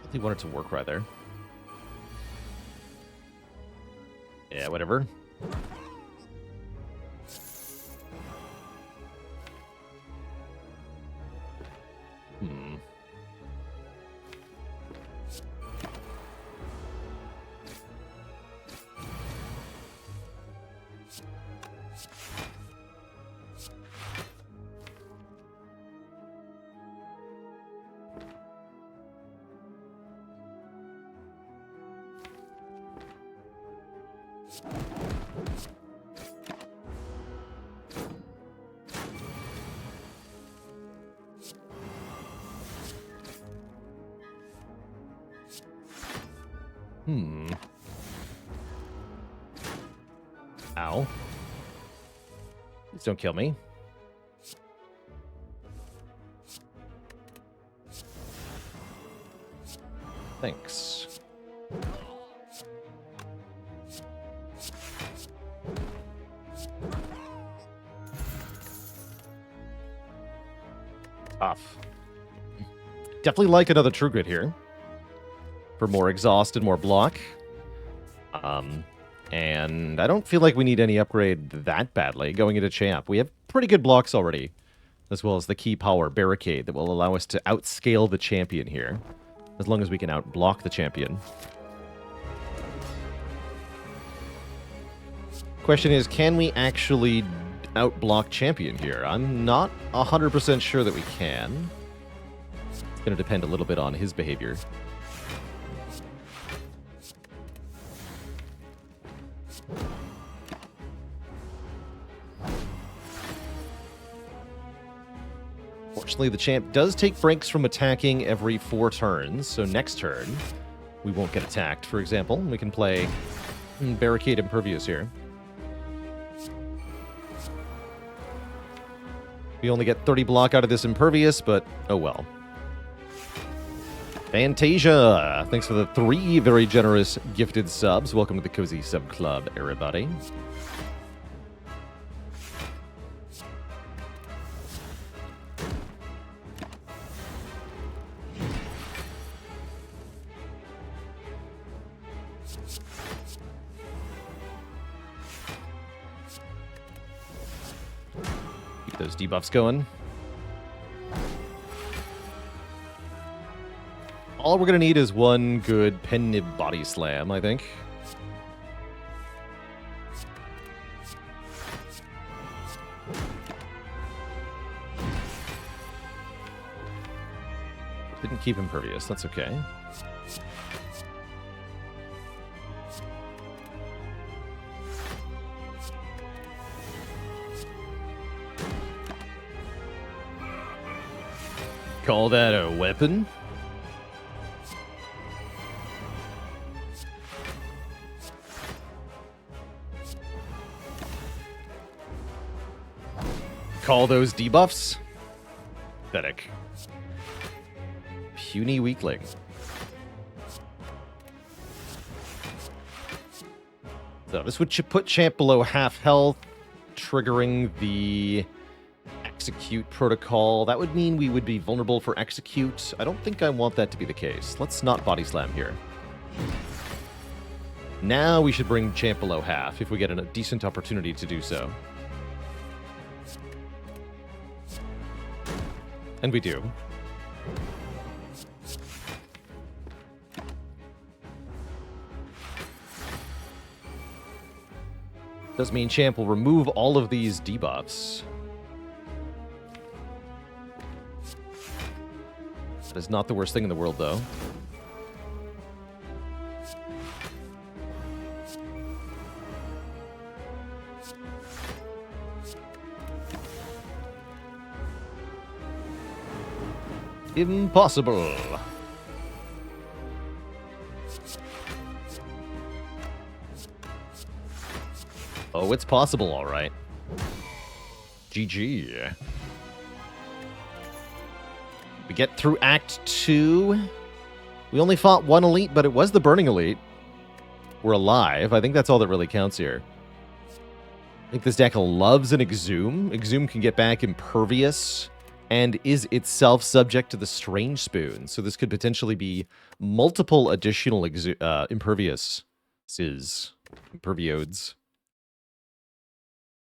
I think wanted to work right there. Yeah, whatever. Ow. Please don't kill me. Thanks. Tough. Definitely like another True Grit here. For more exhaust and more block. And I don't feel like we need any upgrade that badly going into champ. We have pretty good blocks already, as well as the key power barricade that will allow us to outscale the champion here, as long as we can outblock the champion. Question is, can we actually outblock champion here? I'm not 100% sure that we can. It's going to depend a little bit on his behavior. Fortunately, the champ does take breaks from attacking every 4 turns, so next turn we won't get attacked, for example. We can play Barricade Impervious here. We only get 30 block out of this Impervious, but oh well. Fantasia! Thanks for the 3 very generous gifted subs. Welcome to the Cozy Sub Club, everybody. Keep those debuffs going. All we're going to need is one good Pen Nib Body Slam, I think. Didn't keep Impervious, that's okay. Call that a weapon? Call those debuffs? Pathetic. Puny weakling. So this would put champ below half health, triggering the execute protocol. That would mean we would be vulnerable for execute. I don't think I want that to be the case. Let's not body slam here. Now we should bring champ below half if we get a decent opportunity to do so. And we do. Does mean champ will remove all of these debuffs. That is not the worst thing in the world, though. Impossible. Oh, it's possible, all right. GG. We get through Act 2. We only fought 1 elite, but it was the Burning Elite. We're alive. I think that's all that really counts here. I think this deck loves an Exhume. Exhume can get back Impervious and is itself subject to the Strange Spoon. So this could potentially be multiple additional Imperviouses. Imperviodes.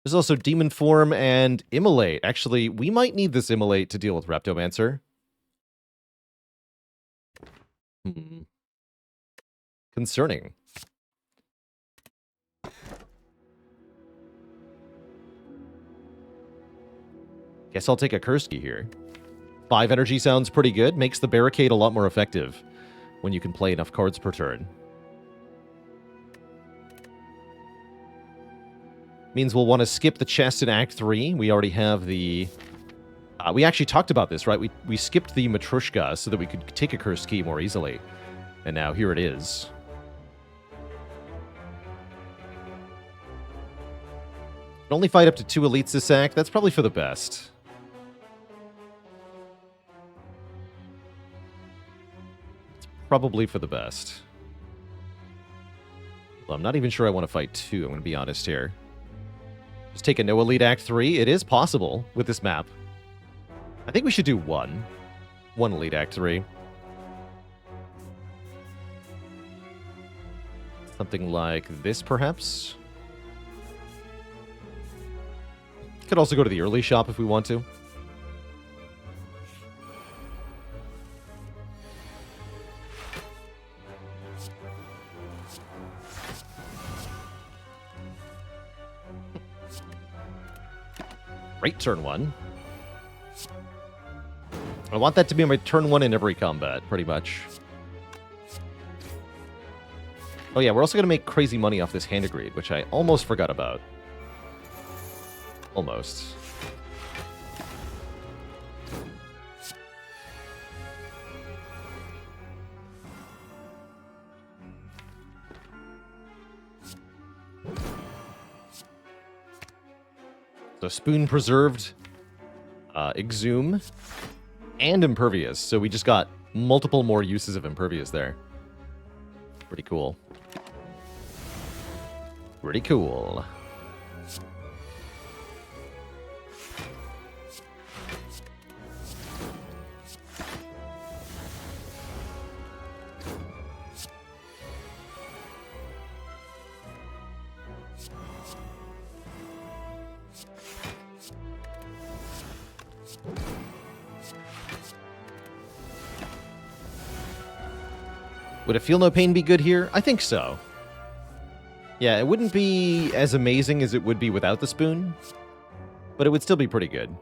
There's also Demon Form and Immolate. Actually, we might need this Immolate to deal with Reptomancer. Concerning. Guess I'll take a Kursky here. 5 energy sounds pretty good. Makes the barricade a lot more effective when you can play enough cards per turn. Means we'll want to skip the chest in Act 3. We already have the... we actually talked about this, right? We skipped the Matrushka so that we could take a Kursky more easily. And now here it is. Only fight up to 2 elites this act. That's probably for the best. probably for the best. Well, I'm not even sure I want to fight 2, I'm going to be honest here. Just take a no elite Act 3. It is possible with this map. I think we should do 1. 1 elite Act 3. Something like this, perhaps? Could also go to the early shop if we want to. Great turn 1. I want that to be my turn 1 in every combat, pretty much. Oh yeah, we're also going to make crazy money off this hand greed, which I almost forgot about. Almost. So Spoon Preserved, Exhume, and Impervious. So we just got multiple more uses of Impervious there. Pretty cool. Pretty cool. Would a Feel No Pain be good here? I think so. Yeah, it wouldn't be as amazing as it would be without the spoon, but it would still be pretty good.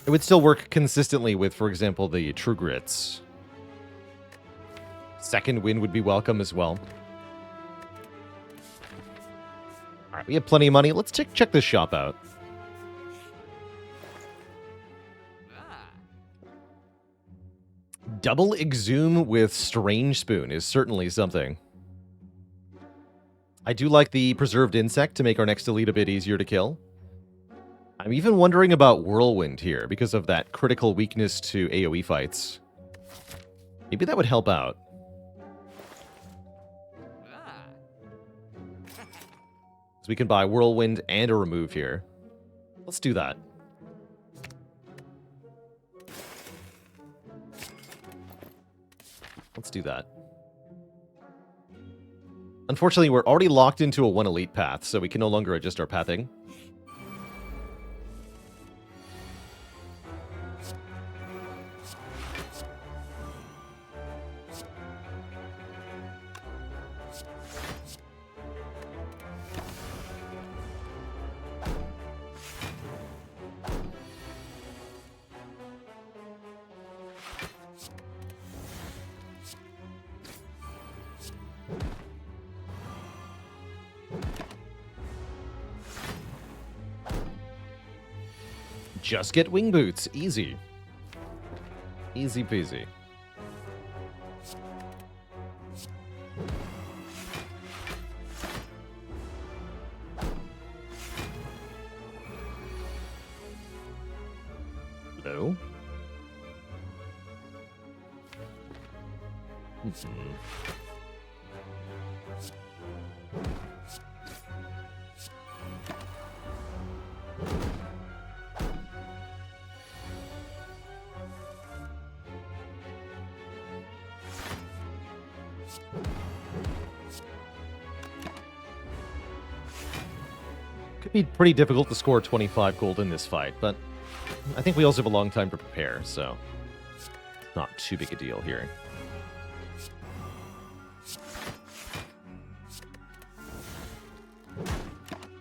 It would still work consistently with, for example, the True Grits. Second Wind would be welcome as well. Alright, we have plenty of money. Let's check this shop out. Double Exhume with Strange Spoon is certainly something. I do like the Preserved Insect to make our next elite a bit easier to kill. I'm even wondering about Whirlwind here because of that critical weakness to AoE fights. Maybe that would help out. So we can buy Whirlwind and a remove here. Let's do that. Let's do that. Unfortunately, we're already locked into a 1 elite path, so we can no longer adjust our pathing. Just get wing boots. Easy. Easy peasy. Hello? Could be pretty difficult to score 25 gold in this fight, but I think we also have a long time to prepare, so it's not too big a deal here.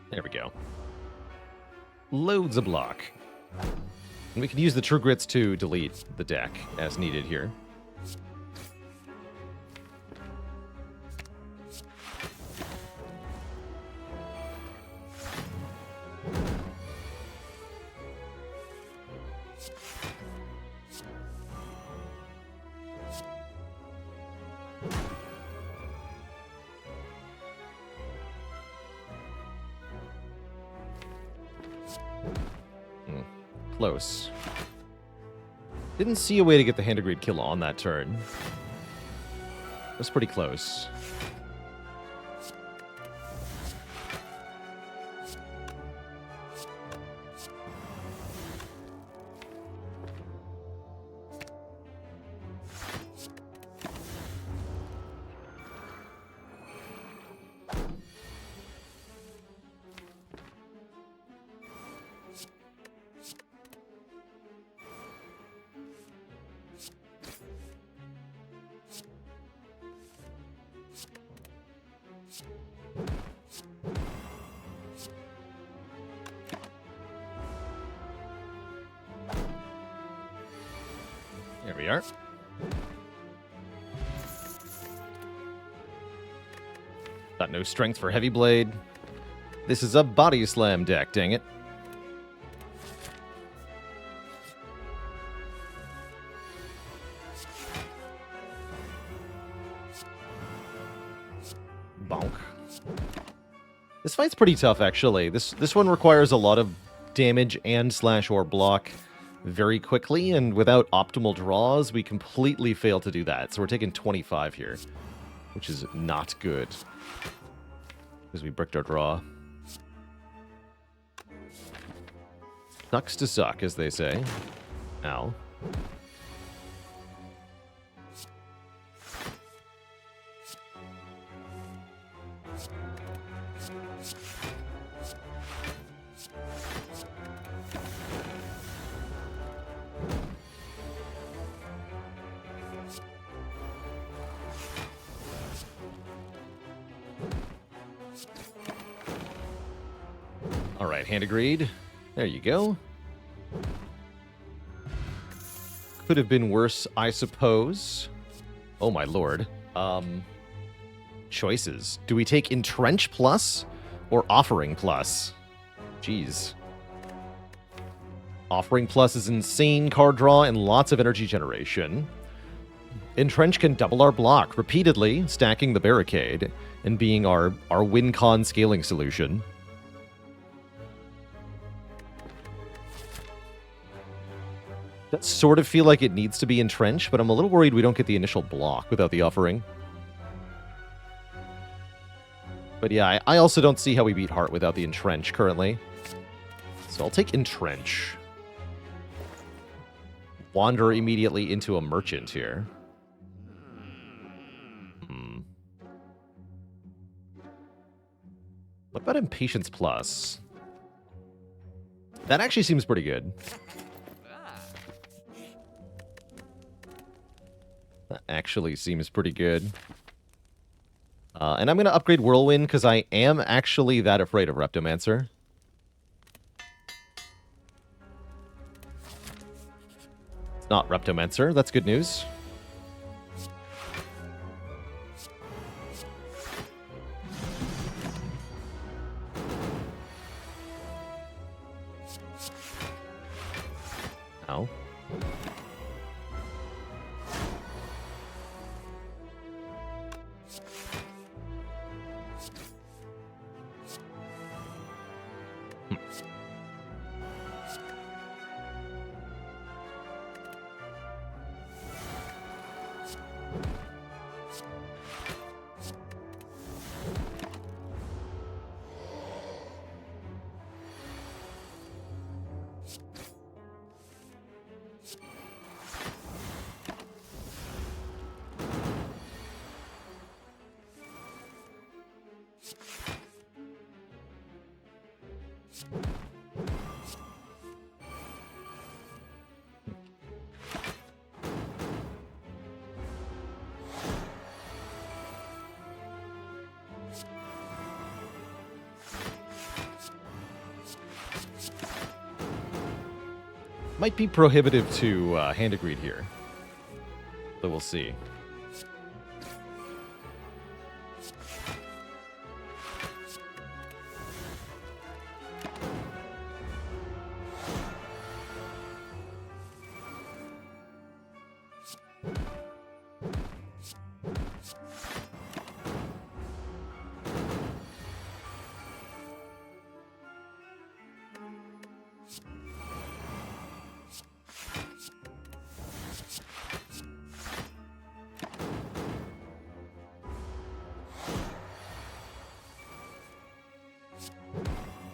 There we go. Loads of block. And we can use the True Grits to delete the deck as needed here. Close. Didn't see a way to get the hand grenade kill on that turn. Was pretty close. There we are. Got no strength for Heavy Blade. This is a Body Slam deck, dang it. Bonk. This fight's pretty tough, actually. This one requires a lot of damage and slash or block very quickly, and without optimal draws, we completely fail to do that. So we're taking 25 here, which is not good, because we bricked our draw. Sucks to suck, as they say. Ow. Alright, hand agreed. There you go. Could have been worse, I suppose. Oh my lord. Choices. Do we take Entrench Plus or Offering Plus? Jeez. Offering Plus is insane card draw and lots of energy generation. Entrench can double our block repeatedly, stacking the barricade and being our win-con scaling solution. That sort of feel like it needs to be Entrench, but I'm a little worried we don't get the initial block without the offering. But yeah, I also don't see how we beat Heart without the Entrench currently. So I'll take Entrench. Wander immediately into a Merchant here. What about Impatience Plus? That actually seems pretty good. That actually seems pretty good. And I'm going to upgrade Whirlwind because I am actually that afraid of Reptomancer. It's not Reptomancer. That's good news. Ow. Might be prohibitive to hand agreed here, but we'll see.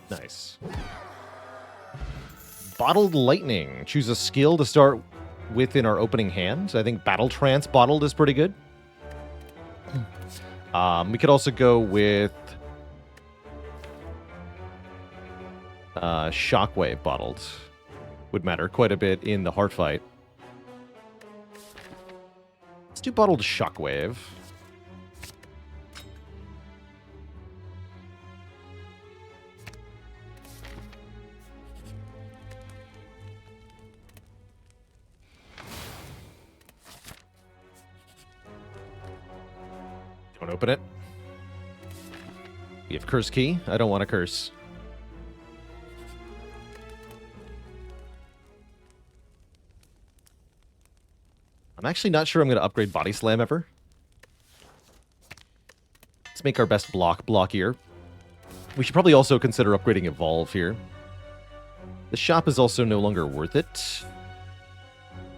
Nice. Bottled Lightning. Choose a skill to start with in our opening hand. I think Battle Trance Bottled is pretty good. We could also go with Shockwave Bottled. Would matter quite a bit in the hard fight. Let's do Bottled Shockwave. Don't open it. We have Curse Key. I don't want to curse. I'm actually not sure I'm going to upgrade Body Slam ever. Let's make our best block here. We should probably also consider upgrading Evolve here. The shop is also no longer worth it.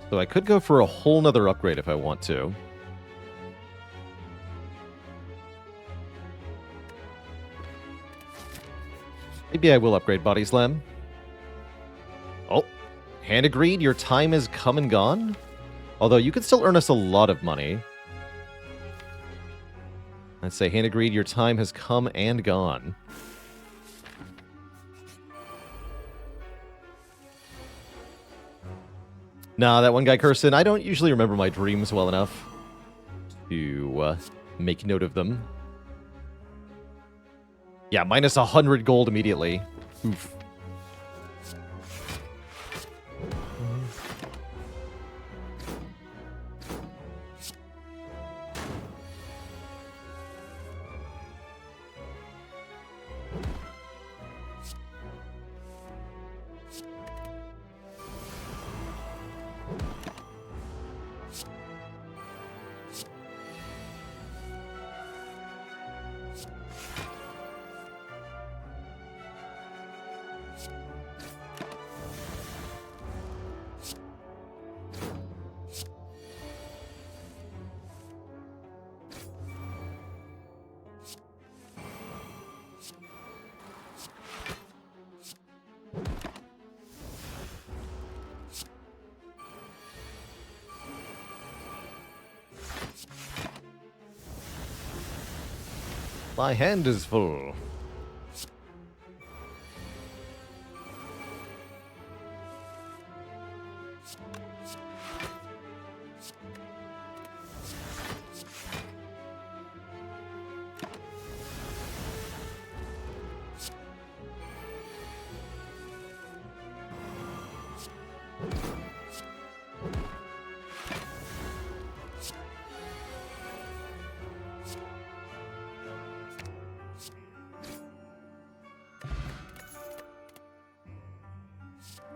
So I could go for a whole nother upgrade if I want to. Maybe I will upgrade Body Slam. Oh, Hand of Greed, your time has come and gone. Although you can still earn us a lot of money. I'd say Hand of Greed, your time has come and gone. Nah, that one guy cursing. I don't usually remember my dreams well enough to make note of them. Yeah, minus 100 gold immediately. Oof. My hand is full.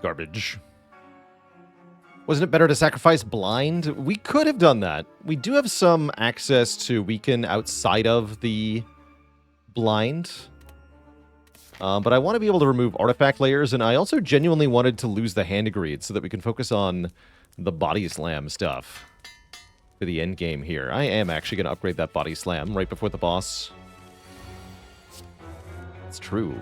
Garbage. Wasn't it better to sacrifice blind? We could have done that. We do have some access to weaken outside of the blind. But I want to be able to remove artifact layers, and I also genuinely wanted to lose the Hand of Greed so that we can focus on the Body Slam stuff for the end game here. I am actually going to upgrade that Body Slam right before the boss. It's true.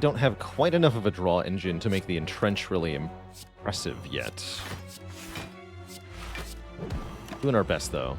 Don't have quite enough of a draw engine to make the Entrench really impressive yet. Doing our best, though.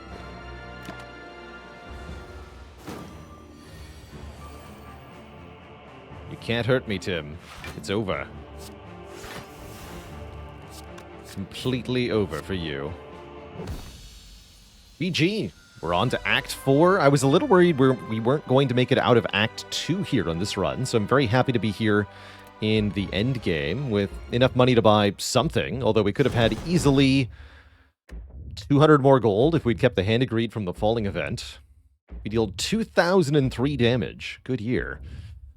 can't hurt me, Tim. It's over. Completely over for you. GG. We're on to Act 4. I was a little worried we weren't going to make it out of Act 2 here on this run, so I'm very happy to be here in the end game with enough money to buy something, although we could have had easily 200 more gold if we'd kept the Hand of Greed from the Falling event. We deal 2,003 damage. Good year.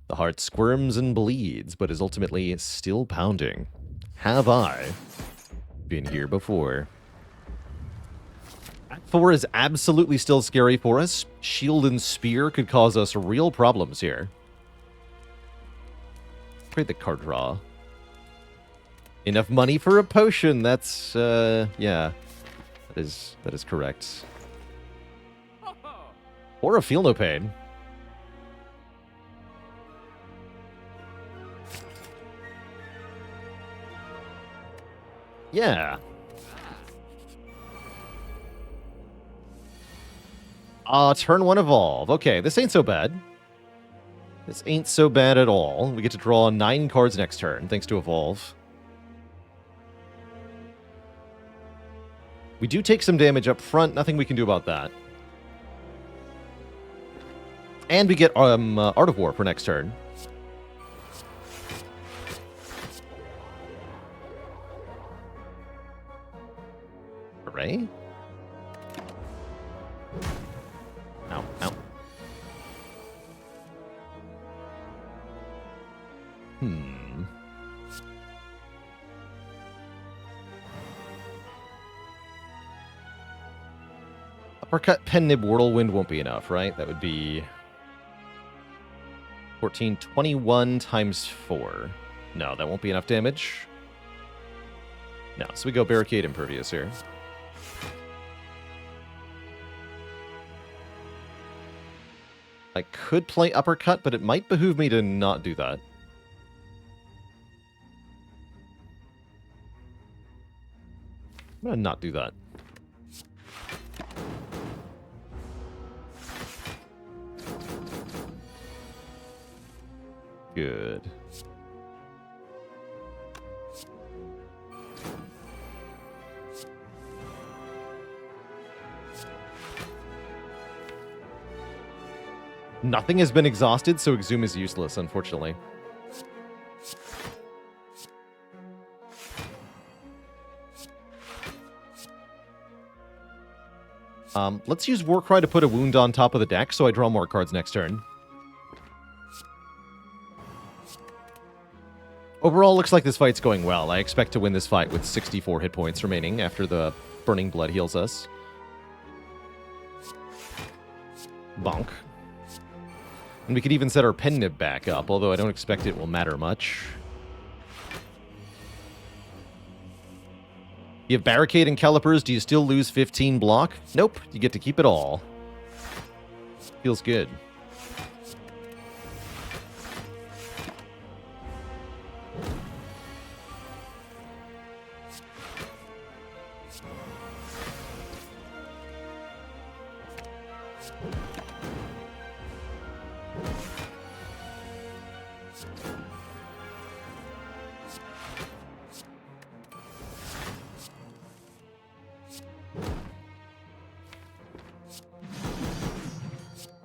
The heart squirms and bleeds, but is ultimately still pounding. Have I been here before? Act 4 is absolutely still scary for us. Shield and Spear could cause us real problems here. Trade the card draw. Enough money for a potion. That's, yeah. That is correct. Or a Feel No Pain. Yeah. Turn 1 evolve. Okay, this ain't so bad. This ain't so bad at all. We get to draw 9 cards next turn, thanks to evolve. We do take some damage up front. Nothing we can do about that. And we get Art of War for next turn. Hooray. Ow, ow. Uppercut, Pen Nib, Whirlwind won't be enough, right? That would be 14, 21 times 4. No, that won't be enough damage. No, so we go Barricade, Impervious here. I could play Uppercut, but it might behoove me to not do that. I'm gonna not do that. Good. Nothing has been exhausted, so Exhume is useless, unfortunately. Let's use Warcry to put a wound on top of the deck, so I draw more cards next turn. Overall, looks like this fight's going well. I expect to win this fight with 64 hit points remaining after the Burning Blood heals us. Bonk. And we could even set our Pen Nib back up, although I don't expect it will matter much. You have Barricade and Calipers. Do you still lose 15 block? Nope. You get to keep it all. Feels good.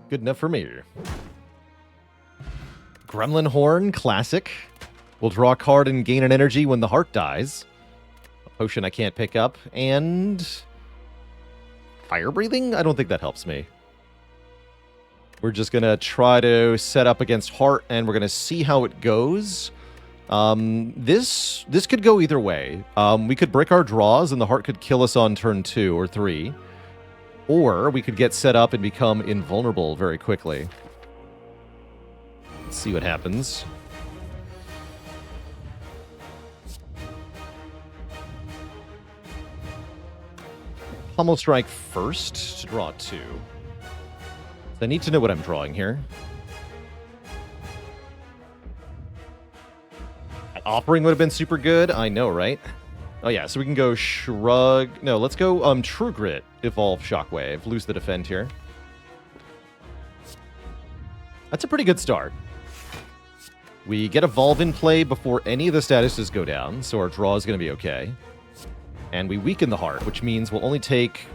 Good enough for me. Gremlin Horn, classic. We'll draw a card and gain an energy when the heart dies. A potion I can't pick up. And Fire Breathing? I don't think that helps me. We're just going to try to set up against heart, and we're going to see how it goes. This could go either way. We could break our draws, and the heart could kill us on turn 2 or 3. Or we could get set up and become invulnerable very quickly. Let's see what happens. Pummel Strike first to draw 2. I need to know what I'm drawing here. Offering would have been super good. I know, right? Oh yeah, so we can go Shrug. No, let's go True Grit, Evolve Shockwave, lose the defend here. That's a pretty good start. We get Evolve in play before any of the statuses go down, so our draw is going to be okay. And we weaken the heart, which means we'll only take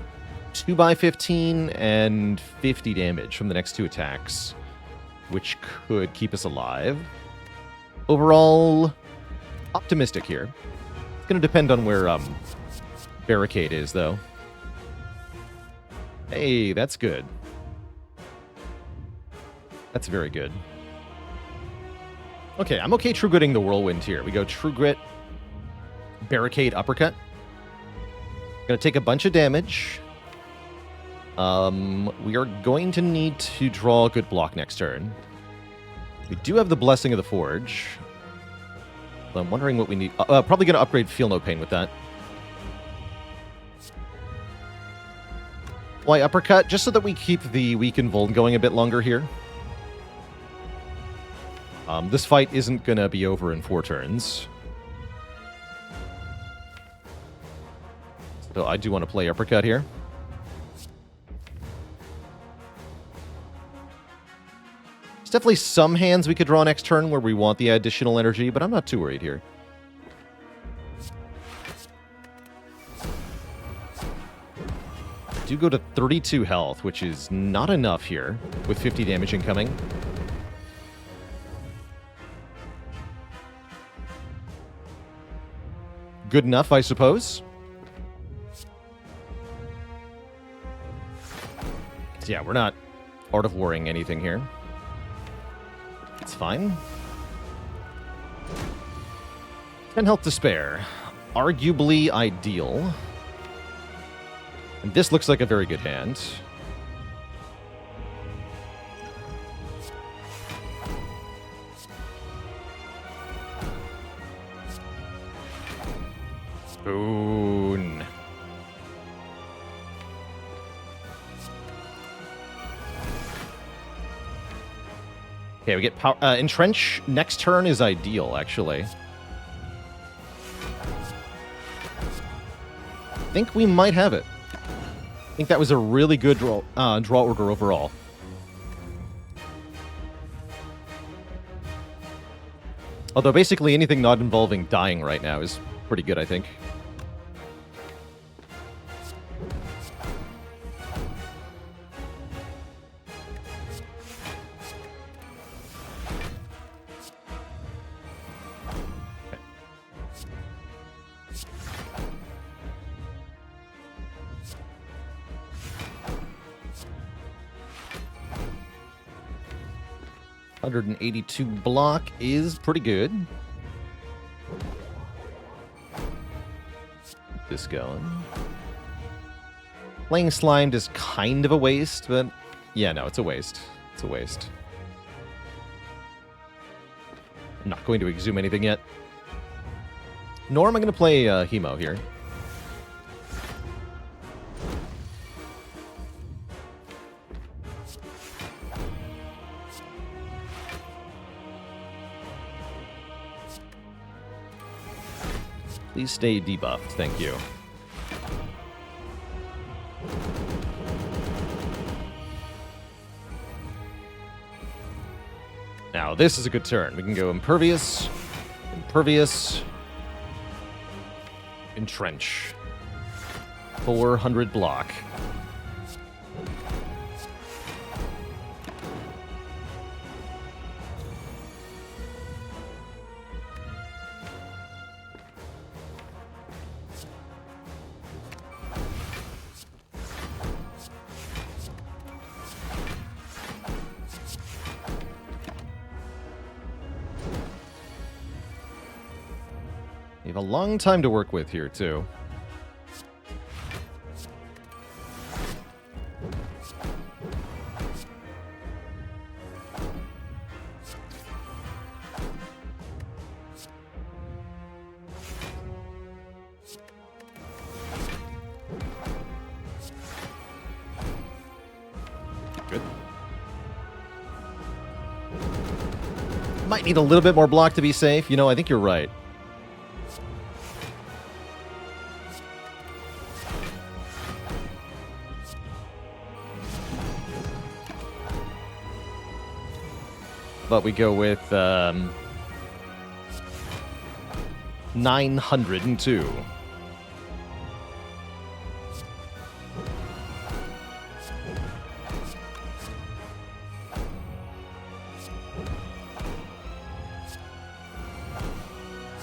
2x15 and 50 damage from the next 2 attacks, which could keep us alive. Overall, optimistic here. It's going to depend on where Barricade is, though. Hey, that's good. That's very good. Okay, I'm okay True Gritting the Whirlwind here. We go True Grit, Barricade, Uppercut. Gonna take a bunch of damage. We are going to need to draw a good block next turn. We do have the Blessing of the Forge. I'm wondering what we need. Probably gonna upgrade Feel No Pain with that. Why Uppercut? Just so that we keep the Weaken Vuln going a bit longer here. This fight isn't going to be over in 4 turns. So I do want to play Uppercut here. There's definitely some hands we could draw next turn where we want the additional energy, but I'm not too worried here. I do go to 32 health, which is not enough here with 50 damage incoming. Good enough, I suppose. So yeah, we're not Art of Warring anything here. It's fine. 10 health to spare. Arguably ideal. And this looks like a very good hand. Spoon. Okay, we get power. Entrench next turn is ideal, actually. I think we might have it. I think that was a really good draw order overall. Although basically anything not involving dying right now is pretty good, I think. $182 block is pretty good. Keep this going. Playing Slimed is kind of a waste, but yeah, no, it's a waste. It's a waste. I'm not going to exhume anything yet. Nor am I going to play Hemo here. Please stay debuffed, thank you. Now, this is a good turn. We can go Impervious, Impervious, Entrench. 400 block. You have a long time to work with here, too. Good. Might need a little bit more block to be safe. You know, I think you're right. But we go with 902.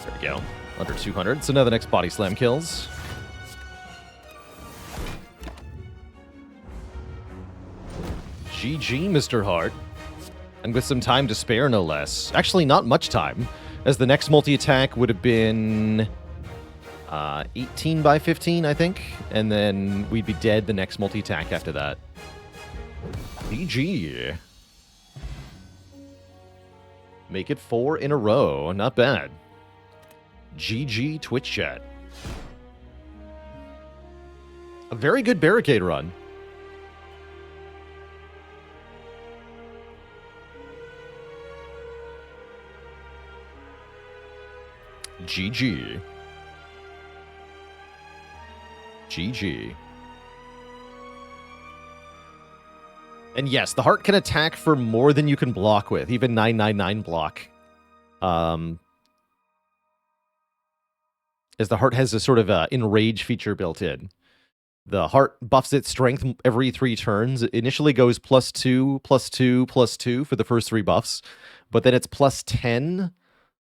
There we go. Under 200. So now the next body slam kills. GG, Mr. Hart. And with some time to spare, no less. Actually, not much time, as the next multi-attack would have been 18 by 15, I think. And then we'd be dead the next multi-attack after that. GG. Make it 4 in a row. Not bad. GG Twitch chat. A very good barricade run. GG. GG. And yes, the heart can attack for more than you can block with, even 999 block. As the heart has a sort of enrage feature built in. The heart buffs its strength every 3 turns. It initially goes +2, +2, +2 for the first 3 buffs, but then it's +10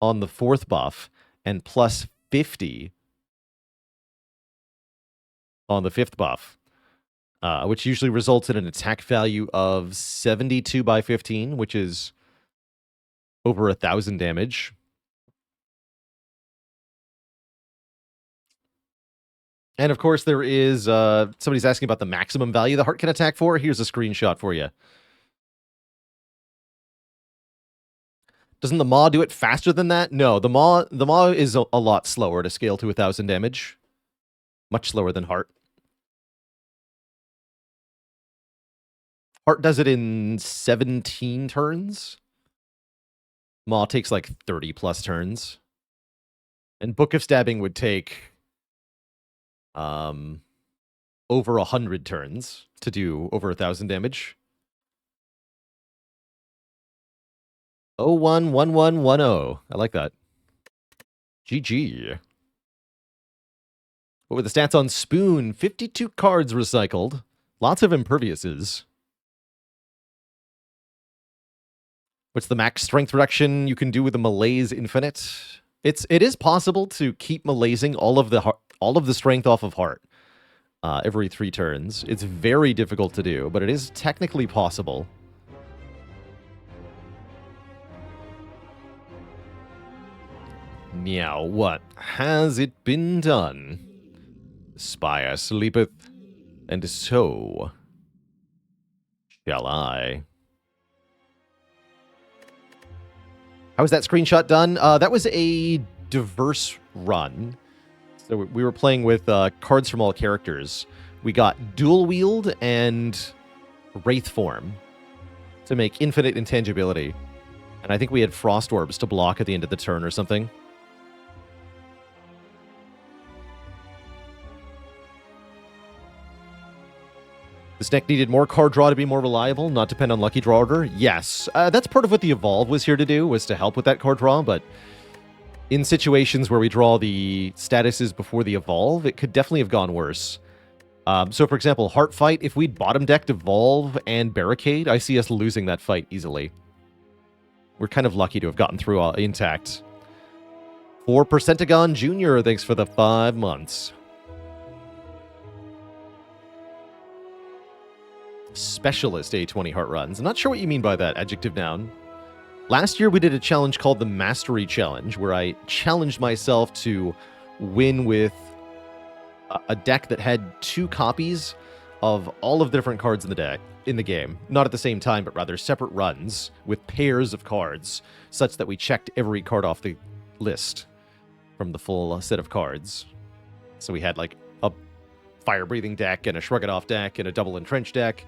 on the 4th buff, and +50 on the 5th buff, which usually results in an attack value of 72 by 15, which is over 1,000 damage. And of course, there is, somebody's asking about the maximum value the heart can attack for. Here's a screenshot for you. Doesn't the Maw do it faster than that? No, the Maw is a lot slower to scale to 1,000 damage. Much slower than Heart. Heart does it in 17 turns. Maw takes like 30 plus turns. And Book of Stabbing would take over 100 turns to do over 1,000 damage. 011110. I like that. GG. What were the stats on Spoon? 52 cards recycled. Lots of imperviouses. What's the max strength reduction you can do with the Malaise Infinite? It is possible to keep malaising all of the strength off of Heart every 3 turns. It's very difficult to do, but it is technically possible. Meow, what has it been done? Spire sleepeth, and so shall I. How was that screenshot done? That was a diverse run. So we were playing with cards from all characters. We got Dual Wield and Wraith Form to make infinite intangibility. And I think we had Frost Orbs to block at the end of the turn or something. This deck needed more card draw to be more reliable, not depend on lucky draw order. Yes, that's part of what the Evolve was here to do, was to help with that card draw, but in situations where we draw the statuses before the Evolve, it could definitely have gone worse. So for example, Heart Fight, if we'd bottom decked Evolve and Barricade, I see us losing that fight easily. We're kind of lucky to have gotten through intact. 4%agon Jr., thanks for the 5 months. Specialist A20 Heart Runs. I'm not sure what you mean by that, adjective noun. Last year we did a challenge called the Mastery Challenge, where I challenged myself to win with a deck that had 2 copies of all of the different cards in the game. Not at the same time, but rather separate runs with pairs of cards, such that we checked every card off the list from the full set of cards. So we had like a fire-breathing deck, and a Shrug-It-Off deck, and a double Entrench deck,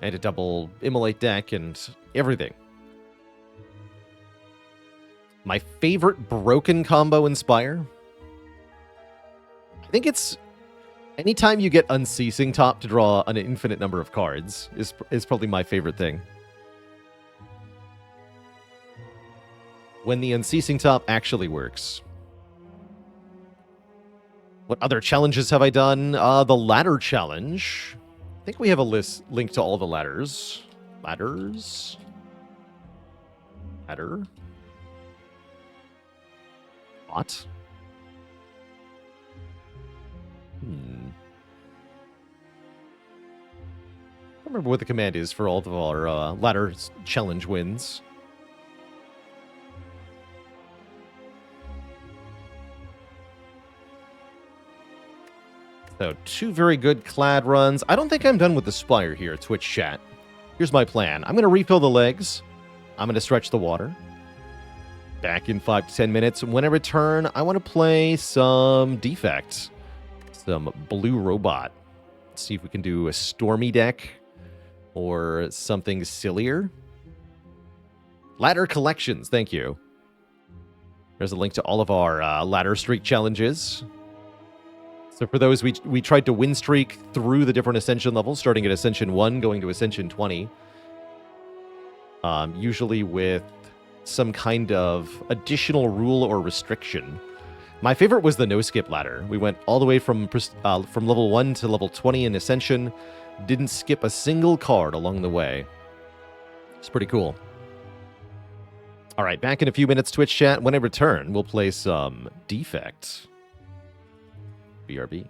and a double Immolate deck, and everything. My favorite broken combo in Spire? I think it's anytime you get Unceasing Top to draw an infinite number of cards is probably my favorite thing. When the Unceasing Top actually works. What other challenges have I done? The ladder challenge. I think we have a link to all the ladders. Ladders? Ladder? What? I don't remember what the command is for all of our ladder challenge wins. So, 2 very good clad runs. I don't think I'm done with the Spire here, Twitch chat. Here's my plan. I'm going to refill the legs. I'm going to stretch the water. Back in 5 to 10 minutes. When I return, I want to play some Defect. Some Blue Robot. Let's see if we can do a Stormy deck or something sillier. Ladder Collections, thank you. There's a link to all of our ladder streak challenges. So for those, we tried to win streak through the different Ascension levels, starting at Ascension 1, going to Ascension 20. Usually with some kind of additional rule or restriction. My favorite was the no-skip ladder. We went all the way from level 1 to level 20 in Ascension. Didn't skip a single card along the way. It's pretty cool. All right, back in a few minutes, Twitch chat. When I return, we'll play some Defect. BRB.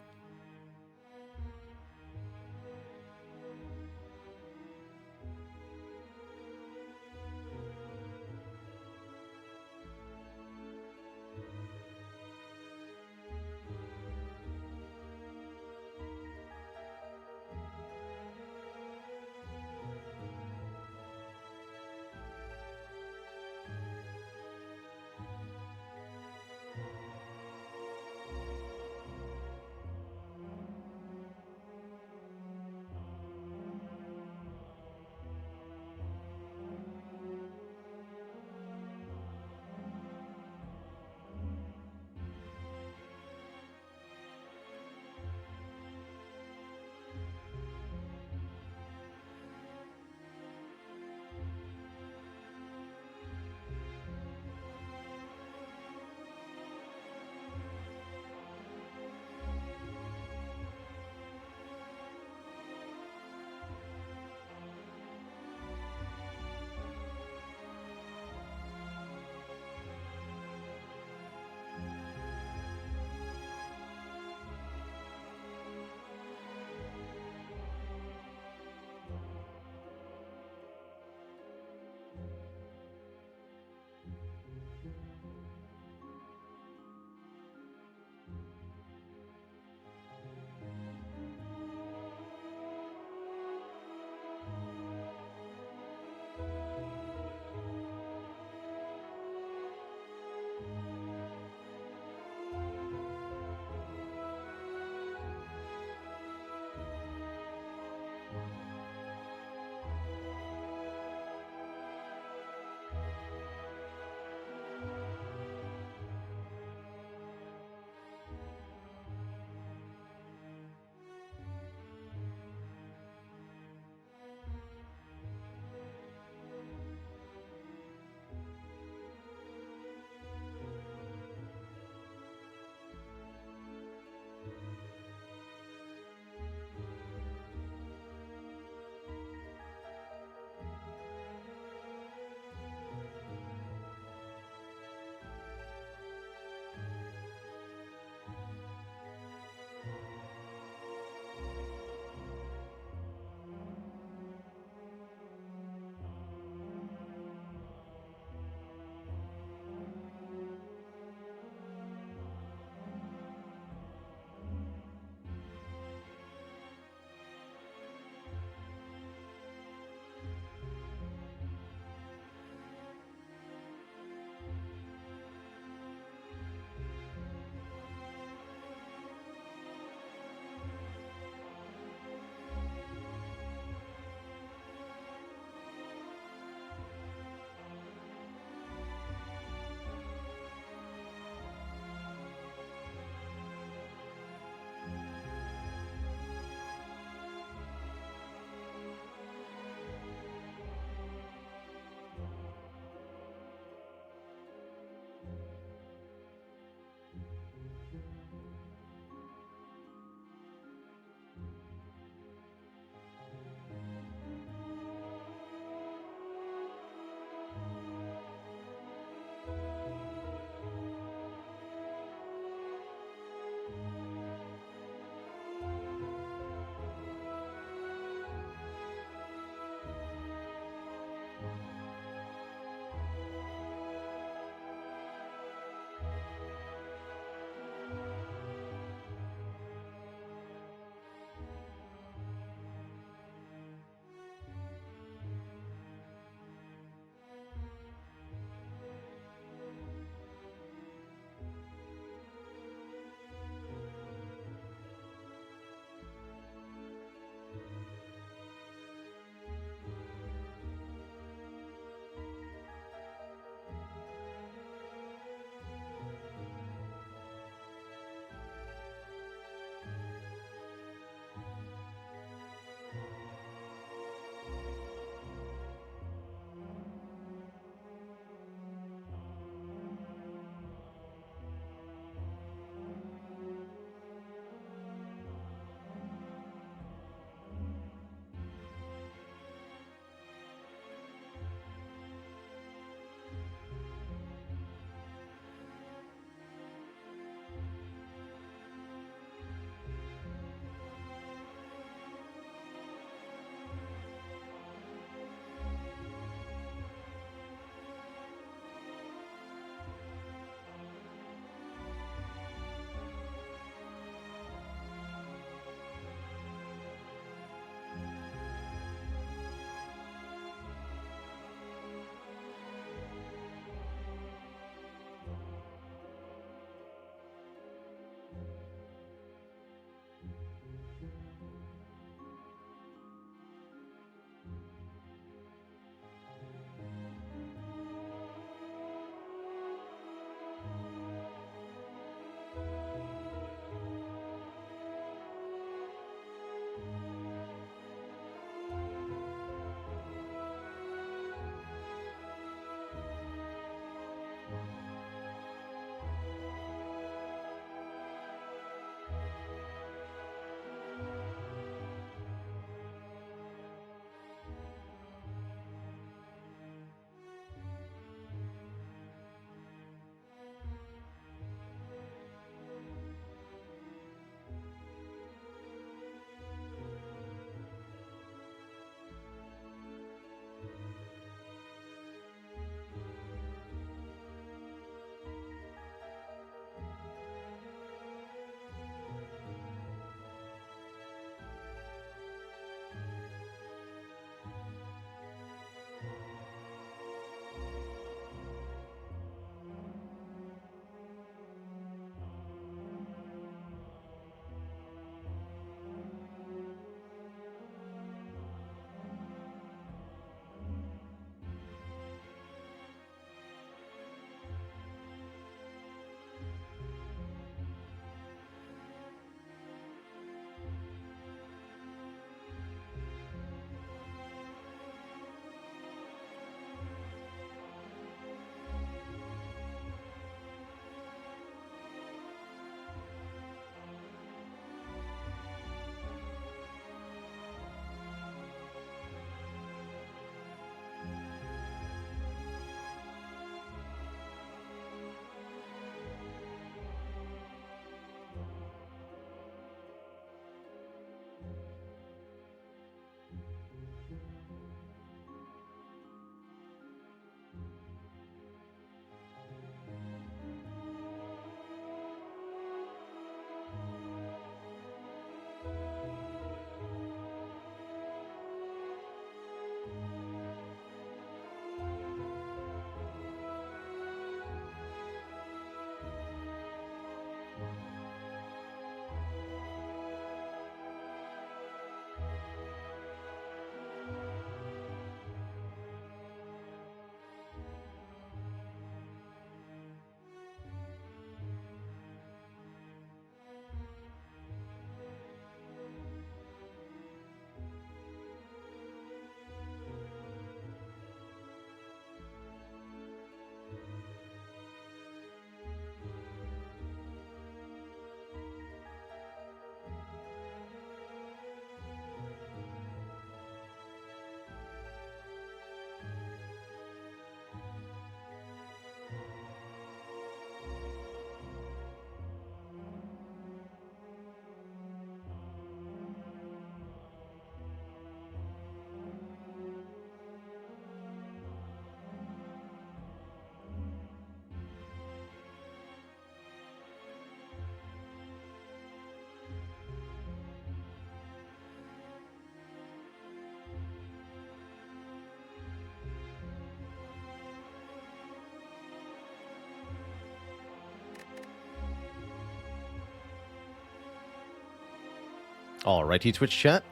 Alrighty, Twitch chat.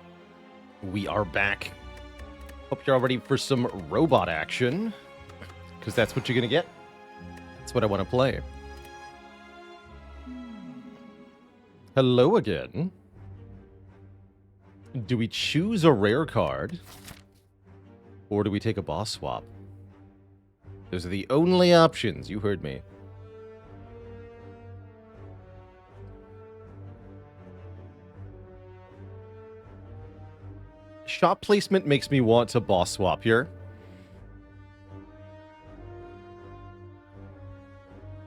We are back. Hope you're all ready for some robot action, because that's what you're going to get. That's what I want to play. Hello again. Do we choose a rare card, or do we take a boss swap? Those are the only options. You heard me. Shop placement makes me want to boss swap here.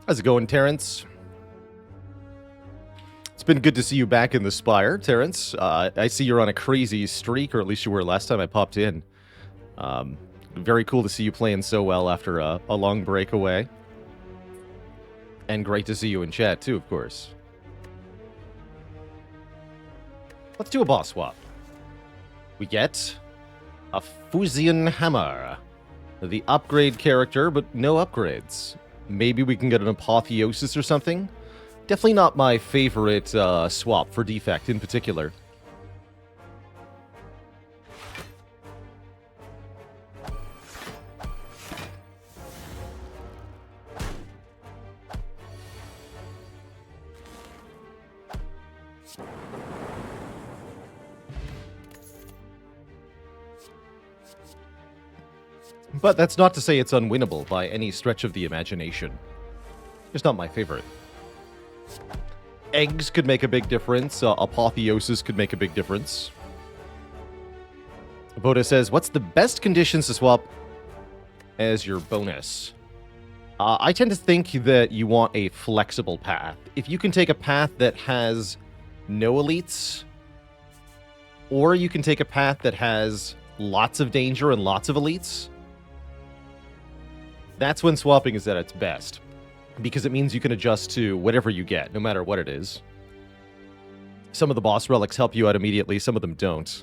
How's it going, Terrence? It's been good to see you back in the Spire, Terrence. I see you're on a crazy streak, or at least you were last time I popped in. Very cool to see you playing so well after a long break away. And great to see you in chat, too, of course. Let's do a boss swap. We get a Fusion Hammer. The upgrade character, but no upgrades. Maybe we can get an Apotheosis or something. Definitely not my favorite swap for Defect in particular. But that's not to say it's unwinnable by any stretch of the imagination. Just not my favorite. Eggs could make a big difference. Apotheosis could make a big difference. Voda says, what's the best conditions to swap as your bonus? I tend to think that you want a flexible path. If you can take a path that has no elites, or you can take a path that has lots of danger and lots of elites, that's when swapping is at its best, because it means you can adjust to whatever you get, no matter what it is. Some of the boss relics help you out immediately, some of them don't.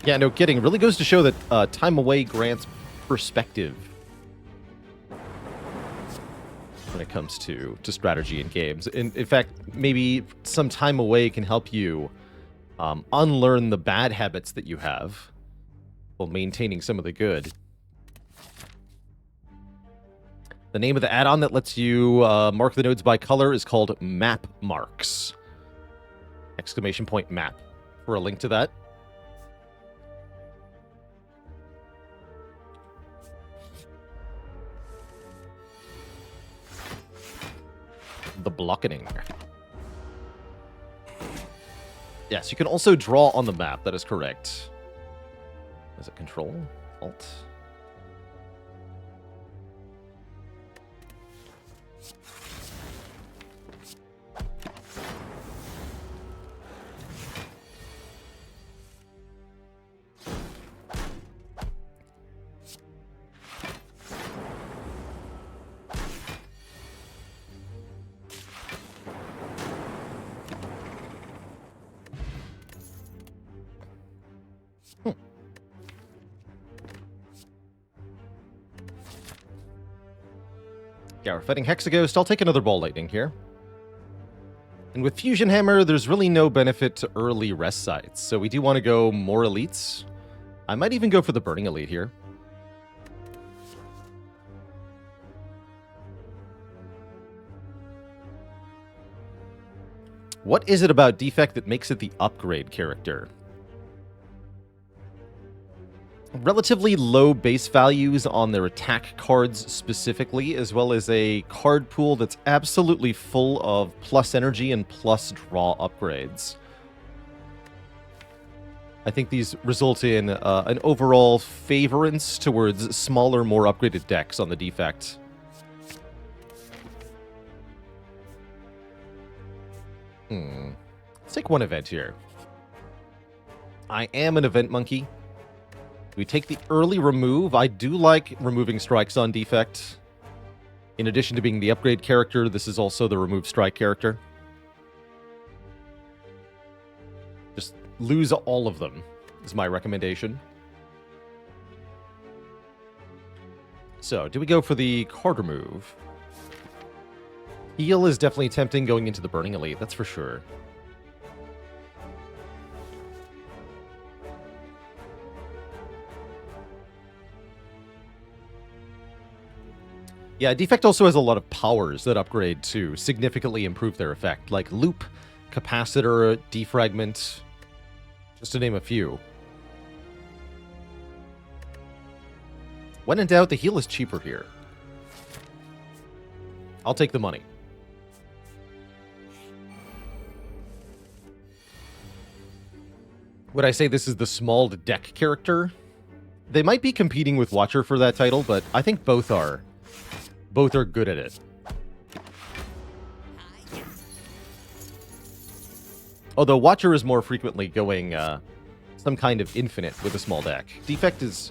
Yeah, no kidding. It really goes to show that time away grants perspective when it comes to strategy in games. In fact, maybe some time away can help you unlearn the bad habits that you have while maintaining some of the good. The name of the add-on that lets you mark the nodes by color is called Map Marks. Exclamation point map for a link to that. The blockening. Yes, you can also draw on the map. That is correct. Is it Control? Alt? Yeah, we're fighting Hexaghost. I'll take another Ball Lightning here. And with Fusion Hammer, there's really no benefit to early rest sites, so we do want to go more elites. I might even go for the Burning Elite here. What is it about Defect that makes it the upgrade character? Relatively low base values on their attack cards specifically, as well as a card pool that's absolutely full of plus energy and plus draw upgrades. I think these result in an overall favorance towards smaller, more upgraded decks on the Defect. Let's take one event here. I am an event monkey. We take the early remove. I do like removing strikes on Defect. In addition to being the upgrade character, this is also the remove strike character. Just lose all of them is my recommendation. So, do we go for the card remove? Heal is definitely tempting going into the Burning Elite, that's for sure. Yeah, Defect also has a lot of powers that upgrade to significantly improve their effect, like Loop, Capacitor, Defragment, just to name a few. When in doubt, the heal is cheaper here. I'll take the money. Would I say this is the small deck character? They might be competing with Watcher for that title, but I think both are. Both are good at it. Although Watcher is more frequently going some kind of infinite with a small deck. Defect is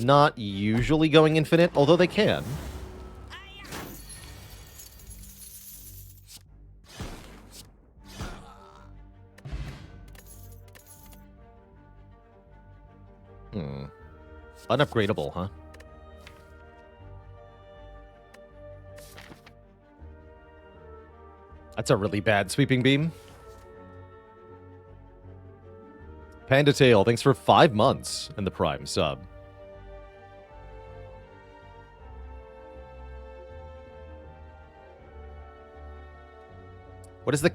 not usually going infinite, although they can. Unupgradable, huh? That's a really bad sweeping beam. Panda Tail, thanks for 5 months in the Prime sub. What is the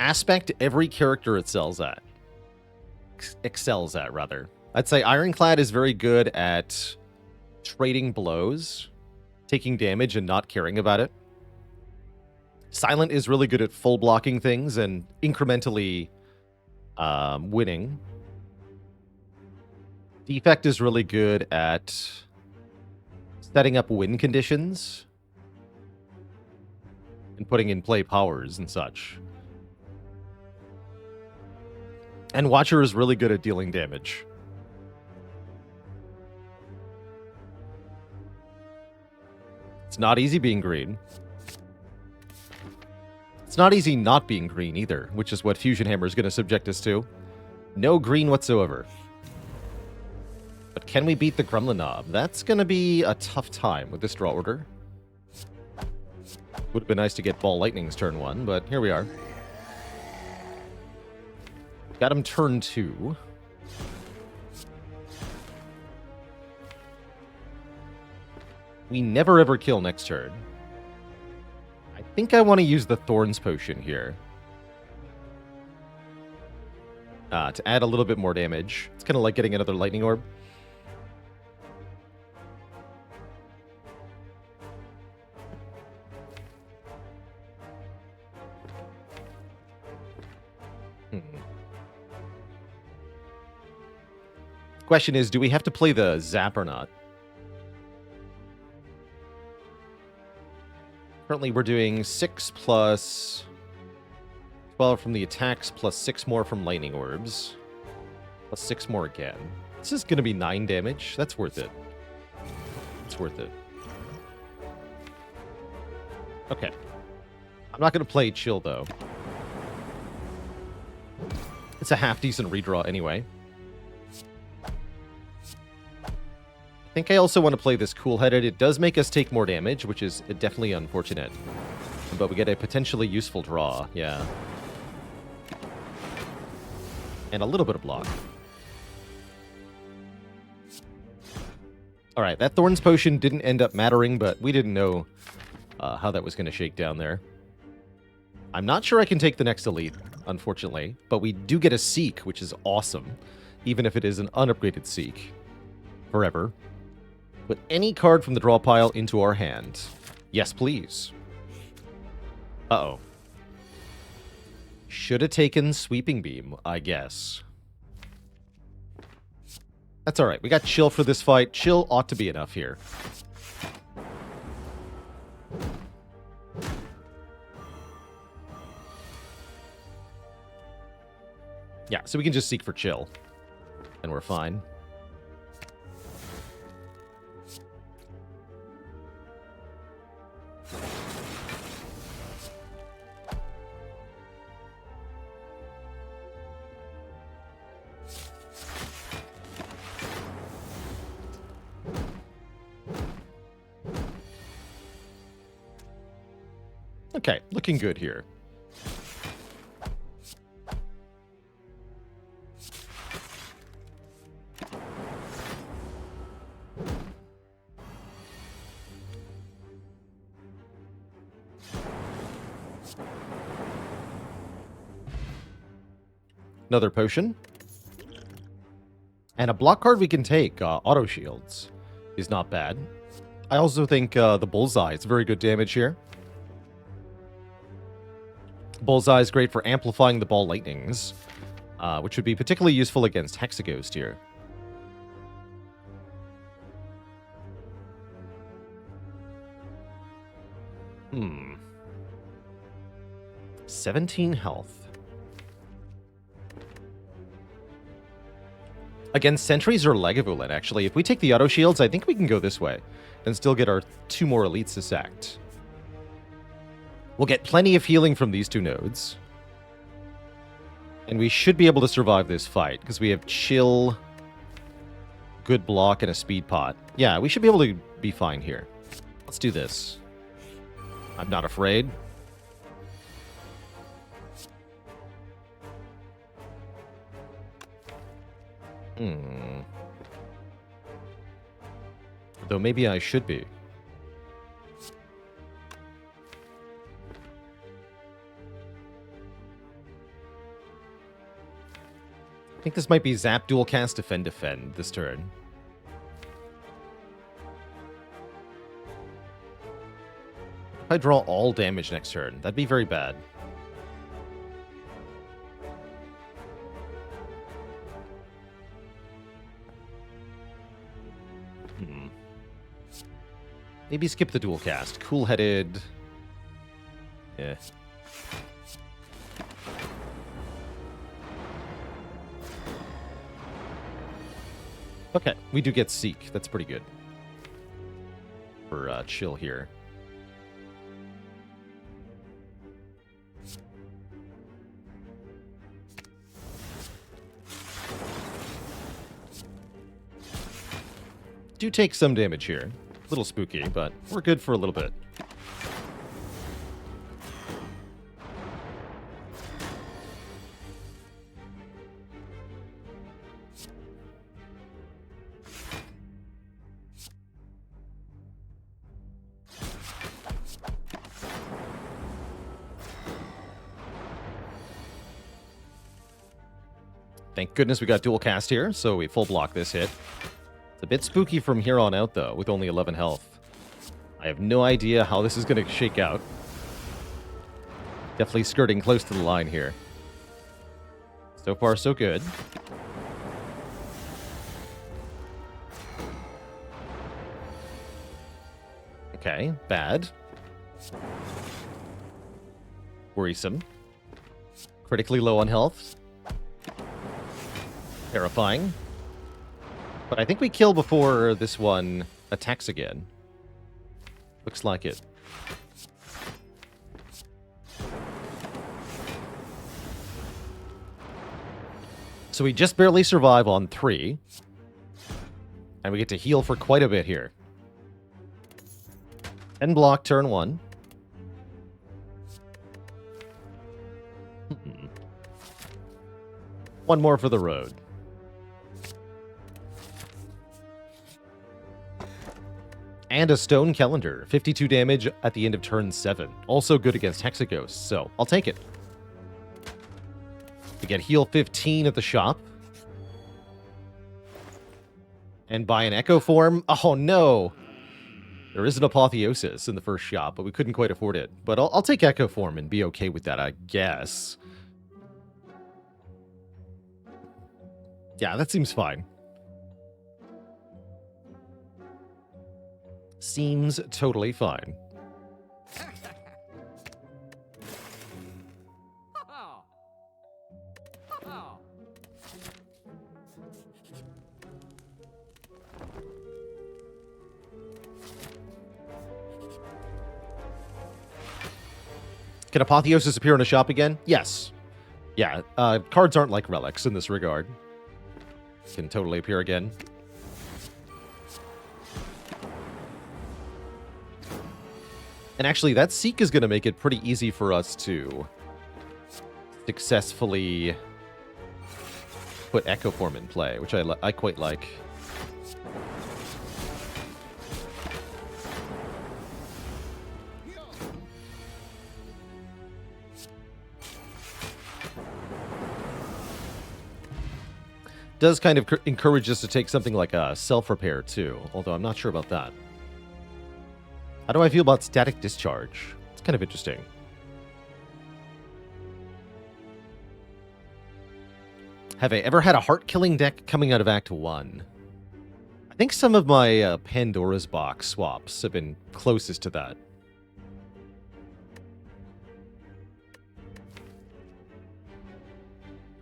aspect every character excels at? Rather. I'd say Ironclad is very good at trading blows, taking damage and not caring about it. Silent is really good at full blocking things and incrementally winning. Defect is really good at setting up win conditions and putting in play powers and such. And Watcher is really good at dealing damage. It's not easy being green. It's not easy not being green either, which is what Fusion Hammer is going to subject us to. No green whatsoever. But can we beat the Gremlin Knob? That's going to be a tough time with this draw order. Would have been nice to get Ball Lightning's turn 1, but here we are. Got him turn 2. We never ever kill next turn. I think I want to use the Thorns Potion here. To add a little bit more damage. It's kind of like getting another Lightning Orb. Question is, do we have to play the Zap or not? Currently, we're doing 6 plus 12 from the attacks, plus 6 more from Lightning Orbs, plus 6 more again. This is going to be 9 damage. That's worth it. It's worth it. Okay. I'm not going to play Chill, though. It's a half-decent redraw anyway. I think I also want to play this Cool-Headed. It does make us take more damage, which is definitely unfortunate. But we get a potentially useful draw, yeah. And a little bit of block. Alright, that Thorns Potion didn't end up mattering, but we didn't know how that was going to shake down there. I'm not sure I can take the next Elite, unfortunately, but we do get a Seek, which is awesome, even if it is an unupgraded Seek. Forever. Put any card from the draw pile into our hand. Yes, please. Uh-oh. Should have taken Sweeping Beam, I guess. That's alright. We got Chill for this fight. Chill ought to be enough here. Yeah, so we can just Seek for Chill. And we're fine. Okay, looking good here. Another potion. And a block card we can take, Auto Shields, is not bad. I also think the Bullseye is very good damage here. Bullseye is great for amplifying the ball lightnings, which would be particularly useful against Hexaghost here. Hmm. 17 health. Against Sentries or Lagavulin, actually. If we take the Auto Shields, I think we can go this way and still get our 2 more elites to sacked. We'll get plenty of healing from these 2 nodes. And we should be able to survive this fight, because we have Chill, good block, and a speed pot. Yeah, we should be able to be fine here. Let's do this. I'm not afraid. Though maybe I should be. I think this might be Zap, Dual Cast, Defend, Defend this turn. If I draw all damage next turn, that'd be very bad. Maybe skip the dual cast. Cool-headed. Yeah. Okay, we do get Seek. That's pretty good. For Chill here. Do take some damage here. A little spooky, but we're good for a little bit. Thank goodness we got dual cast here, so we full block this hit. It's a bit spooky from here on out, though, with only 11 health. I have no idea how this is going to shake out. Definitely skirting close to the line here. So far, so good. Okay, bad. Worrisome. Critically low on health. Terrifying. But I think we kill before this one attacks again. Looks like it. So we just barely survive on 3. And we get to heal for quite a bit here. 10 block turn 1. One more for the road. And a Stone Calendar. 52 damage at the end of turn 7. Also good against Hexaghosts, so I'll take it. We get heal 15 at the shop. And buy an Echo Form. Oh no! There is an Apotheosis in the first shop, but we couldn't quite afford it. But I'll take Echo Form and be okay with that, I guess. Yeah, that seems fine. Seems totally fine. Can Apotheosis appear in a shop again? Yes. Yeah, cards aren't like relics in this regard. Can totally appear again. And actually, that Seek is going to make it pretty easy for us to successfully put Echo Form in play, which I quite like. Does kind of encourage us to take something like a self-repair, too. Although I'm not sure about that. How do I feel about Static Discharge? It's kind of interesting. Have I ever had a heart-killing deck coming out of Act 1? I think some of my Pandora's Box swaps have been closest to that.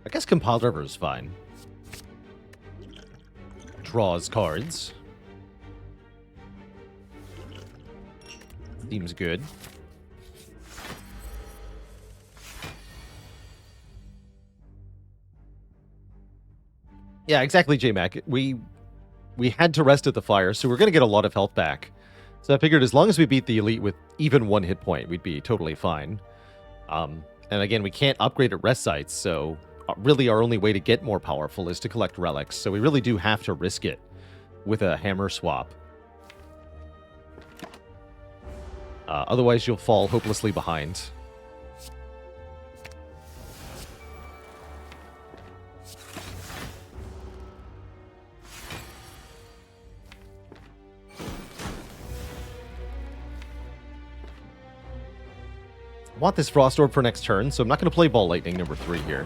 I guess Compile Driver is fine. Draws cards. Seems good. Yeah, exactly, J-Mac. We had to rest at the fire, so we're going to get a lot of health back. So I figured as long as we beat the elite with even 1 hit point, we'd be totally fine. And again, we can't upgrade at rest sites, so really our only way to get more powerful is to collect relics. So we really do have to risk it with a hammer swap. Otherwise, you'll fall hopelessly behind. I want this Frost Orb for next turn, so I'm not going to play Ball Lightning number 3 here.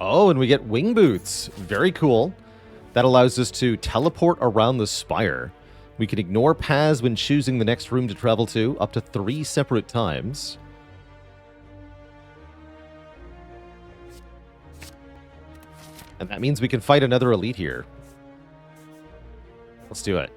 Oh, and we get Wing Boots. Very cool. That allows us to teleport around the Spire. We can ignore paths when choosing the next room to travel to, up to 3 separate times. And that means we can fight another elite here. Let's do it.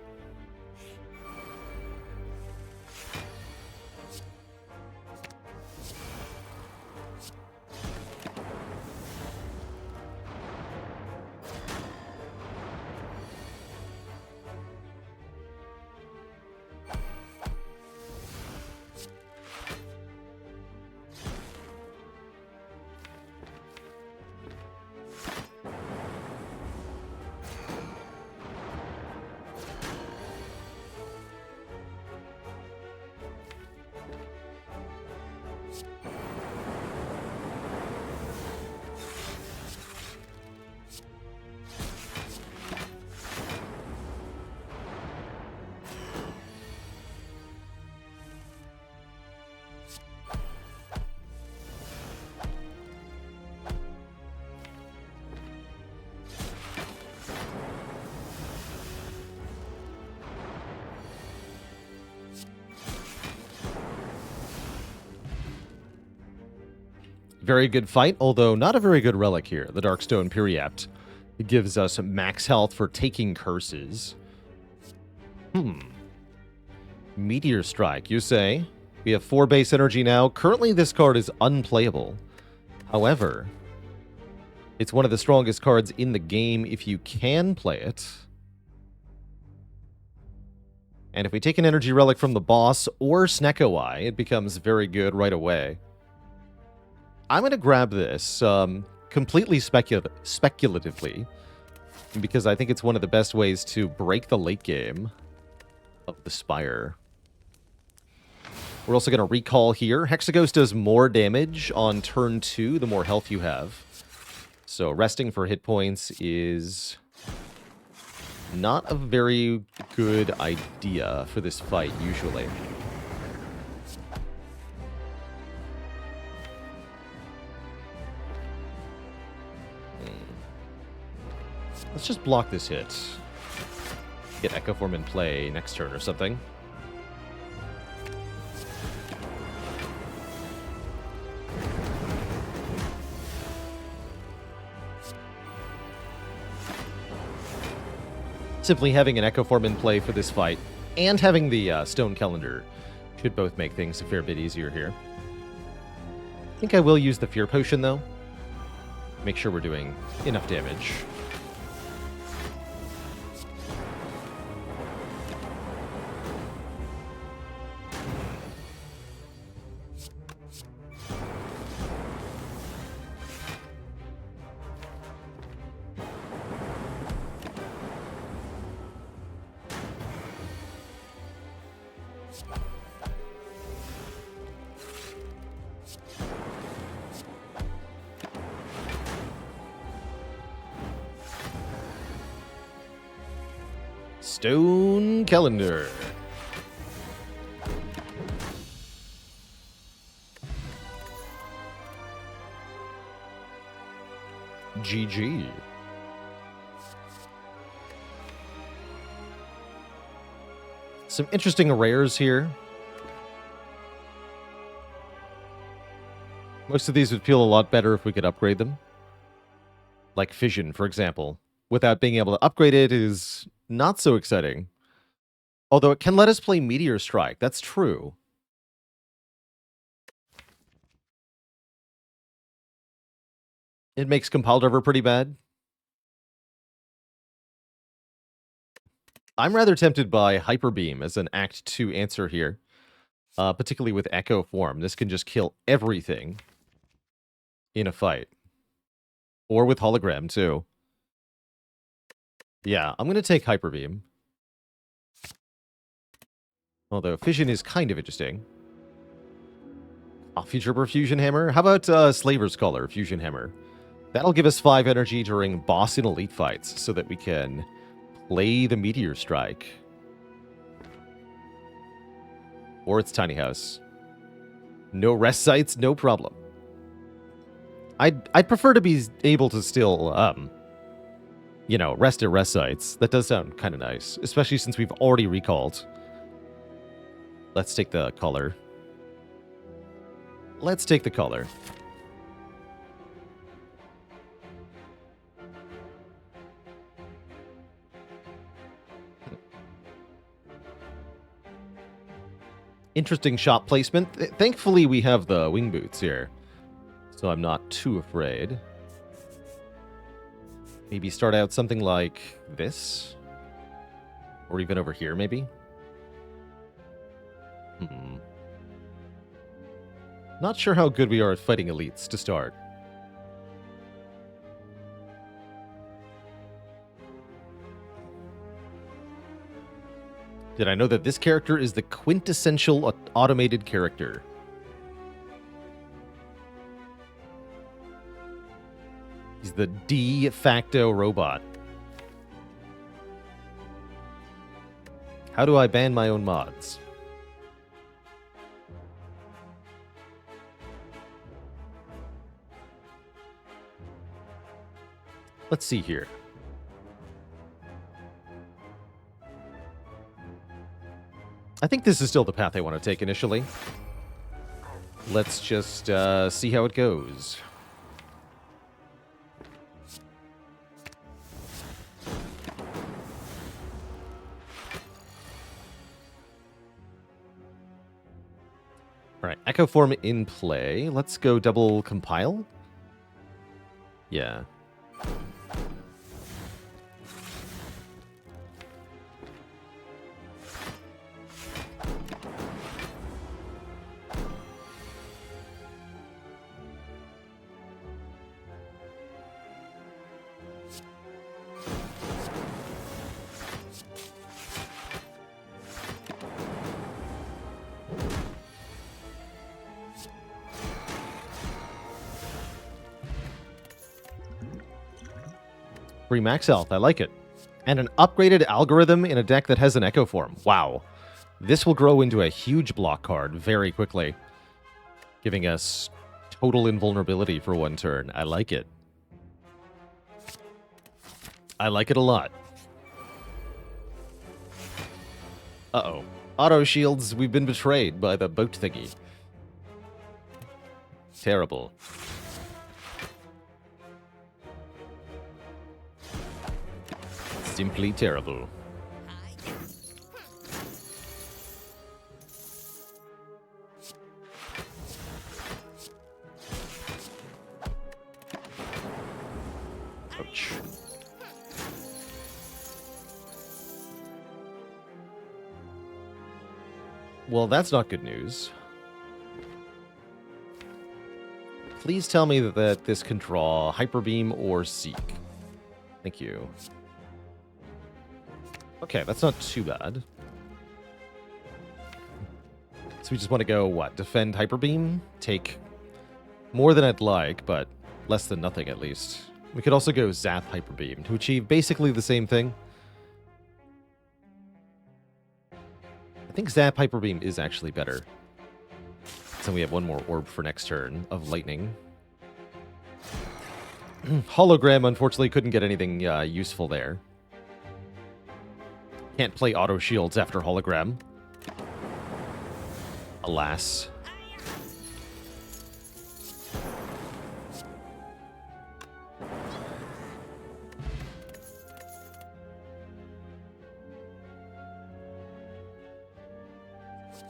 Very good fight, although not a very good relic here. The Darkstone Periapt. It gives us max health for taking curses. Meteor Strike, you say? We have 4 base energy now. Currently, this card is unplayable. However, it's one of the strongest cards in the game if you can play it. And if we take an energy relic from the boss or Snecko Eye, it becomes very good right away. I'm going to grab this completely speculatively, because I think it's one of the best ways to break the late game of the Spire. We're also going to recall here. Hexaghost does more damage on turn 2 the more health you have. So resting for hit points is not a very good idea for this fight, usually. Let's just block this hit. Get Echo Form in play next turn or something. Simply having an Echo Form in play for this fight and having the Stone Calendar should both make things a fair bit easier here. I think I will use the Fear Potion, though. Make sure we're doing enough damage. Stone Calendar. GG. Some interesting rares here. Most of these would feel a lot better if we could upgrade them. Like Fission, for example. Without being able to upgrade it is not so exciting. Although it can let us play Meteor Strike. That's true. It makes Compile Driver pretty bad. I'm rather tempted by Hyper Beam as an Act 2 answer here. Particularly with Echo Form. This can just kill everything in a fight. Or with Hologram, too. Yeah, I'm going to take Hyper Beam. Although Fission is kind of interesting. Future Fusion Hammer? How about Slaver's Collar Fusion Hammer? That'll give us 5 energy during boss and elite fights, so that we can play the Meteor Strike. Or its Tiny House. No rest sites, no problem. I'd prefer to be able to still, you know, rest at rest sites. That does sound kind of nice, especially since we've already recalled. Let's take the color. Let's take the color. Interesting shot placement. Thankfully, we have the wing boots here, so I'm not too afraid. Maybe start out something like this? Or even over here, maybe? Not sure how good we are at fighting elites to start. Did I know that this character is the quintessential automated character? He's the de facto robot. How do I ban my own mods? Let's see here. I think this is still the path I want to take initially. Let's just see how it goes. All right, Echo Form in play. Let's go double compile. Yeah. Free max health, I like it. And an upgraded algorithm in a deck that has an Echo Form. Wow. This will grow into a huge block card very quickly, giving us total invulnerability for one turn. I like it. I like it a lot. Uh-oh. Auto shields, we've been betrayed by the boat thingy. Terrible. Simply terrible. Ouch. Well, that's not good news. Please tell me that this can draw Hyper Beam or Seek. Thank you. Okay, that's not too bad. So we just want to go, what? Defend Hyper Beam? Take more than I'd like, but less than nothing at least. We could also go Zap Hyper Beam to achieve basically the same thing. I think Zap Hyper Beam is actually better. So we have one more orb for next turn of lightning. Hologram, unfortunately, couldn't get anything useful there. Can't play auto shields after hologram. Alas.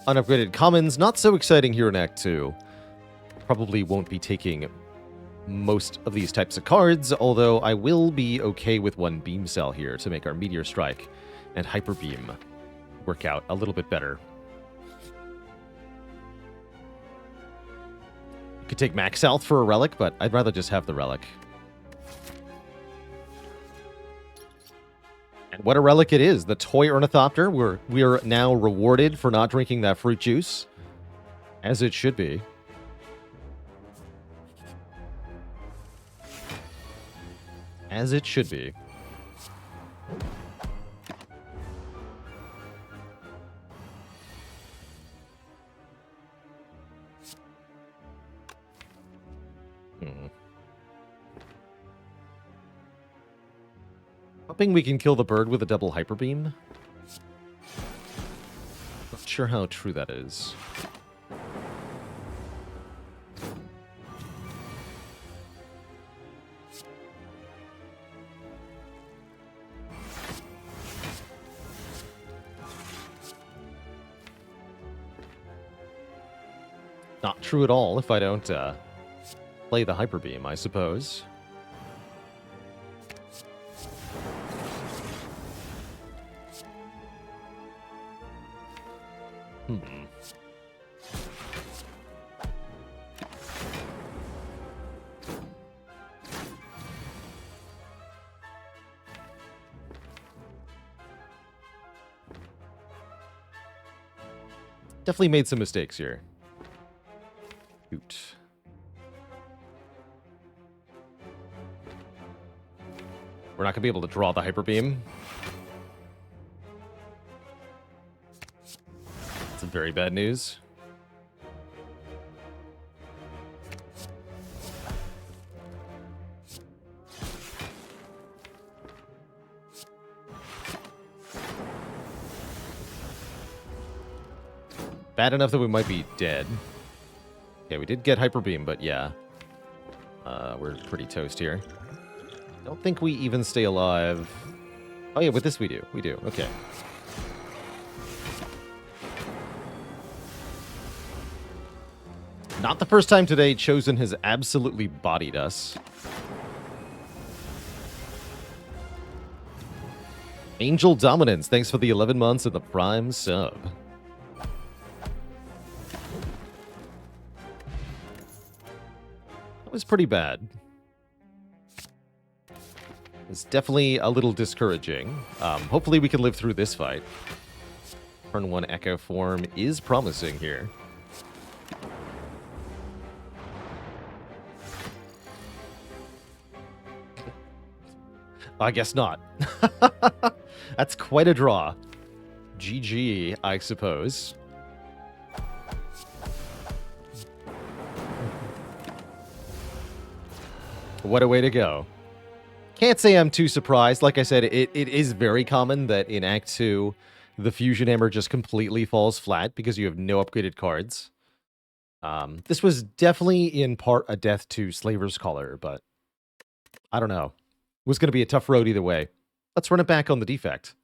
Unupgraded commons, not so exciting here in Act 2. Probably won't be taking most of these types of cards, although I will be okay with one beam cell here to make our Meteor Strike and Hyper Beam work out a little bit better. You could take Max South for a relic, but I'd rather just have the relic. And what a relic it is. The Toy Ornithopter. We are now rewarded for not drinking that fruit juice. As it should be. As it should be. Hoping we can kill the bird with a double Hyper Beam. Not sure how true that is. Not true at all if I don't play the Hyper Beam, I suppose. Definitely made some mistakes here. Shoot. We're not going to be able to draw the Hyper Beam. That's very bad news. Bad enough that we might be dead. Okay, we did get Hyper Beam, but yeah. We're pretty toast here. Don't think we even stay alive. Oh yeah, with this we do. We do. Okay. Not the first time today Chosen has absolutely bodied us. Angel Dominance, thanks for the 11 months and the Prime sub. That was pretty bad. It's definitely a little discouraging. Hopefully we can live through this fight. Turn 1 Echo form is promising here. I guess not. That's quite a draw. GG, I suppose. What a way to go. Can't say I'm too surprised. Like I said, it is very common that in Act 2, the Fusion Hammer just completely falls flat because you have no upgraded cards. This was definitely in part a death to Slaver's Collar, but I don't know. It was going to be a tough road either way. Let's run it back on the Defect.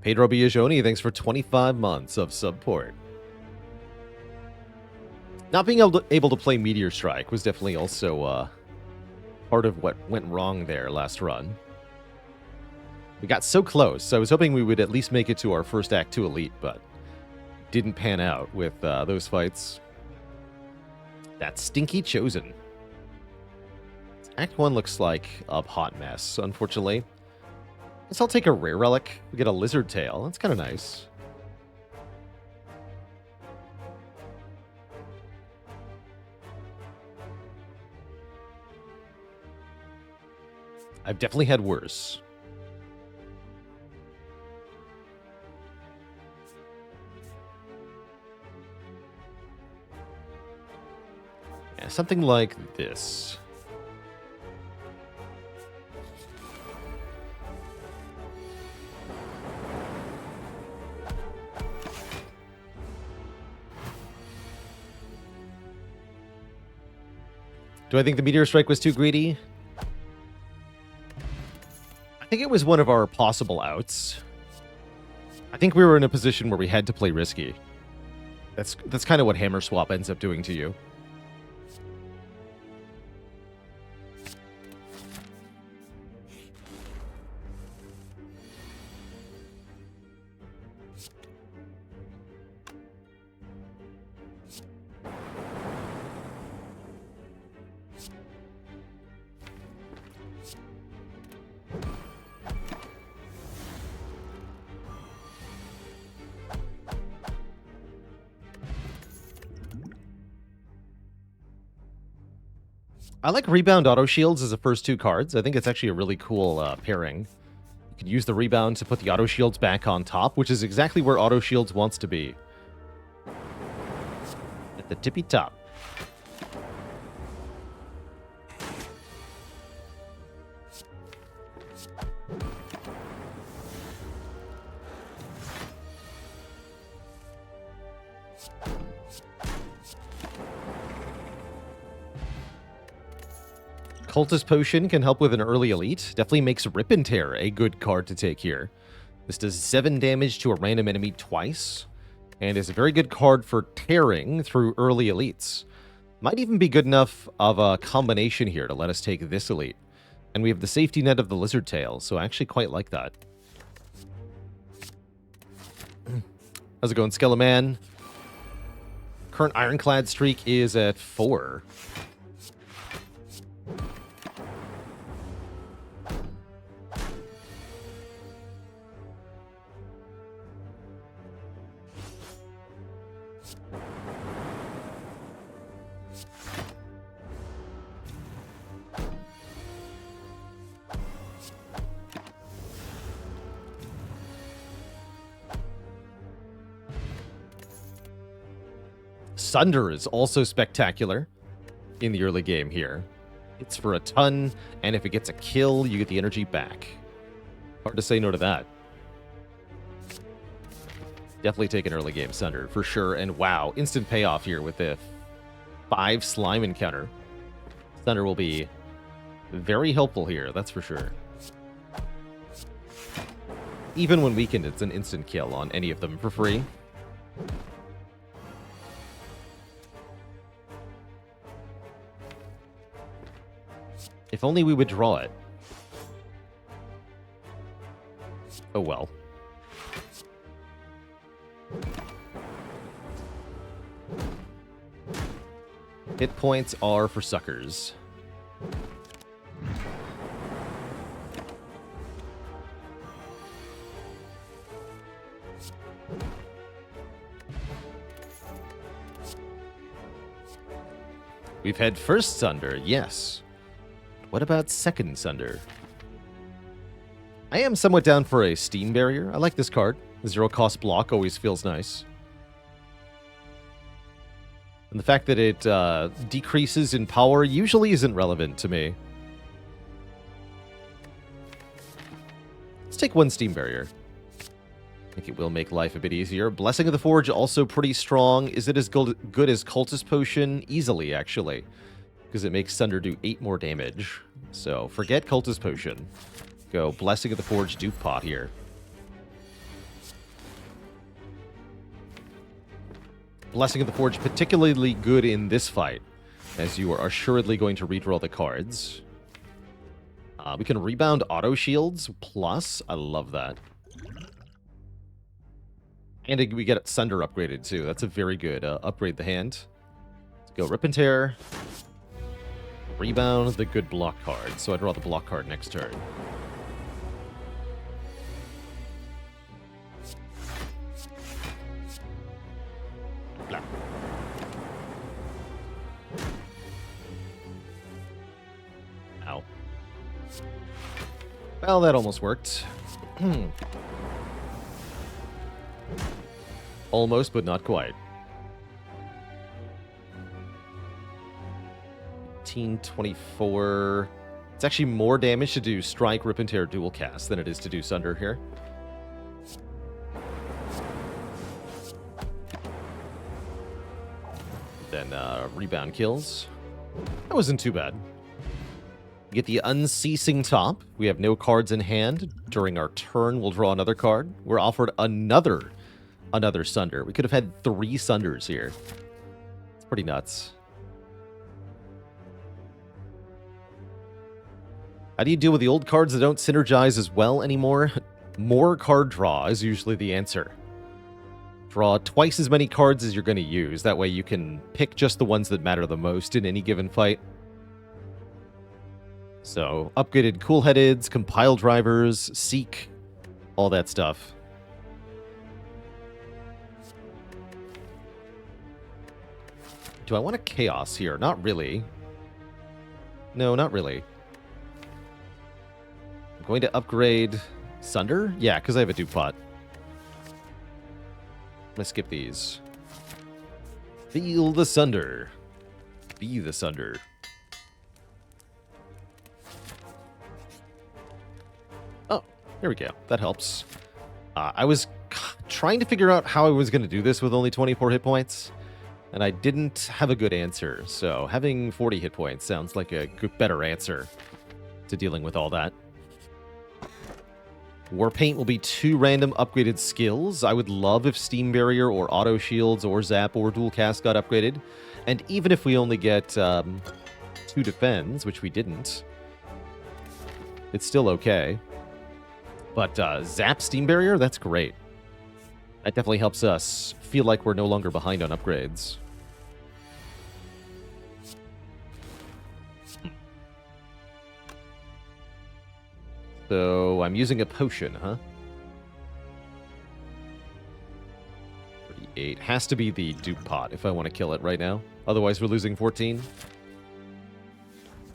Pedro Biagioni, thanks for 25 months of support. Not being able to play Meteor Strike was definitely also part of what went wrong there last run. We got so close. I was hoping we would at least make it to our first Act 2 Elite, but didn't pan out with those fights. That Stinky Chosen. Act 1 looks like a hot mess, unfortunately. Guess I'll take a rare relic. We get a lizard tail. That's kind of nice. I've definitely had worse. Yeah, something like this. Do I think the Meteor Strike was too greedy? I think it was one of our possible outs. I think we were in a position where we had to play risky. That's kind of what Hammer Swap ends up doing to you. I like Rebound Auto Shields as the first two cards. I think it's actually a really cool pairing. You can use the Rebound to put the Auto Shields back on top, which is exactly where Auto Shields wants to be. At the tippy top. Cultist Potion can help with an early elite. Definitely makes Rip and Tear a good card to take here. This does 7 damage to a random enemy twice, and is a very good card for tearing through early elites. Might even be good enough of a combination here to let us take this elite. And we have the safety net of the Lizard Tail, so I actually quite like that. How's it going, Skeleman? Current Ironclad streak is at 4. Sunder is also spectacular in the early game here. It's for a ton, and if it gets a kill, you get the energy back. Hard to say no to that. Definitely take an early game Sunder, for sure. And wow, instant payoff here with the 5 slime encounter. Sunder will be very helpful here, that's for sure. Even when weakened, it's an instant kill on any of them for free. If only we would draw it. Oh well. Hit points are for suckers. We've had first Sunder, yes. What about second Sunder? I am somewhat down for a Steam Barrier. I like this card. The zero cost block always feels nice. And the fact that it decreases in power usually isn't relevant to me. Let's take one Steam Barrier. I think it will make life a bit easier. Blessing of the Forge also pretty strong. Is it as good as Cultist Potion? Easily, actually. Because it makes Sunder do 8 more damage. So, forget Cultist Potion. Go Blessing of the Forge Dupe Pot here. Blessing of the Forge particularly good in this fight, as you are assuredly going to redraw the cards. We can rebound auto shields, plus, I love that. And we get Sunder upgraded, too. That's a very good upgrade the hand. Let's go Rip and Tear. Rebound the good block card. So I draw the block card next turn. Blah. Ow. Well, that almost worked. Almost, but not quite. 1824. It's actually more damage to do Strike, Rip, and Tear dual cast than it is to do Sunder here. Then rebound kills. That wasn't too bad. We get the Unceasing Top. We have no cards in hand. During our turn, we'll draw another card. We're offered another Sunder. We could have had 3 Sunders here. It's pretty nuts. How do you deal with the old cards that don't synergize as well anymore? More card draw is usually the answer. Draw twice as many cards as you're going to use. That way you can pick just the ones that matter the most in any given fight. So, upgraded Cool-Headeds, Compile Drivers, Seek, all that stuff. Do I want a Chaos here? Not really. No, not really. I'm going to upgrade Sunder? Yeah, because I have a Dupe Pot. I'm going to skip these. Feel the Sunder. Be the Sunder. Oh, there we go. That helps. I was trying to figure out how I was going to do this with only 24 hit points. And I didn't have a good answer, so having 40 hit points sounds like a better answer to dealing with all that. Warpaint will be 2 random upgraded skills. I would love if Steam Barrier or Auto Shields or Zap or Dual Cast got upgraded. And even if we only get 2 Defends, which we didn't, it's still okay. But Zap Steam Barrier, that's great. That definitely helps us feel like we're no longer behind on upgrades. So, I'm using a potion, huh? 38. Has to be the Dupe Pot if I want to kill it right now. Otherwise, we're losing 14.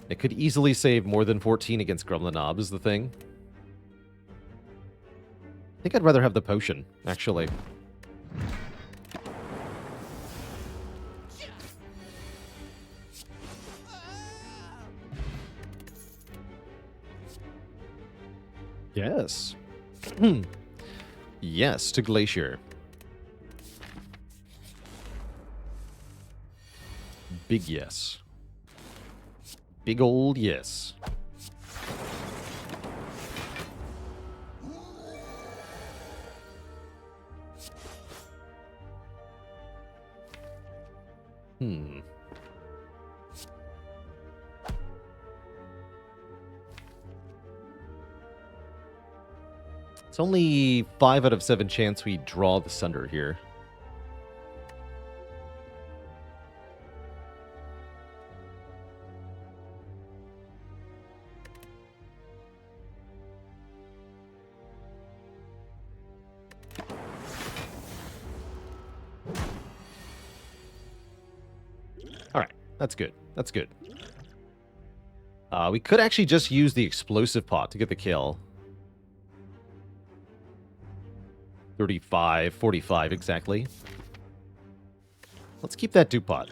It could easily save more than 14 against Gremlin Knob is the thing. I think I'd rather have the potion, actually. Yes. Yes, to Glacier. Big yes. Big old yes. It's only 5 out of 7 chance we draw the Sunder here. Alright, that's good. That's good. We could actually just use the explosive pot to get the kill. 35, 45 exactly. Let's keep that Dupot.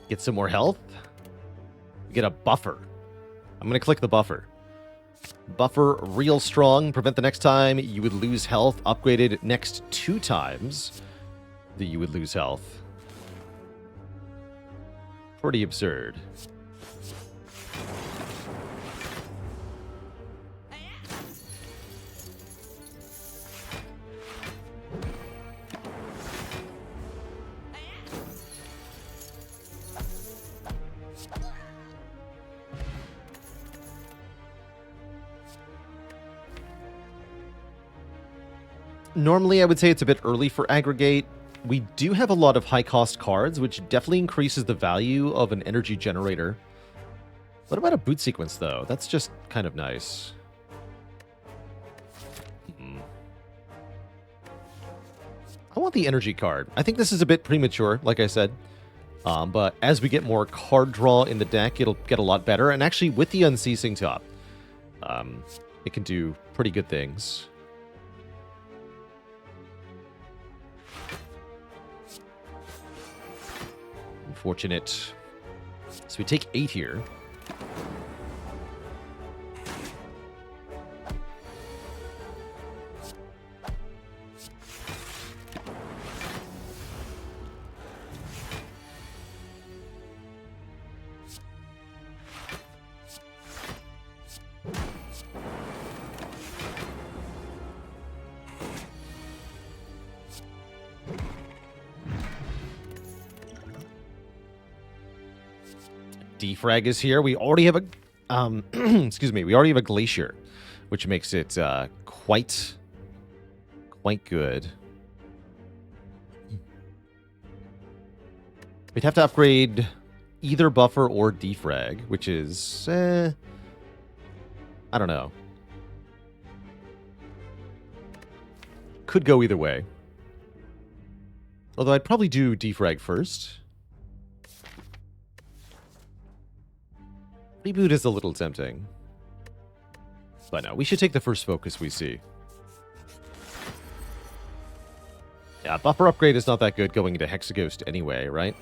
Get some more health. Get a buffer. I'm going to click the buffer. Buffer real strong. Prevent the next time you would lose health. Upgraded next 2 times that you would lose health. Pretty absurd. Normally, I would say it's a bit early for aggregate. We do have a lot of high-cost cards, which definitely increases the value of an energy generator. What about a boot sequence, though? That's just kind of nice. I want the energy card. I think this is a bit premature, like I said. But as we get more card draw in the deck, it'll get a lot better. And actually, with the Unceasing Top, it can do pretty good things. Unfortunate. So we take 8 here. Defrag is here. We already have a excuse me, we already have a Glacier, which makes it quite good. We'd have to upgrade either Buffer or Defrag, which is I don't know. Could go either way. Although I'd probably do Defrag first. Reboot is a little tempting. But no, we should take the first focus we see. Yeah, buffer upgrade is not that good going into Hexaghost anyway, right?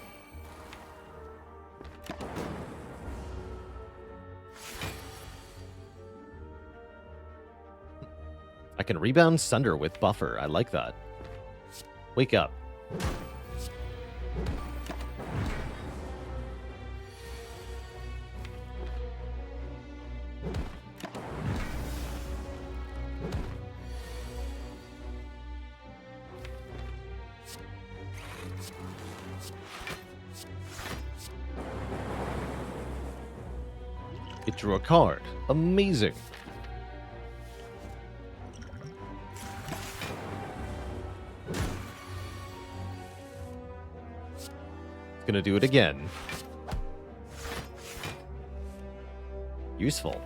I can rebound Sunder with buffer. I like that. Wake up. It drew a card. Amazing. It's gonna do it again. Useful.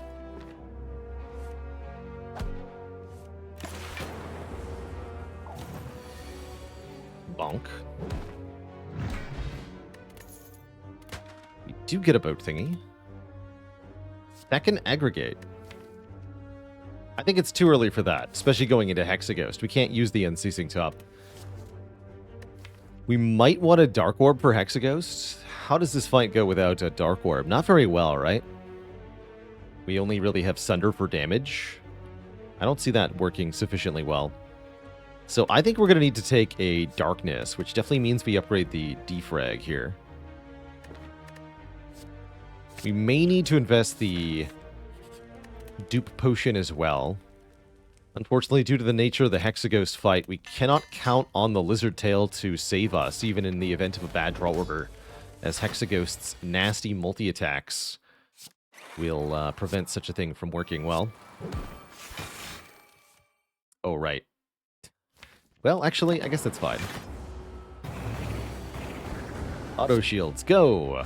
Bonk. We do get a boat thingy. Second aggregate. I think it's too early for that, especially going into Hexaghost. We can't use the Unceasing Top. We might want a Dark Orb for Hexaghost. How does this fight go without a Dark Orb? Not very well, right? We only really have Sunder for damage. I don't see that working sufficiently well. So I think we're going to need to take a Darkness, which definitely means we upgrade the Defrag here. We may need to invest the Dupe Potion as well. Unfortunately, due to the nature of the Hexaghost fight, we cannot count on the Lizard Tail to save us, even in the event of a bad draw order. as Hexaghost's nasty multi-attacks will prevent such a thing from working well. Oh, right. Well, actually, I guess that's fine. Auto shields, go!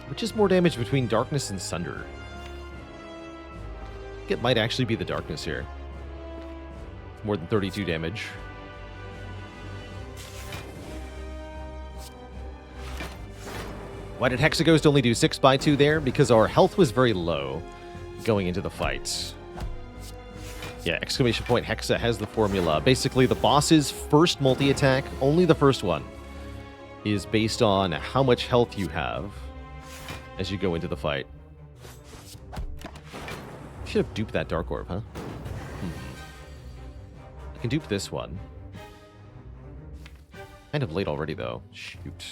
Which is more damage between Darkness and Sunder? I think it might actually be the Darkness here. More than 32 damage. Why did Hexaghost only do 6x2 there? Because our health was very low going into the fight. Yeah, exclamation point Hexa has the formula. Basically, the boss's first multi-attack, only the first one, is based on how much health you have as you go into the fight. Should have duped that Dark Orb, huh? I can dupe this one. Kind of late already, though. Shoot.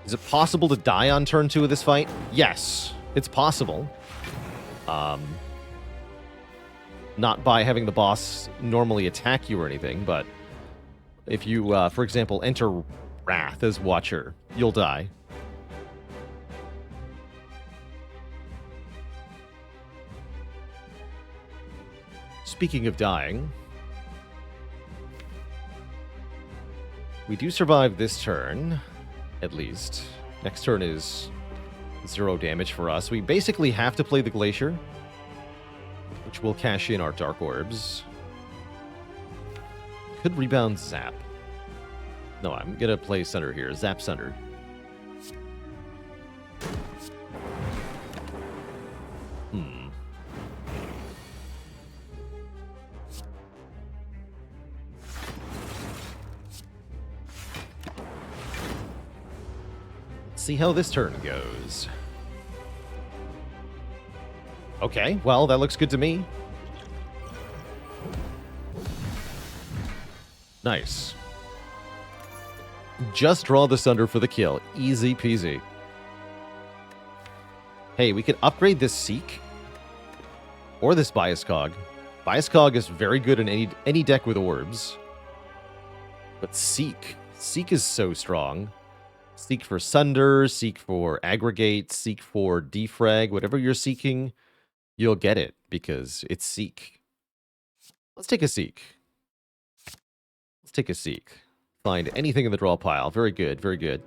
Is it possible to die on turn 2 of this fight? Yes, it's possible. Not by having the boss normally attack you or anything, but if you, for example, enter Wrath as Watcher, you'll die. Speaking of dying, we do survive this turn, at least. Next turn is 0 damage for us. We basically have to play the Glacier, which will cash in our Dark Orbs. Could rebound Zap. No, I'm gonna play Sunder here. Zap Sunder. See how this turn goes. Okay, well, that looks good to me. Nice. Just draw the Sunder for the kill. Easy peasy. Hey, we can upgrade this Seek. Or this Bias Cog. Bias Cog is very good in any deck with orbs. But Seek. Seek is so strong. Seek for Sunder, Seek for Aggregate, Seek for Defrag. Whatever you're seeking, you'll get it because it's Seek. Let's take a Seek. Let's take a Seek. Find anything in the draw pile. Very good, very good.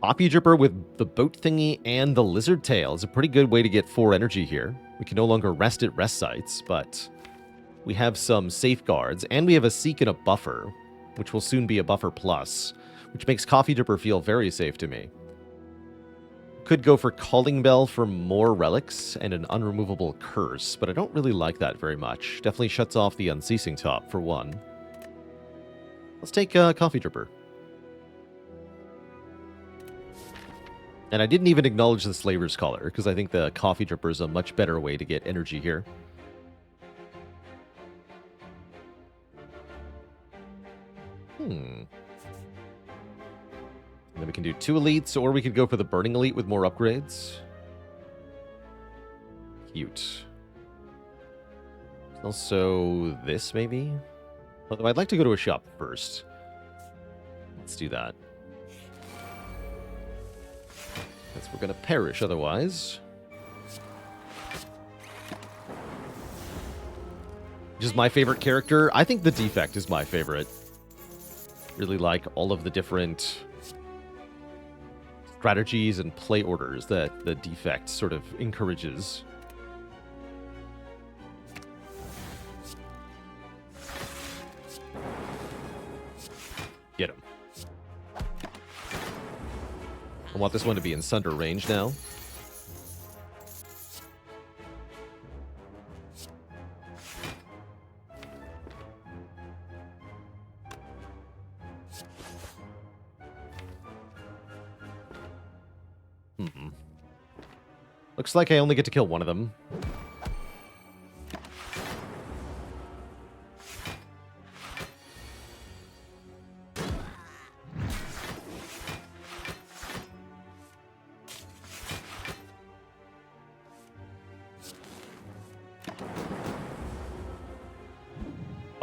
Cloppy Dripper with the boat thingy and the lizard tail is a pretty good way to get 4 energy here. We can no longer rest at rest sites, but we have some safeguards, and we have a Seek and a Buffer, which will soon be a Buffer Plus, which makes Coffee Dripper feel very safe to me. Could go for Calling Bell for more relics and an unremovable curse, but I don't really like that very much. Definitely shuts off the Unceasing Top, for one. Let's take Coffee Dripper. And I didn't even acknowledge the Slaver's Collar, because I think the Coffee Dripper is a much better way to get energy here. And then we can do 2 elites, or we could go for the Burning Elite with more upgrades. Cute. Also, this maybe? Although I'd like to go to a shop first. Let's do that. Because we're going to perish otherwise. Which is my favorite character. I think the Defect is my favorite. Really like all of the different strategies and play orders that the Defect sort of encourages. Get him. I want this one to be in Sunder range now. Looks like I only get to kill one of them.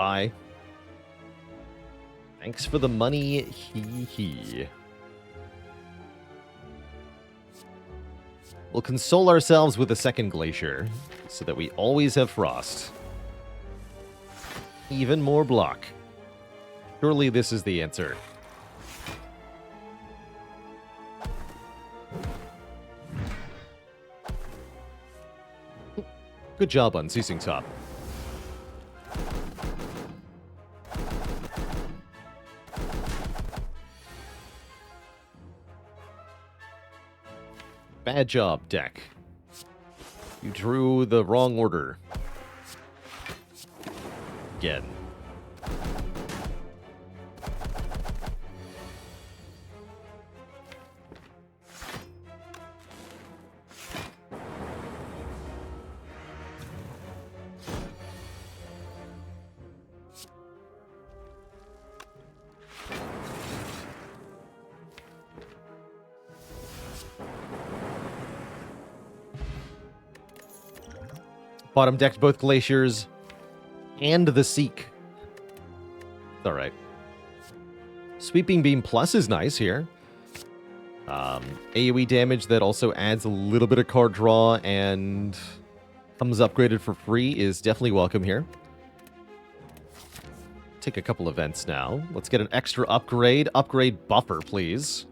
Bye. Thanks for the money, hee. We'll console ourselves with a second glacier, so that we always have frost. Even more block. Surely this is the answer. Good job on ceasing top. Bad job, deck. You drew the wrong order. Again. Bottom decked both glaciers and the Seek. Alright. Sweeping Beam Plus is nice here. AoE damage that also adds a little bit of card draw and comes upgraded for free is definitely welcome here. Take a couple events now. Let's get an extra upgrade. Upgrade Buffer, please.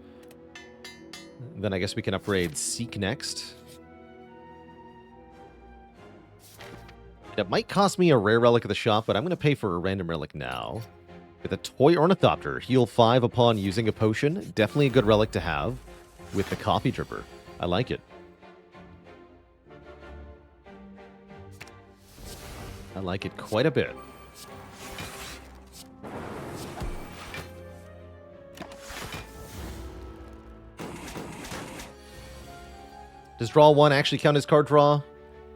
Then I guess we can upgrade Seek next. It might cost me a rare relic at the shop, but I'm going to pay for a random relic now. With a Toy Ornithopter, heal 5 upon using a potion. Definitely a good relic to have with the Coffee Dripper. I like it. I like it quite a bit. Does draw 1 actually count as card draw?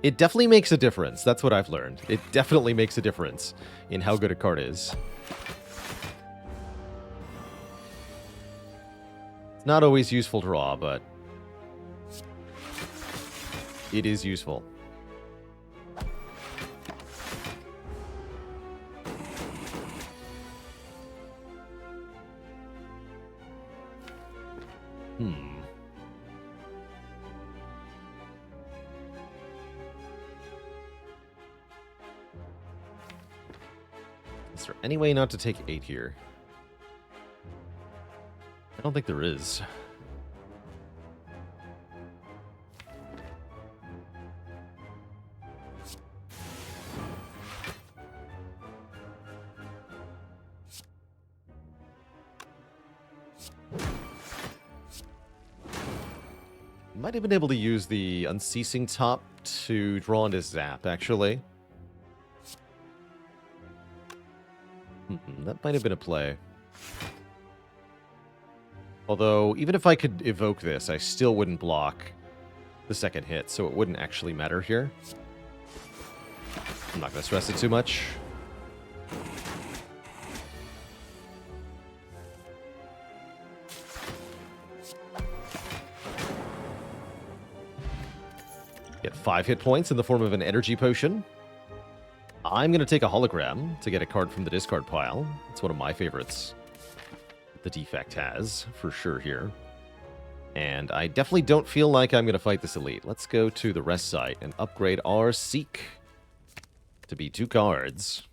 It definitely makes a difference. That's what I've learned. It definitely makes a difference in how good a card is. It's not always useful to draw, but it is useful. Is there any way not to take 8 here? I don't think there is. Might have been able to use the Unceasing Top to draw into Zap, actually. That might have been a play. Although, even if I could evoke this, I still wouldn't block the second hit, so it wouldn't actually matter here. I'm not going to stress it too much. Get 5 hit points in the form of an energy potion. I'm going to take a hologram to get a card from the discard pile. It's one of my favorites. The Defect has, for sure here. And I definitely don't feel like I'm going to fight this elite. Let's go to the rest site and upgrade our Seek to be 2 cards.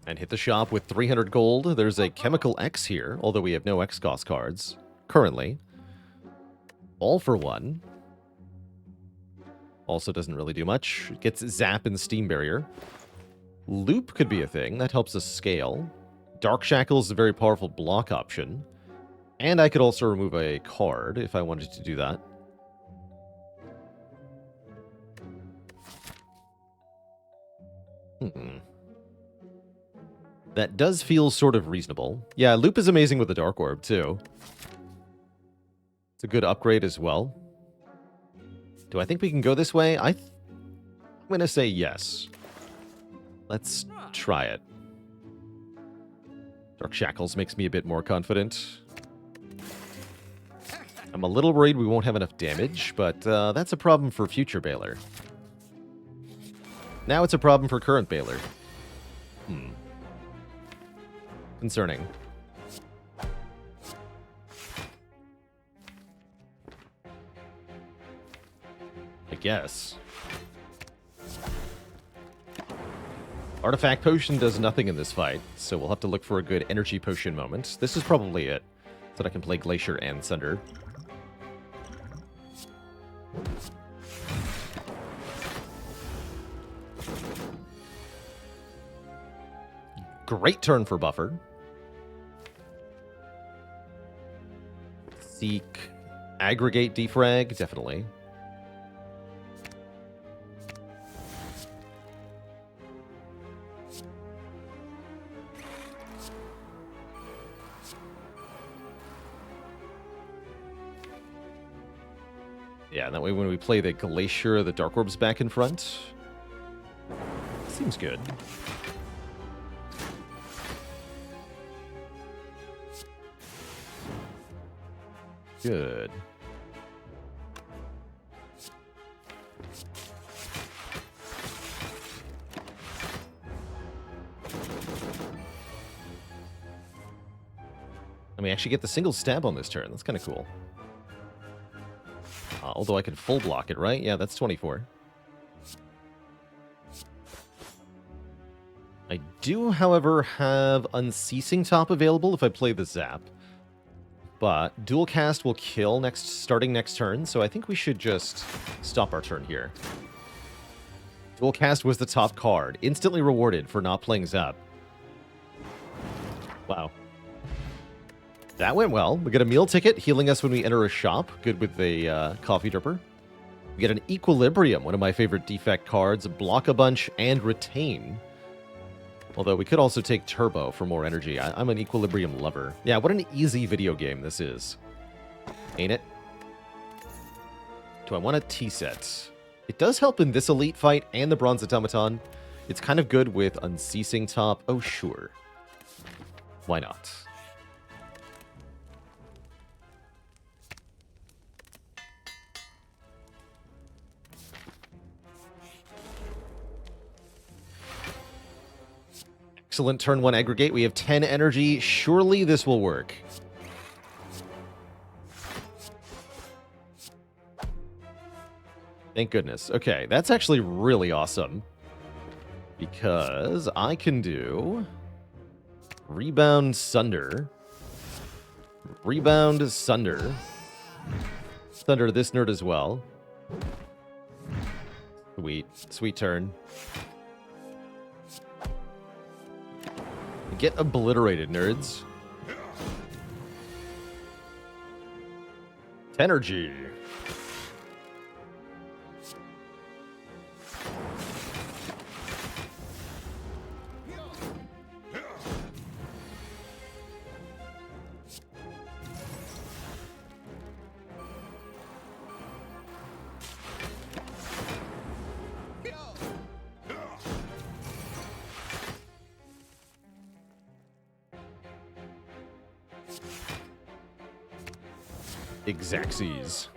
And hit the shop with 300 gold. There's a Chemical X here, although we have no X cost cards currently. All for 1. Also doesn't really do much. It gets Zap and Steam Barrier. Loop could be a thing. That helps us scale. Dark Shackle is a very powerful block option. And I could also remove a card if I wanted to do that. That does feel sort of reasonable. Yeah, Loop is amazing with the Dark Orb, too. It's a good upgrade as well. Do I think we can go this way? I'm going to say yes. Let's try it. Dark Shackles makes me a bit more confident. I'm a little worried we won't have enough damage, but that's a problem for future Baylor. Now it's a problem for current Baylor. Concerning. I guess. Artifact Potion does nothing in this fight, so we'll have to look for a good Energy Potion moment. This is probably it, so that I can play Glacier and Sunder. Great turn for Buffer. Seek. Aggregate Defrag, definitely. Yeah, that way when we play the Glacier, the Dark Orb's back in front. Seems good. Good. And we actually get the single stab on this turn. That's kind of cool. Although I could full block it, right? Yeah, that's 24. I do, however, have Unceasing Top available if I play the Zap. But Dual Cast will kill starting next turn, so I think we should just stop our turn here. Dual Cast was the top card. Instantly rewarded for not playing Zap. Wow. That went well. We get a meal ticket, healing us when we enter a shop. Good with the coffee dripper. We get an Equilibrium, one of my favorite Defect cards. Block a bunch and Retain. Although we could also take Turbo for more energy. I'm an Equilibrium lover. Yeah, what an easy video game this is. Ain't it? Do I want a T-set? It does help in this Elite fight and the Bronze Automaton. It's kind of good with Unceasing Top. Oh, sure. Why not? Excellent turn 1 aggregate. We have 10 energy. Surely this will work. Thank goodness. Okay, that's actually really awesome. Because I can do Rebound Sunder. Rebound Sunder. Sunder this nerd as well. Sweet. Sweet turn. Get obliterated, nerds. Tenergy. Xaxes.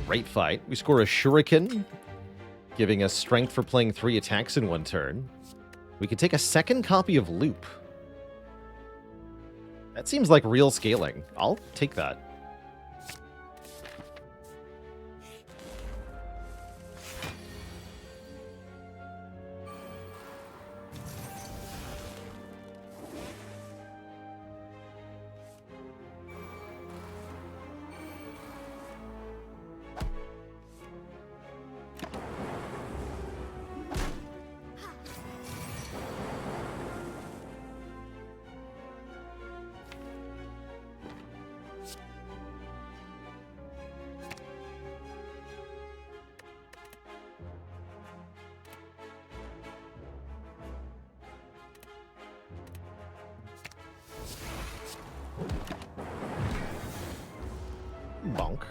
Great fight. We score a Shuriken, giving us strength for playing 3 attacks in 1 turn. We can take a second copy of Loop. That seems like real scaling. I'll take that. Bonk.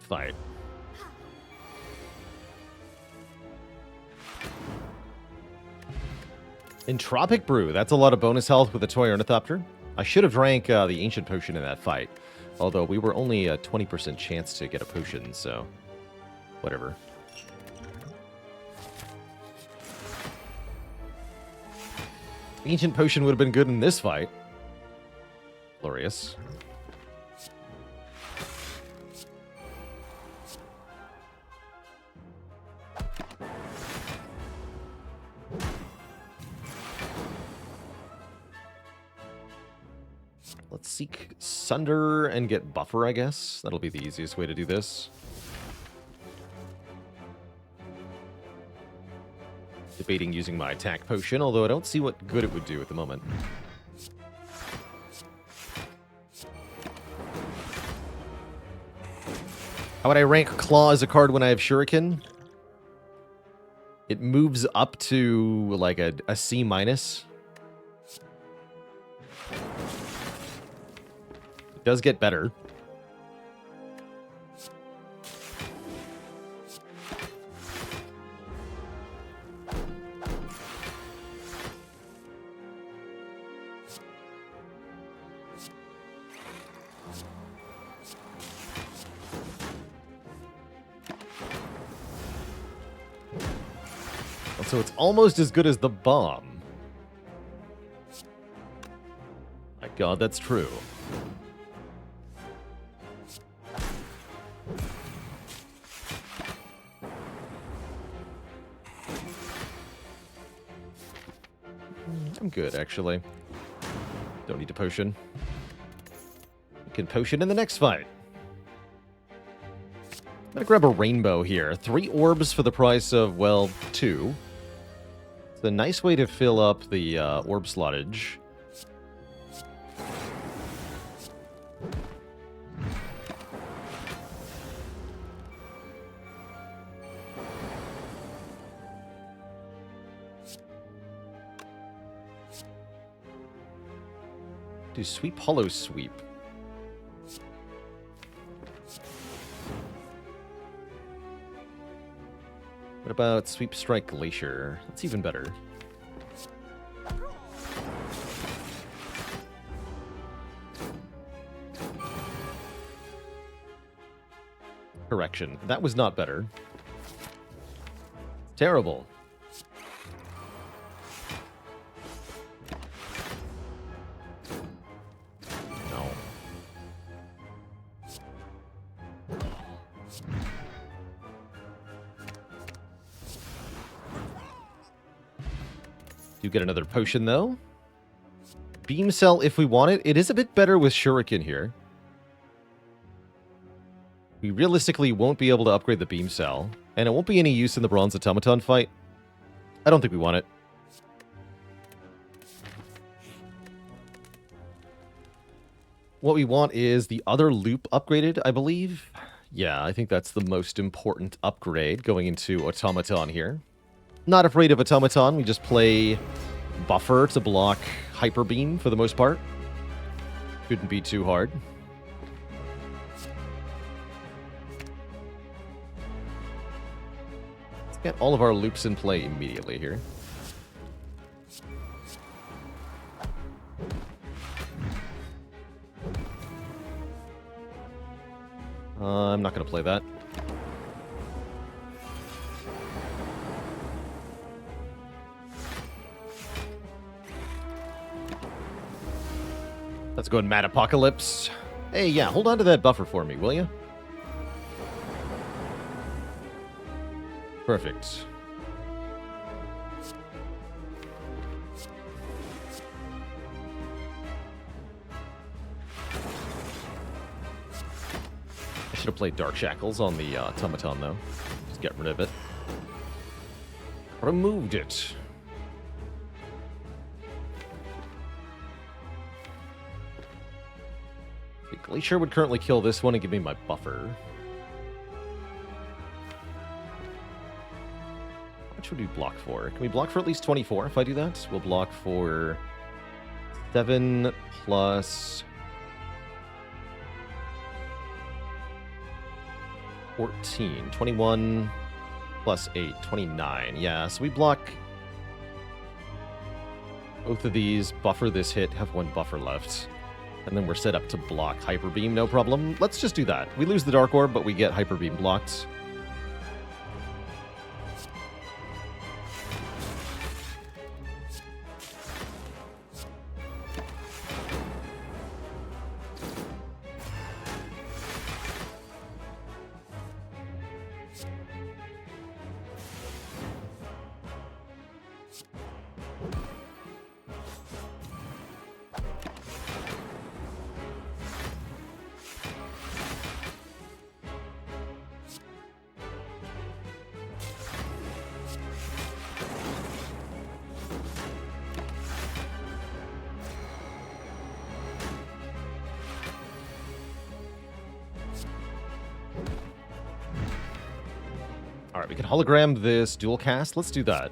fight. Entropic Brew. That's a lot of bonus health with the Toy Ornithopter. I should have drank the Ancient Potion in that fight. Although we were only a 20% chance to get a potion, so... whatever. Ancient Potion would have been good in this fight. Glorious. Let's seek Sunder and get Buffer, I guess. That'll be the easiest way to do this. Debating using my attack potion, although I don't see what good it would do at the moment. How would I rank Claw as a card when I have Shuriken? It moves up to like a C-. It does get better. So it's almost as good as the bomb. My god, that's true. I'm good, actually. Don't need a potion. We can potion in the next fight. I'm gonna grab a rainbow here. 3 orbs for the price of, well, 2. It's a nice way to fill up the orb slottage. Do sweep, hollow sweep. What about Sweep Strike Glacier? That's even better. Correction. That was not better. Terrible. No. Do get another potion, though. Beam Cell if we want it. It is a bit better with Shuriken here. We realistically won't be able to upgrade the Beam Cell, and it won't be any use in the Bronze Automaton fight. I don't think we want it. What we want is the other loop upgraded, I believe. Yeah, I think that's the most important upgrade going into Automaton here. Not afraid of Automaton, we just play Buffer to block Hyper Beam for the most part. Shouldn't be too hard. Let's get all of our loops in play immediately here. I'm not going to play that. Let's go and Mad Apocalypse. Hey, yeah, hold on to that buffer for me, will you? Perfect. I should have played Dark Shackles on the Automaton, though. Just get rid of it. Removed it. The Glacier would currently kill this one and give me my buffer. How much would we block for? Can we block for at least 24 if I do that? We'll block for 7 plus... 14. 21 plus 8. 29. Yeah, so we block both of these, buffer this hit, have one buffer left. And then we're set up to block Hyper Beam, no problem. Let's just do that. We lose the Dark Orb, but we get Hyper Beam blocked. All right, we can hologram this dual cast. Let's do that.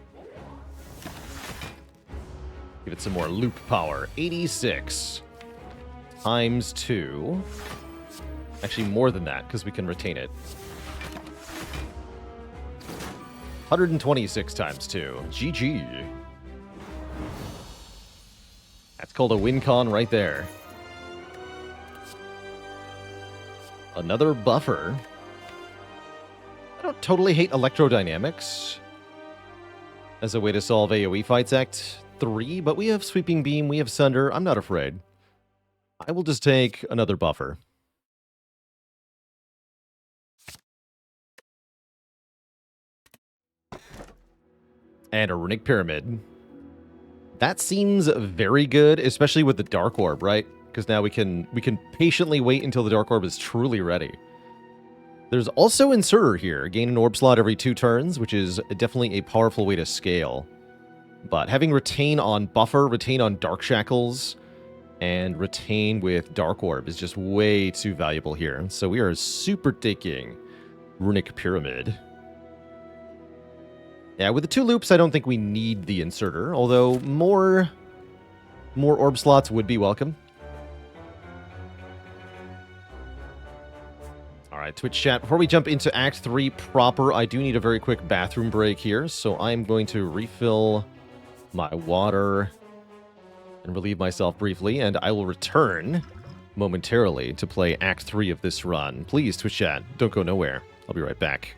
Give it some more loop power. 86 times 2. Actually, more than that, because we can retain it. 126 times 2. GG. That's called a win con right there. Another buffer. I don't totally hate electrodynamics as a way to solve AoE fights Act 3, but we have Sweeping Beam, we have Sunder. I'm not afraid. I will just take another buffer. And a Runic Pyramid. That seems very good, especially with the Dark Orb, right? Because now we can patiently wait until the Dark Orb is truly ready. There's also Inserter here. Gain an orb slot every 2 turns, which is definitely a powerful way to scale. But having Retain on Buffer, Retain on Dark Shackles, and Retain with Dark Orb is just way too valuable here. So we are super taking Runic Pyramid. Yeah, with the 2 loops, I don't think we need the Inserter, although more orb slots would be welcome. All right, Twitch chat, before we jump into Act 3 proper, I do need a very quick bathroom break here, so I'm going to refill my water and relieve myself briefly, and I will return momentarily to play Act 3 of this run. Please, Twitch chat, don't go nowhere. I'll be right back.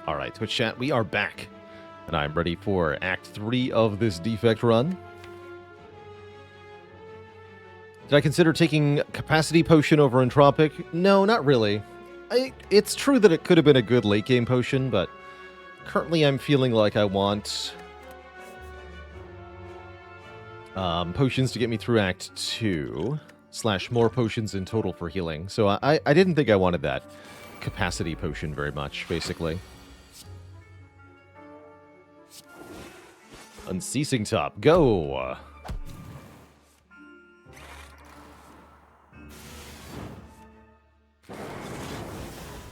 All right, Twitch chat, we are back. And I'm ready for Act 3 of this Defect run. Did I consider taking Capacity Potion over Entropic? No, not really. It's true that it could have been a good late-game potion, but currently I'm feeling like I want potions to get me through Act 2, / more potions in total for healing. So I didn't think I wanted that Capacity Potion very much, basically. Unceasing Top, go!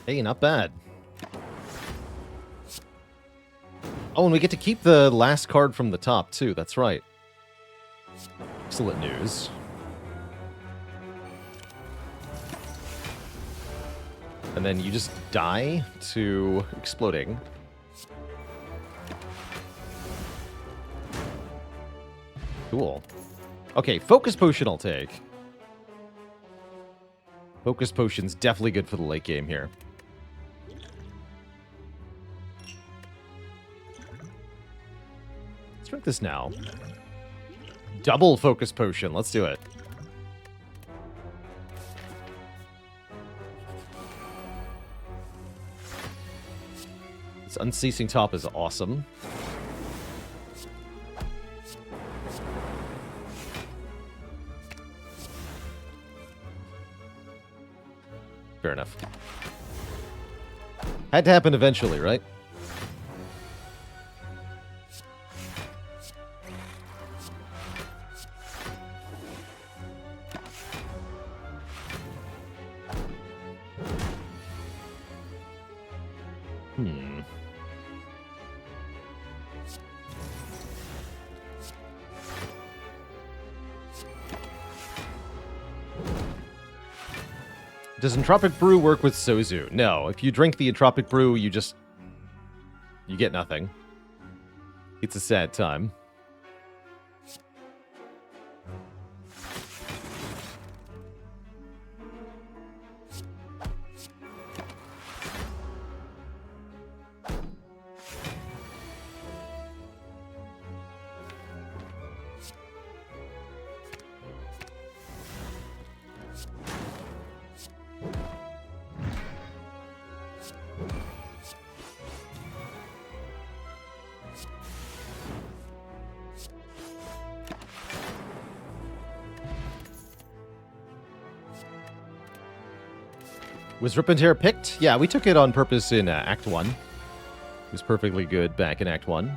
Hey, not bad. Oh, and we get to keep the last card from the top, too. That's right. Excellent news. And then you just die to exploding. Cool. Okay, Focus Potion I'll take. Focus Potion's definitely good for the late game here. Let's drink this now. Double Focus Potion. Let's do it. This Unceasing Top is awesome. Fair enough. Had to happen eventually, right? Does Entropic Brew work with Sozu? No. If you drink the Entropic Brew, you get nothing. It's a sad time. Was Rip and Tear picked? Yeah, we took it on purpose in Act 1. It was perfectly good back in Act 1.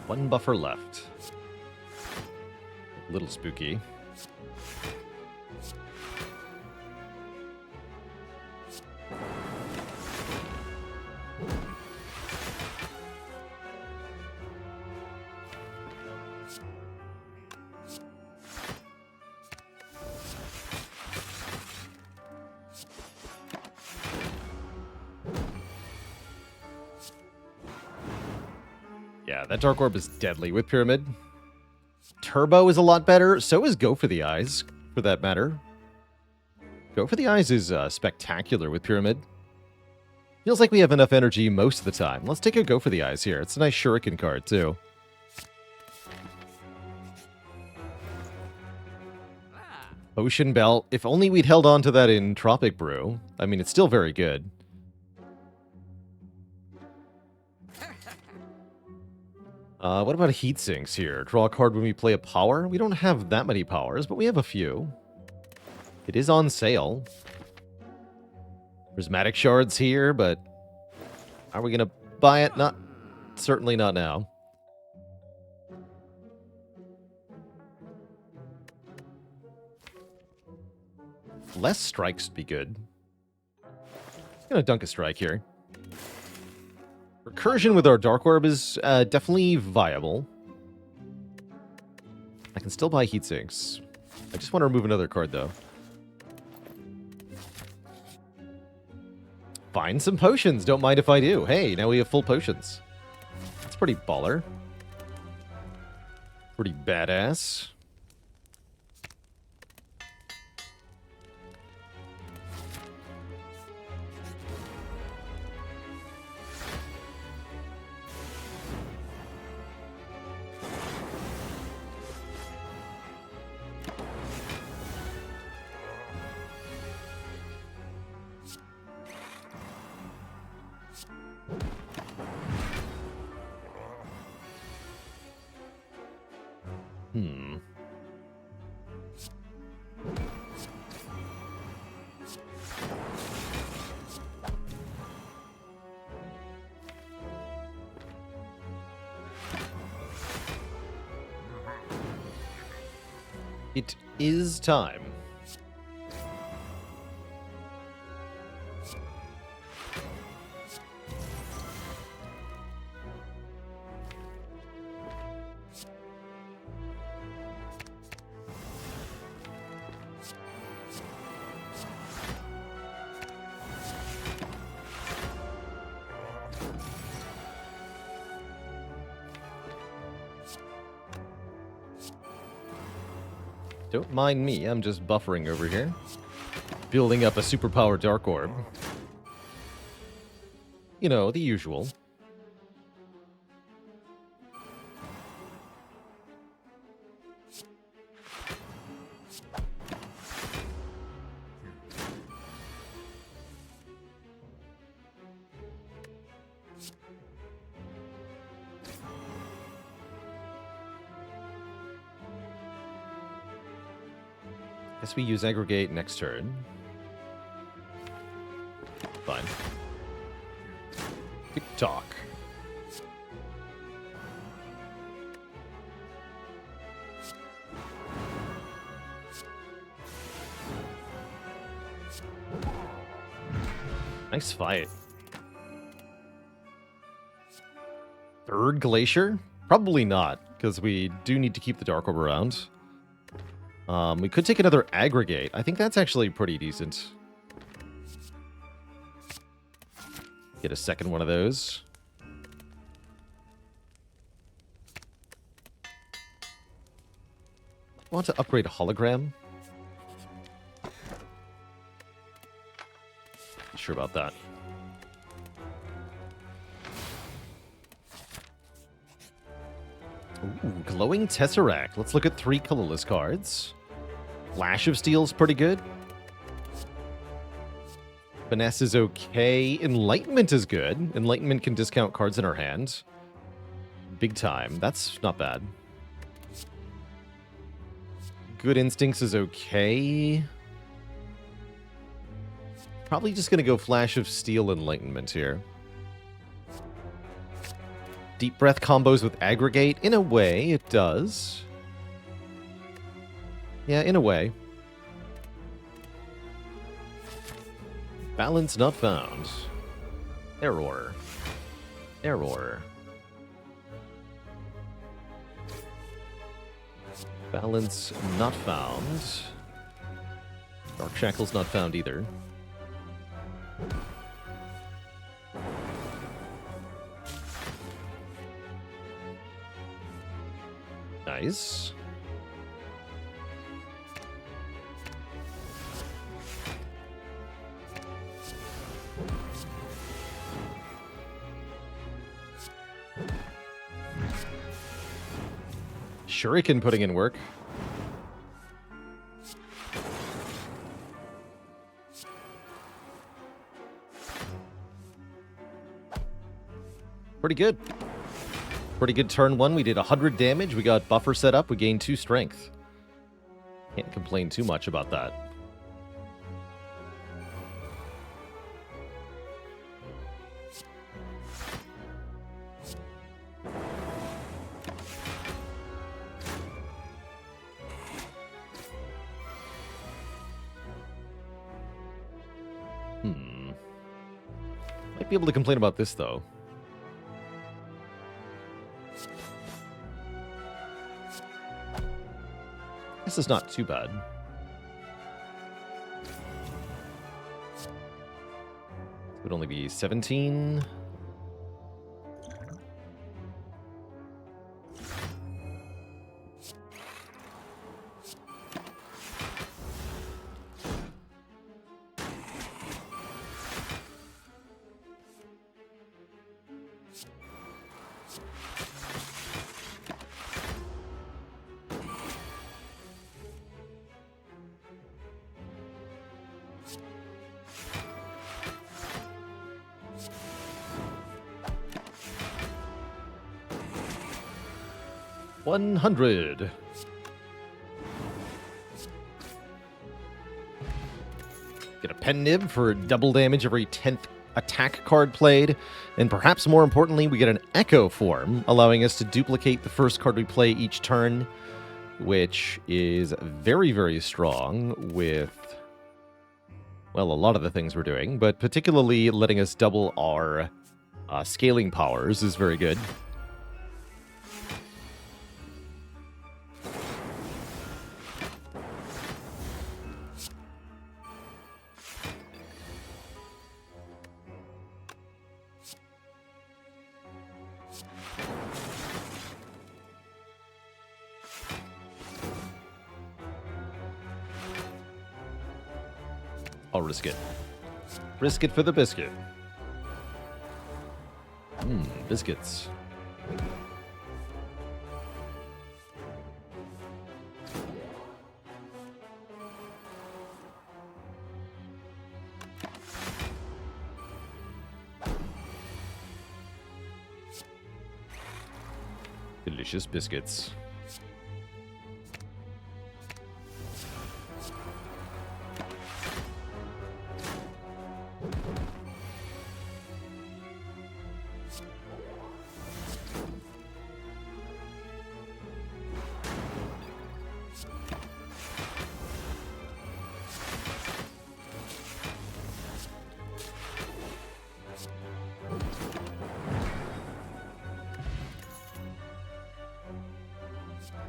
One buffer left. A little spooky. Yeah, that Dark Orb is deadly with Pyramid. Turbo is a lot better. So is Go for the Eyes, for that matter. Go for the Eyes is spectacular with Pyramid. Feels like we have enough energy most of the time. Let's take a Go for the Eyes here. It's a nice Shuriken card, too. Ocean Belt. If only we'd held on to that in Tropic Brew. I mean, it's still very good. What about Heat Sinks here? Draw a card when we play a power? We don't have that many powers, but we have a few. It is on sale. Prismatic Shards here, but are we going to buy it? Certainly not now. Less strikes would be good. I'm gonna dunk a strike here. Recursion with our Dark Orb is definitely viable. I can still buy heat sinks. I just want to remove another card, though. Find some potions. Don't mind if I do. Hey, now we have full potions. That's pretty baller. Pretty badass. It is time. Don't mind me, I'm just buffering over here. Building up a superpowered Dark Orb. You know, the usual. Guess we use Aggregate next turn. Fine. Tick-tock. Nice fight. Third Glacier? Probably not, because we do need to keep the Dark Orb around. We could take another Aggregate. I think that's actually pretty decent. Get a second one of those. I want to upgrade Hologram. Not sure about that. Ooh, Glowing Tesseract. Let's look at 3 colorless cards. Flash of Steel's pretty good. Finesse is okay. Enlightenment is good. Enlightenment can discount cards in our hand. Big time. That's not bad. Good Instincts is okay. Probably just going to go Flash of Steel Enlightenment here. Deep Breath combos with Aggregate. In a way, it does. Yeah, in a way. Balance not found. Error. Error. Balance not found. Dark Shackle's not found either. Nice. Shuriken putting in work. Pretty good. Pretty good turn 1. We did 100 damage. We got buffer set up. We gained 2 strength. Can't complain too much about that. Might be able to complain about this, though. This is not too bad. It would only be 17. $100. Get a pen nib for double damage every 10th attack card played. And perhaps more importantly, we get an echo form, allowing us to duplicate the first card we play each turn, which is very, very strong with, well, a lot of the things we're doing, but particularly letting us double our scaling powers is very good. I'll risk it. Risk it for the biscuit. Biscuits. Delicious biscuits.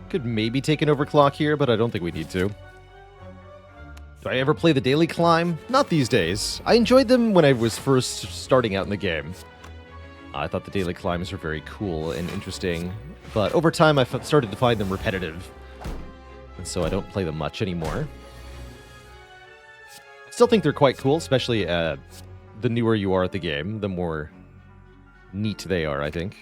Could maybe take an overclock here, but I don't think we need to. Do I ever play the daily climb? Not these days. I enjoyed them when I was first starting out in the game. I thought the daily climbs were very cool and interesting, but over time I started to find them repetitive, and so I don't play them much anymore. I still think they're quite cool, especially the newer you are at the game, the more neat they are, I think.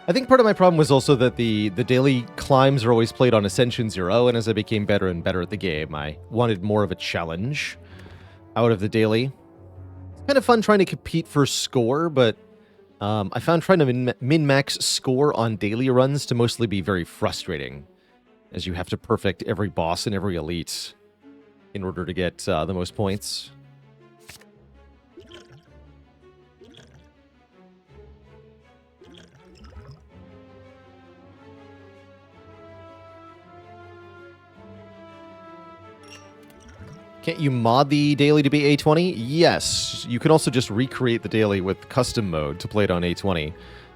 I think part of my problem was also that the daily climbs are always played on Ascension 0, and as I became better and better at the game, I wanted more of a challenge out of the daily. It's kind of fun trying to compete for score, but I found trying to min-max score on daily runs to mostly be very frustrating, as you have to perfect every boss and every elite in order to get the most points. Can't you mod the daily to be A20? Yes. You can also just recreate the daily with custom mode to play it on A20.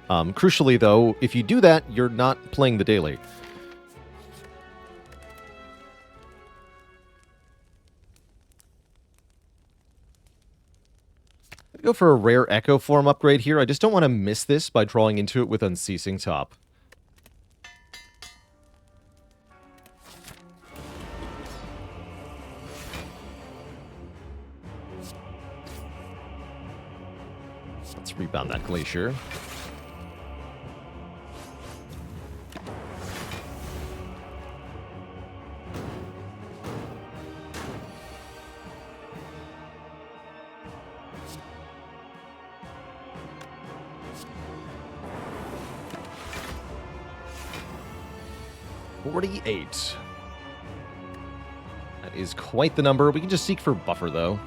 Crucially, though, if you do that, you're not playing the daily. I'd go for a rare Echo form upgrade here. I just don't want to miss this by drawing into it with Unceasing Top. rebound that glacier. $48. That is quite the number. We can just seek for buffer, though.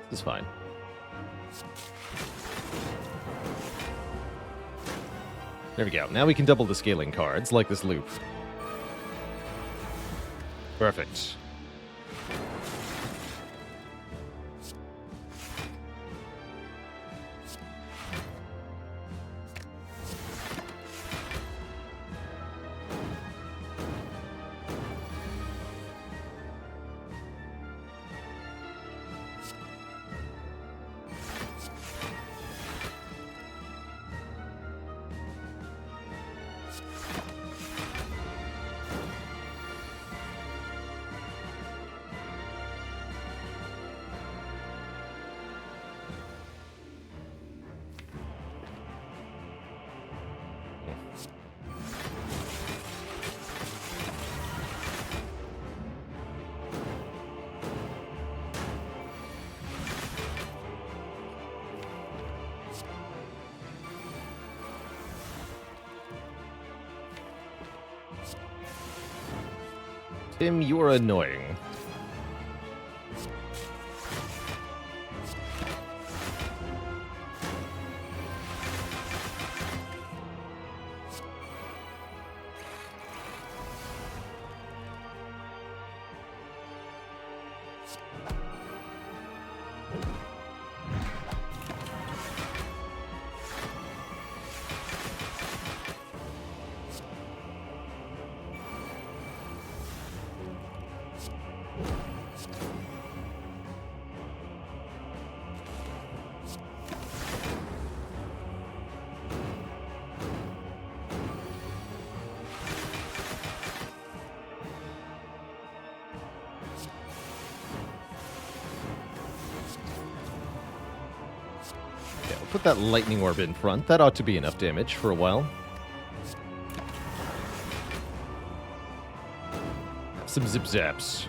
This is fine. There we go. Now we can double the scaling cards, like this loop. Perfect. Tim, you're annoying. Put that lightning orb in front. That ought to be enough damage for a while. Have some zip-zaps.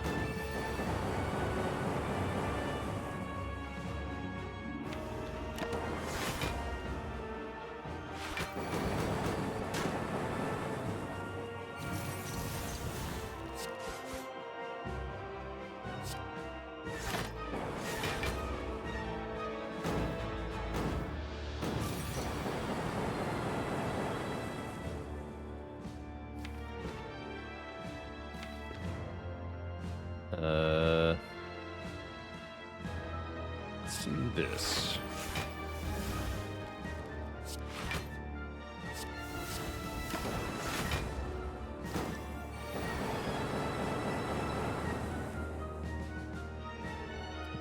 Let's do this.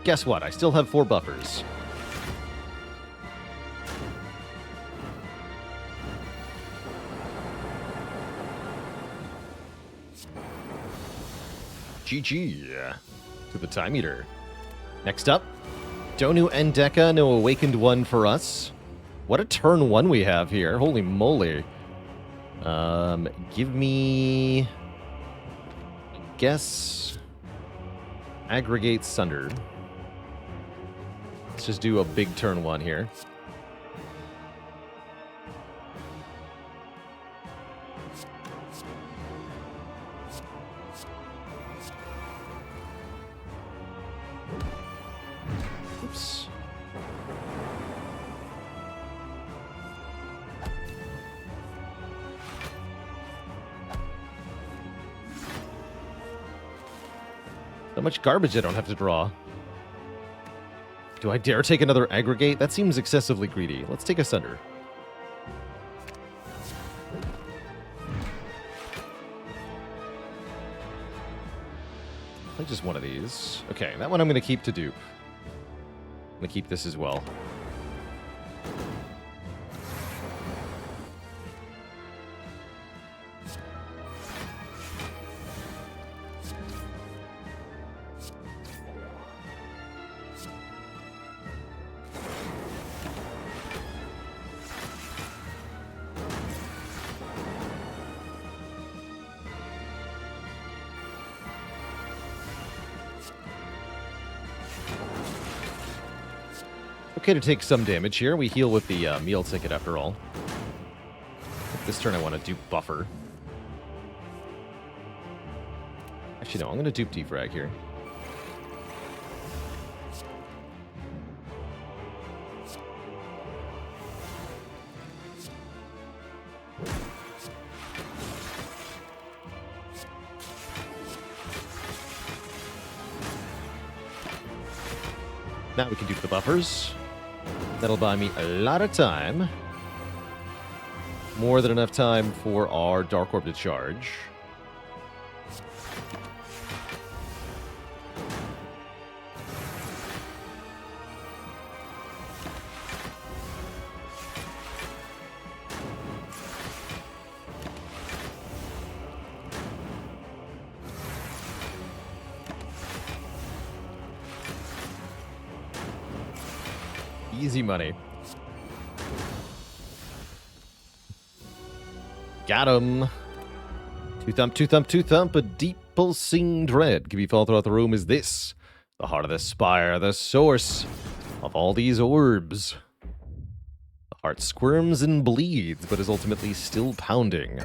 Guess what? I still have 4 buffers. GG to the Time Eater. Next up, Donu Endeka, no Awakened one for us. What a turn 1 we have here. Holy moly. Give me... I guess... Aggregate Sundered. Let's just do a big turn 1 here. Oops. So much garbage I don't have to draw. Do I dare take another aggregate? That seems excessively greedy. Let's take a Sunder. Like just one of these. Okay, that one I'm going to keep to dupe. I'm going to keep this as well. Okay to take some damage here. We heal with the meal ticket after all. This turn I want to dupe buffer. Actually, no, I'm going to dupe defrag here. Now we can dupe the buffers. That'll buy me a lot of time. More than enough time for our Dark Orb to charge. Easy money. Got him. Two thump, two thump, two thump. A deep pulsing dread can be felt throughout the room. Is this the heart of the spire, the source of all these orbs? The heart squirms and bleeds, but is ultimately still pounding.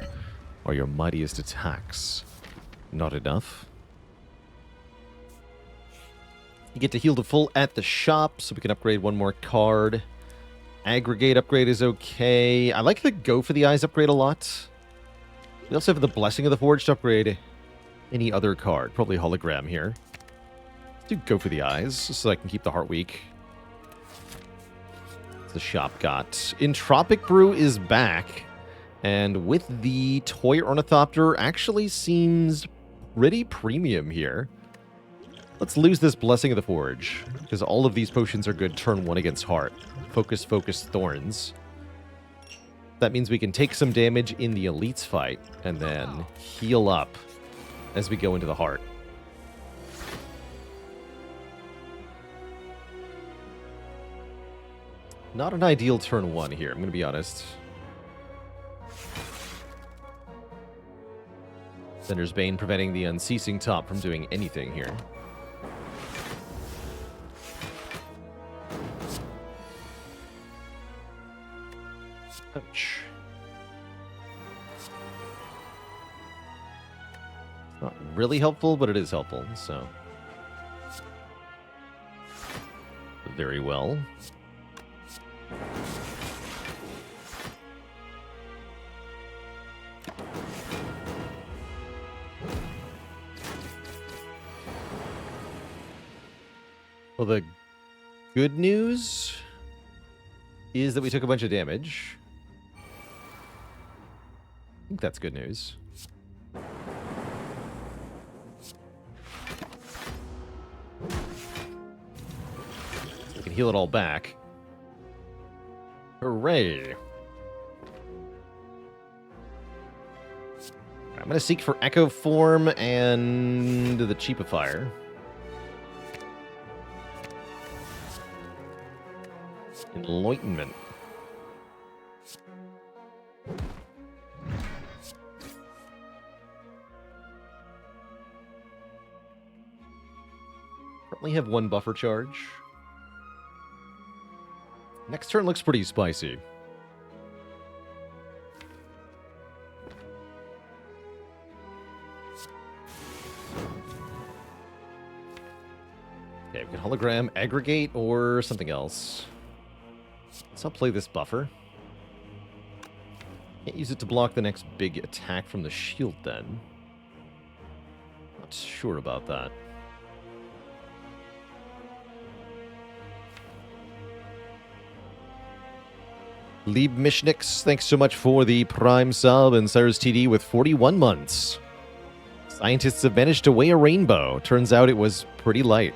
Are your mightiest attacks not enough? You get to heal to full at the shop, so we can upgrade one more card. Aggregate upgrade is okay. I like the Go for the Eyes upgrade a lot. We also have the Blessing of the Forge to upgrade any other card. Probably Hologram here. Do Go for the Eyes, so I can keep the Heart weak. The shop got. Entropic Brew is back. And with the Toy Ornithopter, actually seems pretty premium here. Let's lose this Blessing of the Forge, because all of these potions are good turn 1 against Heart. Focus, focus, Thorns. That means we can take some damage in the Elites fight, and then heal up as we go into the Heart. Not an ideal turn 1 here, I'm going to be honest. Sender's Bane preventing the Unceasing Top from doing anything here. Ouch. Not really helpful, but it is helpful, so. Very well. Well, the good news is that we took a bunch of damage. I think that's good news. We can heal it all back. Hooray! I'm going to seek for Echo Form and the Cheapifier. Enlightenment. Currently have one buffer charge. Next turn looks pretty spicy. Okay, we can hologram, aggregate, or something else. So I'll play this buffer. Can't use it to block the next big attack from the shield then. Not sure about that. Lieb Mishnix, thanks so much for the Prime sub, and Cyrus TD with 41 months. Scientists have managed to weigh a rainbow. Turns out it was pretty light.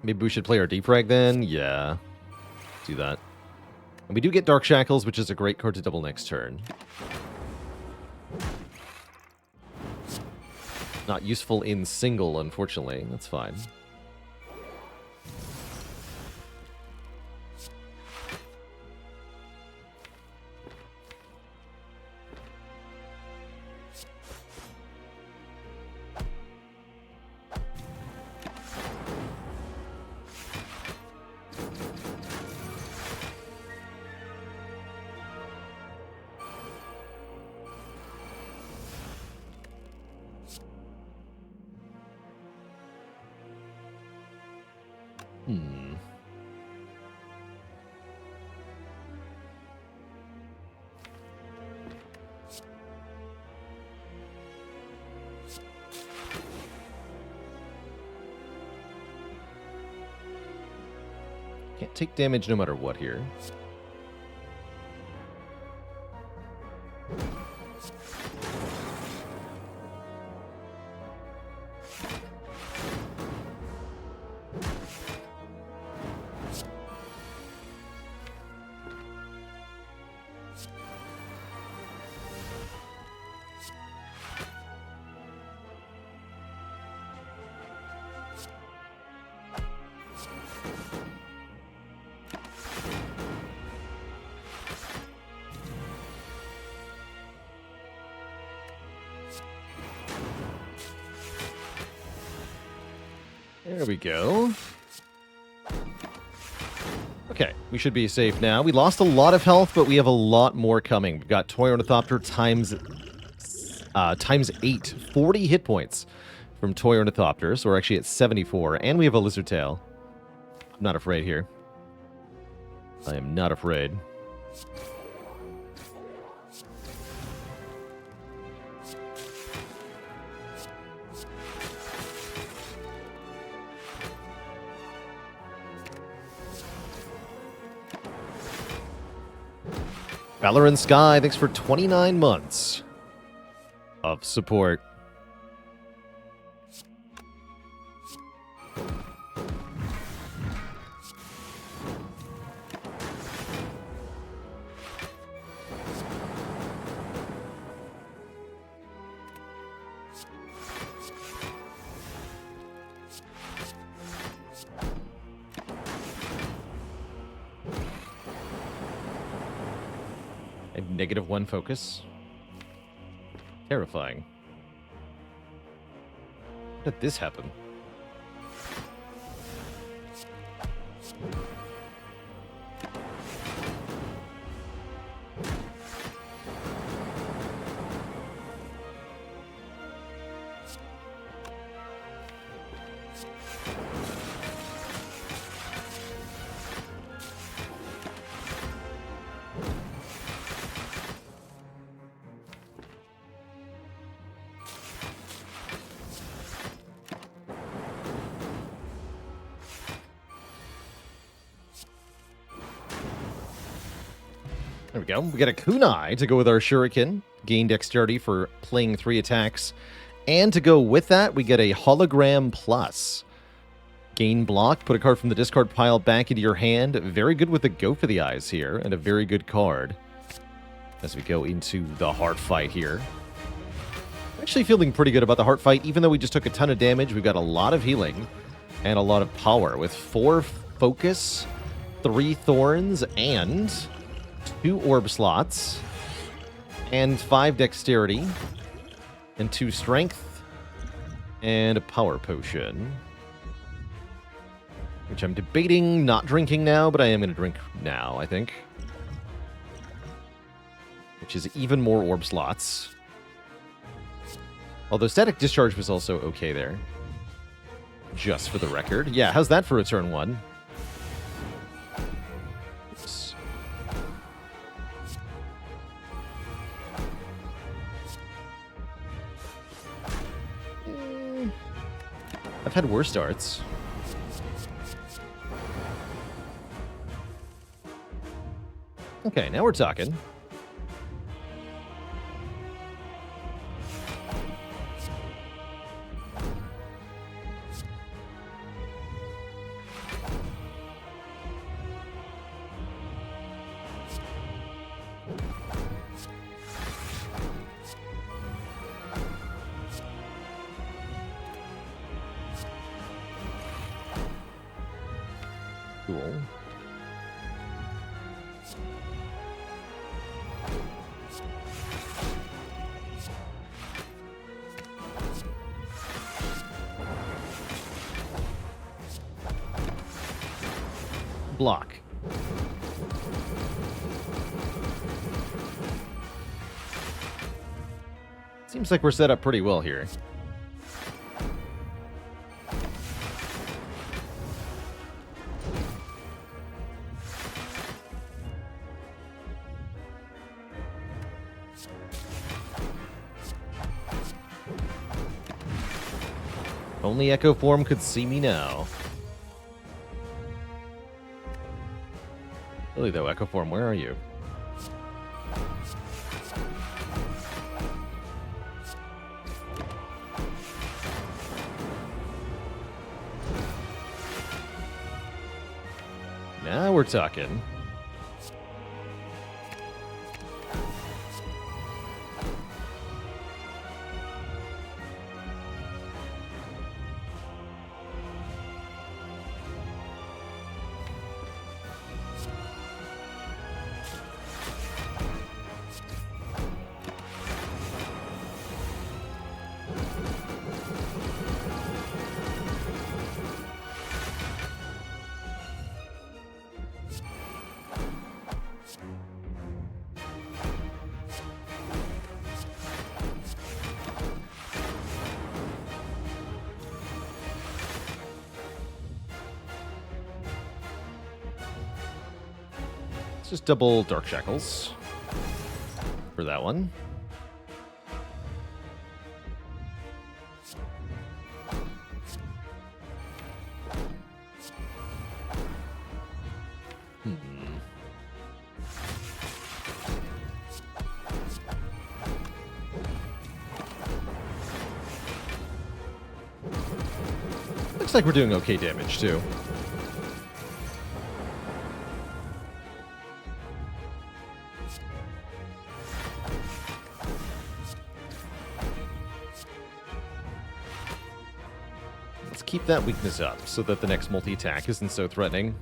Maybe we should play our defrag then? Yeah. Do that. And we do get Dark Shackles, which is a great card to double next turn. Not useful in single, unfortunately. That's fine. Can't take damage no matter what here. There we go. Okay, we should be safe now. We lost a lot of health, but we have a lot more coming. We've got Toy Ornithopter times 8. 40 hit points from Toy Ornithopter, so we're actually at 74. And we have a Lizard Tail. I'm not afraid here. I am not afraid. Valorant Sky, thanks for 29 months of support. And -1 focus. Terrifying. How did this happen? There we go. We got a kunai to go with our shuriken. Gain dexterity for playing 3 attacks. And to go with that, we get a hologram plus. Gain block, put a card from the discard pile back into your hand. Very good with the go for the eyes here, and a very good card. As we go into the heart fight here. Actually feeling pretty good about the heart fight, even though we just took a ton of damage. We've got a lot of healing and a lot of power with 4 focus, 3 thorns, and 2 orb slots, and 5 dexterity, and 2 strength, and a power potion. Which I'm debating not drinking now, but I am going to drink now, I think. Which is even more orb slots. Although Static Discharge was also okay there. Just for the record. Yeah, how's that for a turn 1? Oops. I've had worse starts. Okay, now we're talking. Cool. block. Seems like we're set up pretty well here. Only Echo Form could see me now. Really though, Echo Form, where are you? Now we're talking. Let's just double Dark Shackles for that one. Looks like we're doing okay damage, too. Let's keep that weakness up so that the next multi-attack isn't so threatening.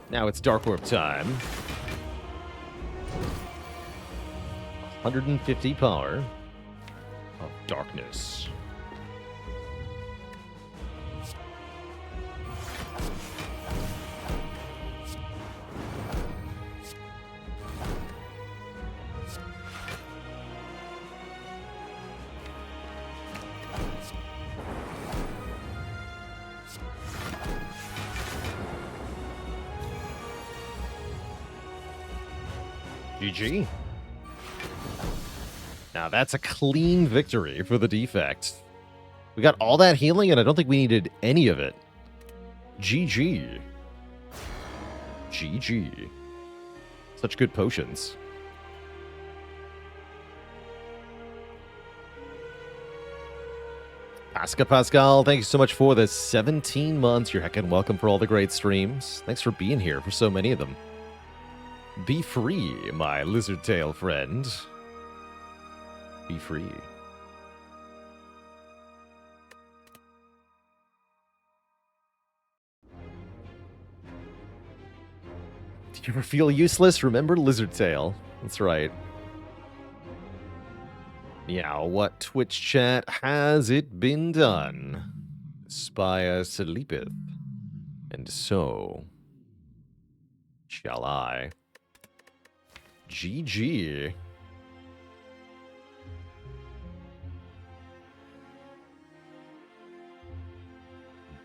Now it's Dark Orb time. 150 power of darkness. GG. Now that's a clean victory for the Defect. We got all that healing, and I don't think we needed any of it. GG. GG. Such good potions. Pascal, thank you so much for the 17 months. You're heckin' welcome for all the great streams. Thanks for being here for so many of them. Be free, my lizard tail friend. Be free. Did you ever feel useless? Remember lizard tail. That's right. Yeah, what Twitch chat has it been done? Spire sleepeth, and so shall I. GG.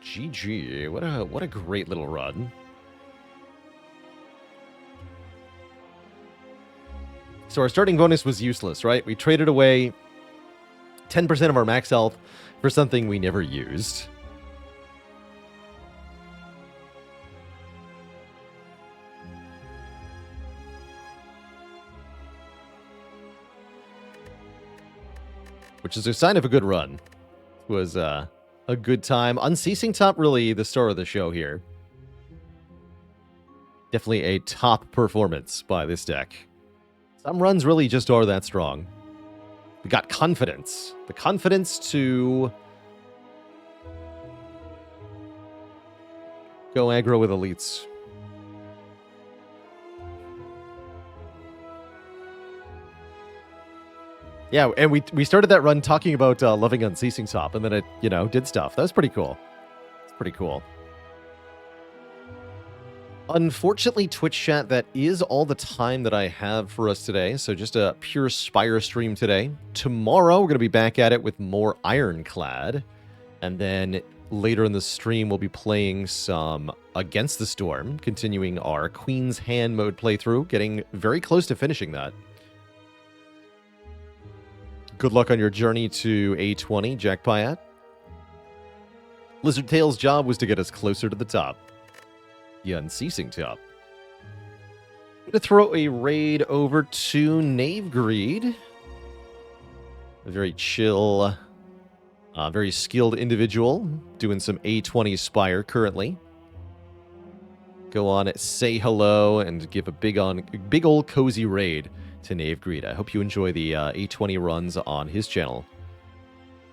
GG. What a great little run. So our starting bonus was useless, right? We traded away 10% of our max health for something we never used. Which is a sign of a good run. It was a good time. Unceasing Top, really the star of the show here. Definitely a top performance by this deck. Some runs really just are that strong. We got confidence. The confidence to go aggro with elites. Yeah, and we started that run talking about loving Unceasing Top, and then it, did stuff. That was pretty cool. It's pretty cool. Unfortunately, Twitch chat, that is all the time that I have for us today. So just a pure Spire stream today. Tomorrow, we're going to be back at it with more Ironclad. And then later in the stream, we'll be playing some Against the Storm, continuing our Queen's Hand mode playthrough, getting very close to finishing that. Good luck on your journey to A20, Jack Pyatt. Lizard Tail's job was to get us closer to the top. The unceasing top. I'm going to throw a raid over to Knave Greed. A very chill, very skilled individual doing some A20 Spire currently. Go on, say hello, and give a big old cozy raid to Knave Greed. I hope you enjoy the A20 runs on his channel.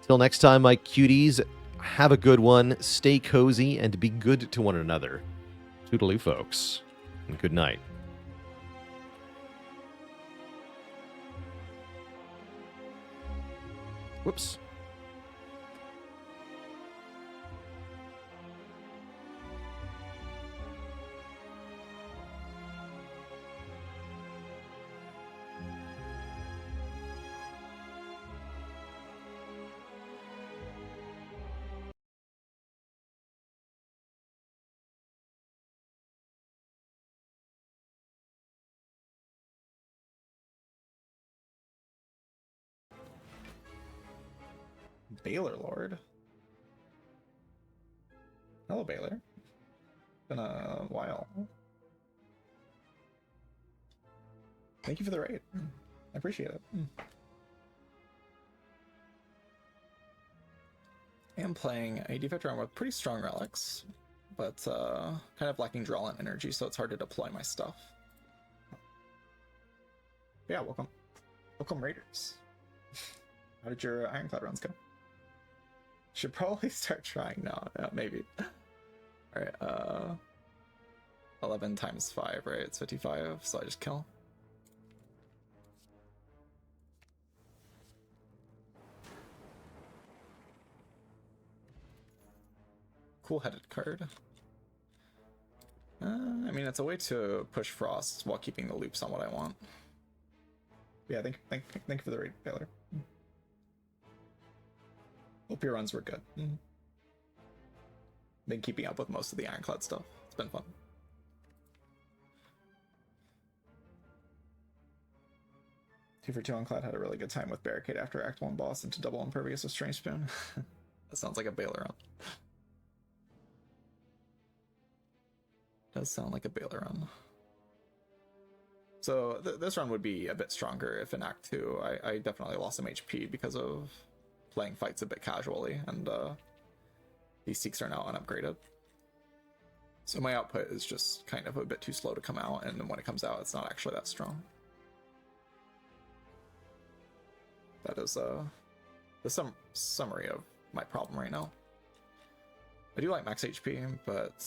Till next time, my cuties, have a good one, stay cozy, and be good to one another. Toodaloo, folks, and good night. Whoops. Baylor Lord. Hello, Baylor. Been a while. Thank you for the raid. I appreciate it. I am playing a Defect round with pretty strong relics, but kind of lacking draw and energy, so it's hard to deploy my stuff. Yeah, welcome. Welcome, Raiders. How did your Ironclad runs go? Should probably start trying now. Yeah, maybe. Alright, 11 times 5, right? It's 55, so I just kill. Cool-headed card. I mean, it's a way to push Frost while keeping the loops on what I want. Yeah, thank you for the raid, Baylor. Hope your runs were good. Been keeping up with most of the Ironclad stuff. It's been fun. Two for 2 Ironclad had a really good time with Barricade after Act 1 boss into double impervious with Strange Spoon. That sounds like a Baylor run. Does sound like a Baylor run. So this run would be a bit stronger if in Act 2 I definitely lost some HP because of playing fights a bit casually, and these Seeks are now unupgraded. So my output is just kind of a bit too slow to come out, and when it comes out, it's not actually that strong. That is the summary of my problem right now. I do like max HP, but